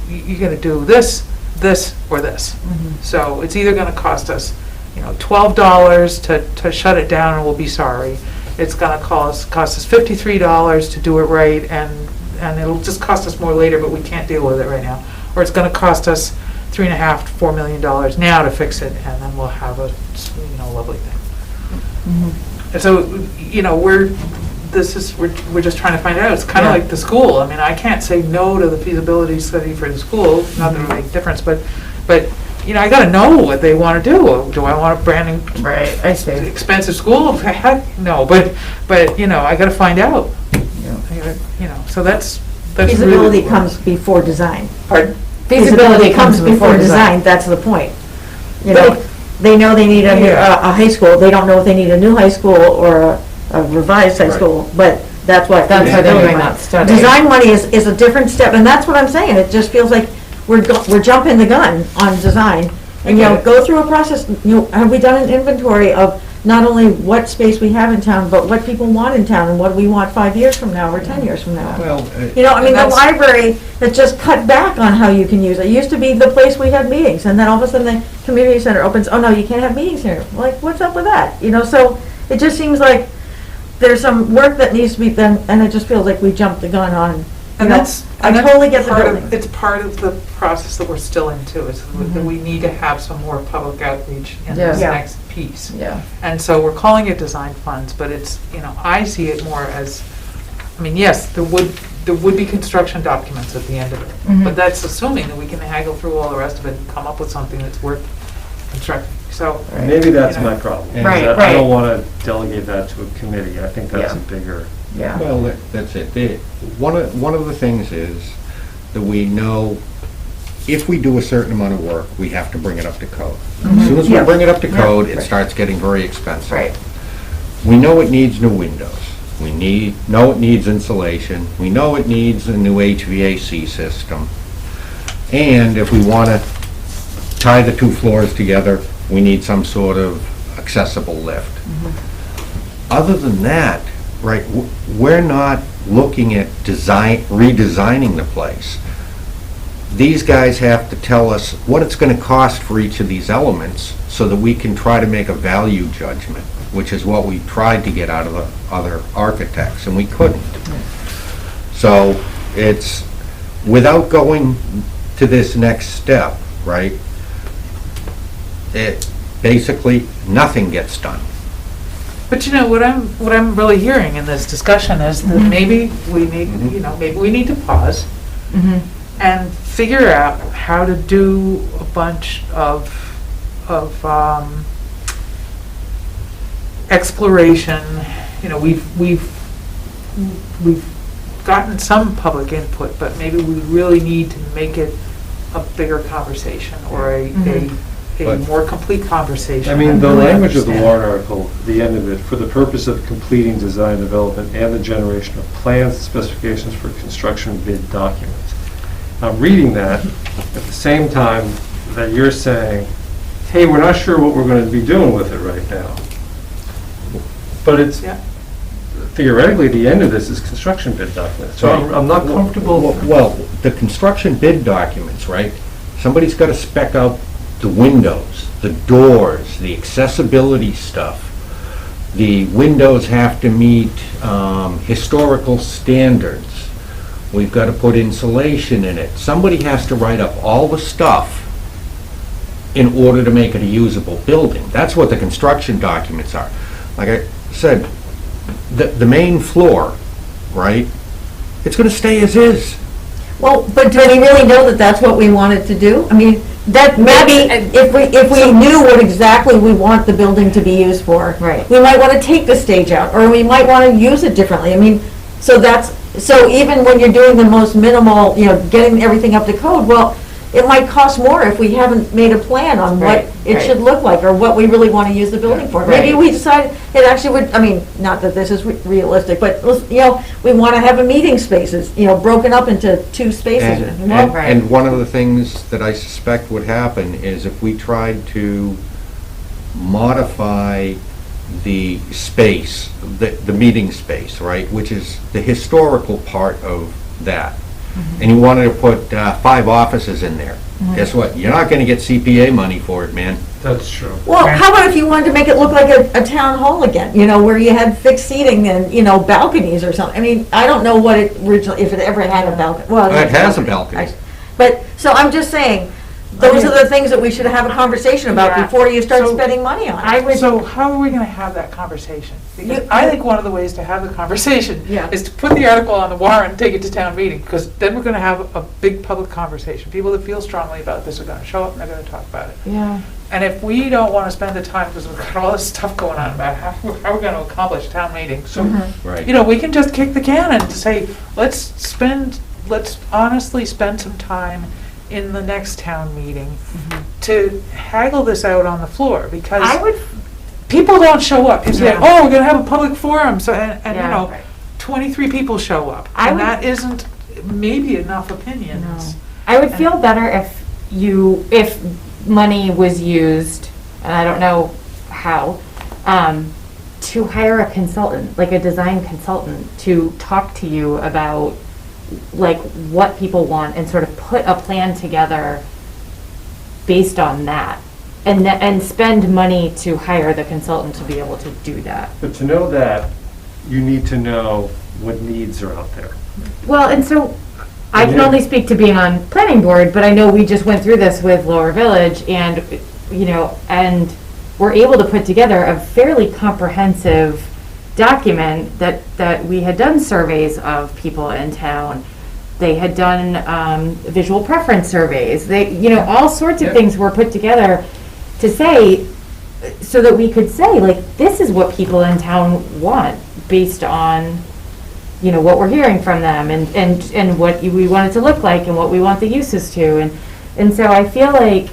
you're going to do this, this, or this. So it's either going to cost us, $12 to shut it down and we'll be sorry. It's going to cost us $53 to do it right, and it'll just cost us more later, but we can't deal with it right now. Or it's going to cost us $3.5 to $4 million now to fix it, and then we'll have a lovely thing. And so we're just trying to find out. It's kind of like the school. I mean, I can't say no to the feasibility study for the school. Not that it makes a difference, but I got to know what they want to do. Do I want a brand new, I see. expensive school? Heck, no. But I got to find out. So that's Feasibility really comes before design. Pardon? Feasibility comes before design, that's the point. They know they need a high school, they don't know if they need a new high school or a revised high school, but that's why they're doing that study. Design money is a different step, and that's what I'm saying, it just feels like we're jumping the gun on design. And, go through a process, have we done an inventory of not only what space we have in town, but what people want in town, and what do we want 5 years from now or 10 years from now? Well, the library has just cut back on how you can use it. It used to be the place we had meetings, and then all of a sudden the community center opens, oh no, you can't have meetings here. Like, what's up with that? So it just seems like there's some work that needs to be done, and it just feels like we jumped the gun on. I totally get the building. It's part of the process that we're still into, is that we need to have some more public outreach in this next piece. Yeah. And so we're calling it design funds, but it's, I see it more as, yes, there would be construction documents at the end of it, but that's assuming that we can haggle through all the rest of it and come up with something that's worth constructing. So Maybe that's my problem. Right. I don't want to delegate that to a committee. I think that's a bigger. Yeah. Well, that's it. One of the things is that we know if we do a certain amount of work, we have to bring it up to code. As soon as we bring it up to code, it starts getting very expensive. Right. We know it needs new windows. We know it needs insulation. We know it needs a new HVAC system. And if we want to tie the two floors together, we need some sort of accessible lift. Other than that, right, we're not looking at redesigning the place. These guys have to tell us what it's going to cost for each of these elements so that we can try to make a value judgment, which is what we tried to get out of the other architects, and we couldn't. So it's, without going to this next step, right, it basically, nothing gets done. But what I'm really hearing in this discussion is that maybe we need, maybe we need to pause and figure out how to do a bunch of exploration. We've gotten some public input, but maybe we really need to make it a bigger conversation or a But- more complete conversation. I mean, the really language of the understand. warrant article, the end of it, for the purpose of completing design development and the generation of plans and specifications for construction bid documents. I'm reading that at the same time that you're saying, hey, we're not sure what we're going to be doing with it right now. But it's, Yeah. theoretically, the end of this is construction bid documents. So I'm not comfortable. Well, the construction bid documents, right? Somebody's got to spec out the windows, the doors, the accessibility stuff. The windows have to meet historical standards. We've got to put insulation in it. Somebody has to write up all the stuff in order to make it a usable building. That's what the construction documents are. Like I said, the main floor, right? It's going to stay as is. Well, but do we really know that that's what we wanted to do? I mean, that maybe if we knew what exactly we want the building to be used for, Right. we might want to take the stage out, or we might want to use it differently. I mean, so even when you're doing the most minimal, getting everything up to code, well, it might cost more if we haven't made a plan on what Right, it right. should look like, or what we really want to use the building for. Maybe Right. we decide it actually would, I mean, not that this is realistic, but, we want to have a meeting spaces, broken up into 2 spaces. And one of the things that I suspect would happen is if we tried to modify the space, the meeting space, right, which is the historical part of that, and you wanted to put 5 offices in there, guess what? You're not going to get CPA money for it, man. That's true. Well, how about if you wanted to make it look like a town hall again, where you had fixed seating and, balconies or something? I mean, I don't know what it originally, if it ever had a balcony. Well, It has a balcony. But, so I'm just saying, those are the things that we should have a conversation about Yeah. before you start So- spending money on it. So how are we going to have that conversation? Because I think one of the ways to have the conversation Yeah. is to put the article on the warrant and take it to town meeting, because then we're going to have a big public conversation. People that feel strongly about this are going to show up and they're going to talk about it. Yeah. And if we don't want to spend the time, because we've got all this stuff going on about how we're going to accomplish town meeting, so, Right. we can just kick the can and say, let's honestly spend some time in the next town meeting to haggle this out on the floor, because I would, people don't show up. You say, Yeah. oh, we're going to have a public forum, so, and Yeah. 23 people show up. I And would- that isn't maybe enough opinions. I would feel better if money was used, and I don't know how, to hire a consultant, like a design consultant, to talk to you about like what people want and sort of put a plan together based on that. And spend money to hire the consultant to be able to do that. But to know that, you need to know what needs are out there. Well, and so I can Yeah. only speak to being on planning board, but I know we just went through this with Lower Village and, and we're able to put together a fairly comprehensive document that we had done surveys of people in town. They had done visual preference surveys. All sorts of Yeah. things were put together to say, so that we could say, like, this is what people in town want based on, what we're hearing from them and what we want it to look like and what we want the uses to. And so I feel like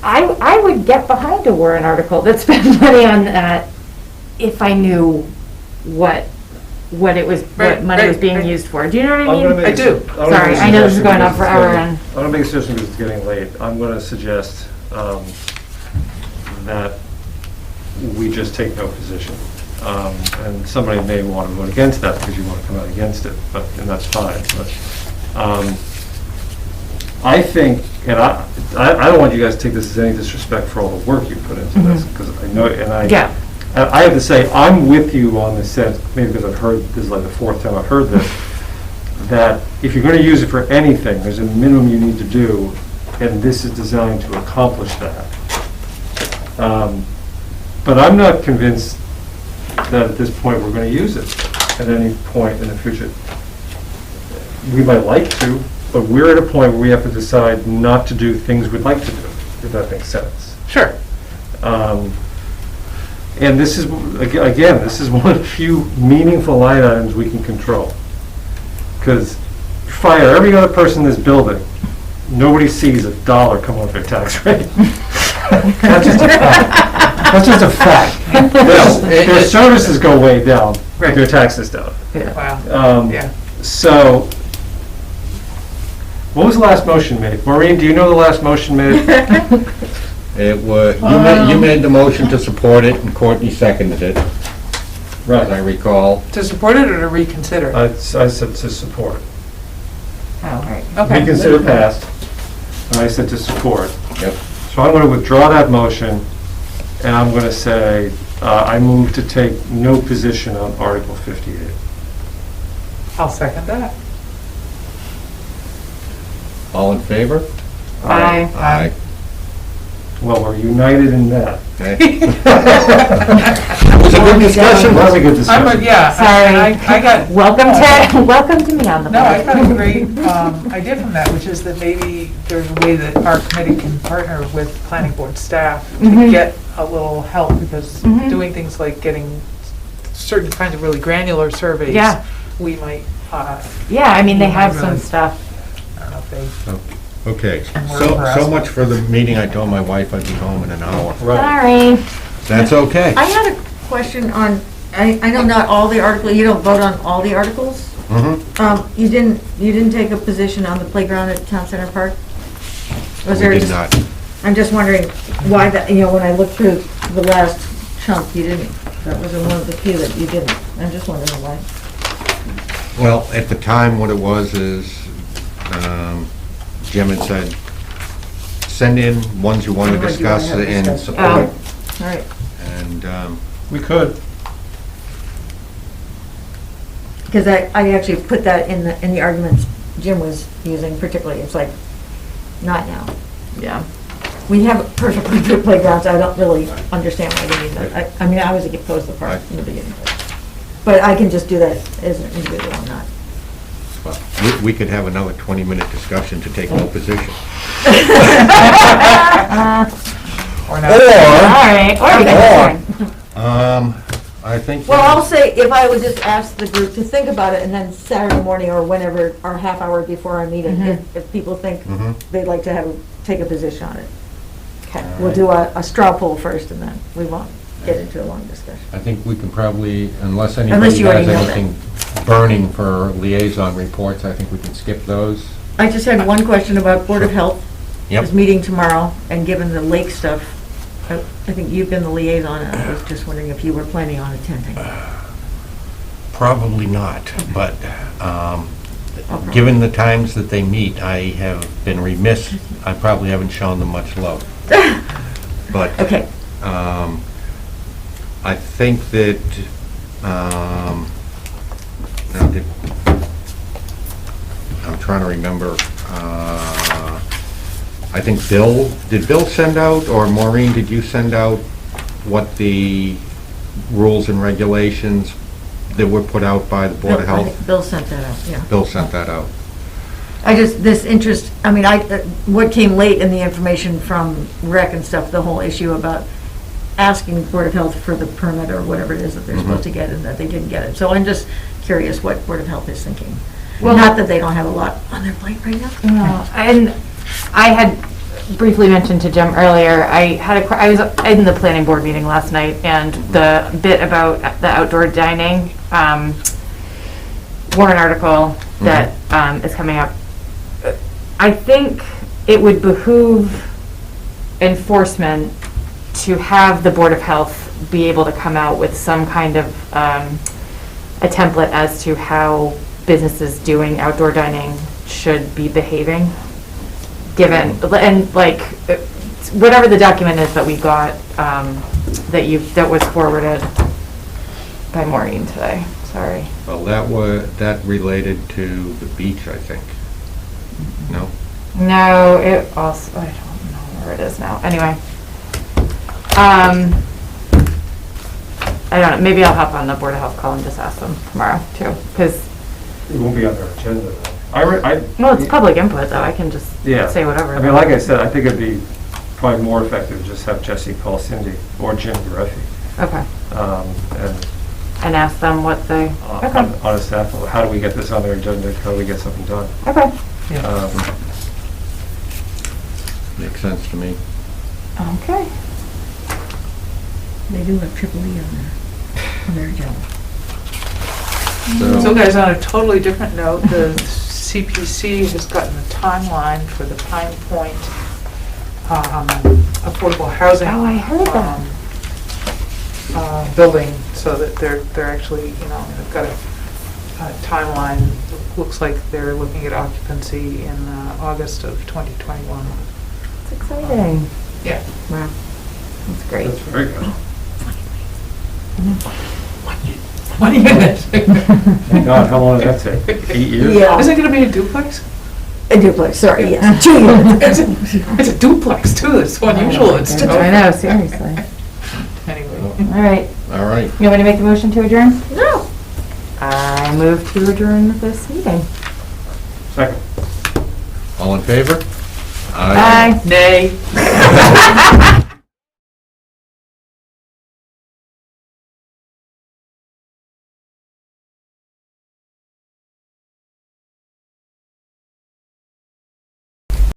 I would get behind a warrant article that spent money on that if I knew what money was being used for. Do you know what I mean? I do. Sorry, I know this is going on forever and. I'm going to make a suggestion because it's getting late. I'm going to suggest that we just take no position. And somebody may want to vote against that because you want to come out against it, and that's fine. But I think, and I don't want you guys to take this as any disrespect for all the work you put into this, because I know, and I have to say, I'm with you on the sense, maybe because I've heard, this is like the 4th time I've heard this, that if you're going to use it for anything, there's a minimum you need to do, and this is designed to accomplish that. But I'm not convinced that at this point we're going to use it at any point in the future. We might like to, but we're at a point where we have to decide not to do things we'd like to do, if that makes sense. Sure. And this is, again, this is one of the few meaningful line items we can control. Because fire every other person in this building, nobody sees $1 come off their tax rate. That's just a fact. That's just a fact. Their services go way down, but their taxes don't. Wow, yeah. So, what was the last motion made? Maureen, do you know the last motion made? It was, you made the motion to support it, and Courtney seconded it, as I recall. To support it or to reconsider? I said to support. Oh, right. Okay. Reconsider passed, and I said to support. Yep. So I'm going to withdraw that motion, and I'm going to say, I move to take no position on Article 58. I'll second that. All in favor? Aye. Aye. Well, we're united in that. Okay. It was a good discussion. It was a good discussion. Yeah. Sorry. I got. Welcome to me on the board. No, I got a great idea from that, which is that maybe there's a way that our committee can partner with planning board staff to get a little help, because doing things like getting certain kinds of really granular surveys, Yeah. we might. Yeah, I mean, they have really- some stuff. I don't know if they. Okay, And we're so harassed. much for the meeting. I told my wife I'd be home in an hour. Sorry. That's okay. I had a question on, I know not all the articles, you don't vote on all the articles. Mm-hmm. You didn't take a position on the playground at Town Center Park? Was We there did just- not. I'm just wondering why that, when I looked through the last chunk, you didn't, that was one of the few that you didn't. I'm just wondering why. Well, at the time, what it was is, Jim had said, send in ones you want to Ones you wanna discuss have and discussed. support. All right. And, We could. Because I actually put that in the arguments Jim was using particularly. It's like, not now. Yeah. We have perfectly good playgrounds. I don't really understand why they need that. I mean, I was opposed to the park in the beginning. But I can just do that as an individual, I'm not. well, we could have another 20-minute discussion to take no position. Or not. All right. Or we can adjourn. I think. Well, I'll say, if I would just ask the group to think about it, and then Saturday morning or whenever, or half hour before our meeting, if people think Mhm. they'd like to take a position on it. Okay. We'll do a straw poll first, and then we won't get into a long discussion. I think we can probably, unless Unless anybody you has already know that. anything burning for liaison reports, I think we can skip those. I just had one question about Board of Health. Yep. Is meeting tomorrow, and given the lake stuff, I think you've been the liaison, and I was just wondering if you were planning on attending. Probably not, but Okay. given the times that they meet, I have been remiss. I probably haven't shown them much love. But Okay. I think that, now I'm trying to remember, I think did Bill send out, or Maureen, did you send out what the rules and regulations that were put out by the Board of I think Health? Bill sent that out, yeah. Bill sent that out. I just, this interest, I mean, what came late in the information from rec and stuff, the whole issue about asking Board of Health for the permit or whatever it is that they're supposed to get, and that they didn't get it. So I'm just curious what Board of Health is thinking. Well, Not that they don't have a lot on their plate right now. No, and I had briefly mentioned to Jim earlier, I was in the planning board meeting last night, and the bit about the outdoor dining warrant article that is coming up, I think it would behoove enforcement to have the Board of Health be able to come out with some kind of a template as to how businesses doing outdoor dining should be behaving, given, and like, whatever the document is that we got, that was forwarded by Maureen today, sorry. Well, that related to the beach, I think. No? No, it also, I don't know where it is now, anyway. I don't know, maybe I'll hop on the Board of Health call and just ask them tomorrow too, because, It won't be on their agenda though. well, it's public input though, I can just Yeah. say whatever. I mean, like I said, I think it'd be probably more effective to just have Jesse call Cindy or Jim Greffy. Okay. And and ask them what they, okay, On a staff level, how do we get this on their agenda? How do we get something done? okay, Makes sense to me. okay. They do have triple E on their agenda. So guys, on a totally different note, the CPC has gotten a timeline for the Pine Point affordable housing. Oh, I heard that. Building, so that they're actually, they've got a timeline. Looks like they're looking at occupancy in August of 2021. It's exciting. Yeah. Wow, that's great. That's very good. 20 minutes. God, how long does that take? 8 years? Yeah. Is it gonna be a duplex? A duplex, sorry, yes, 2 units. It's a duplex too, it's so unusual, it's I know, seriously. Anyway. All right, All right. you want me to make the motion to adjourn? No. I move to adjourn this meeting. Second. All in favor? Aye. Nay.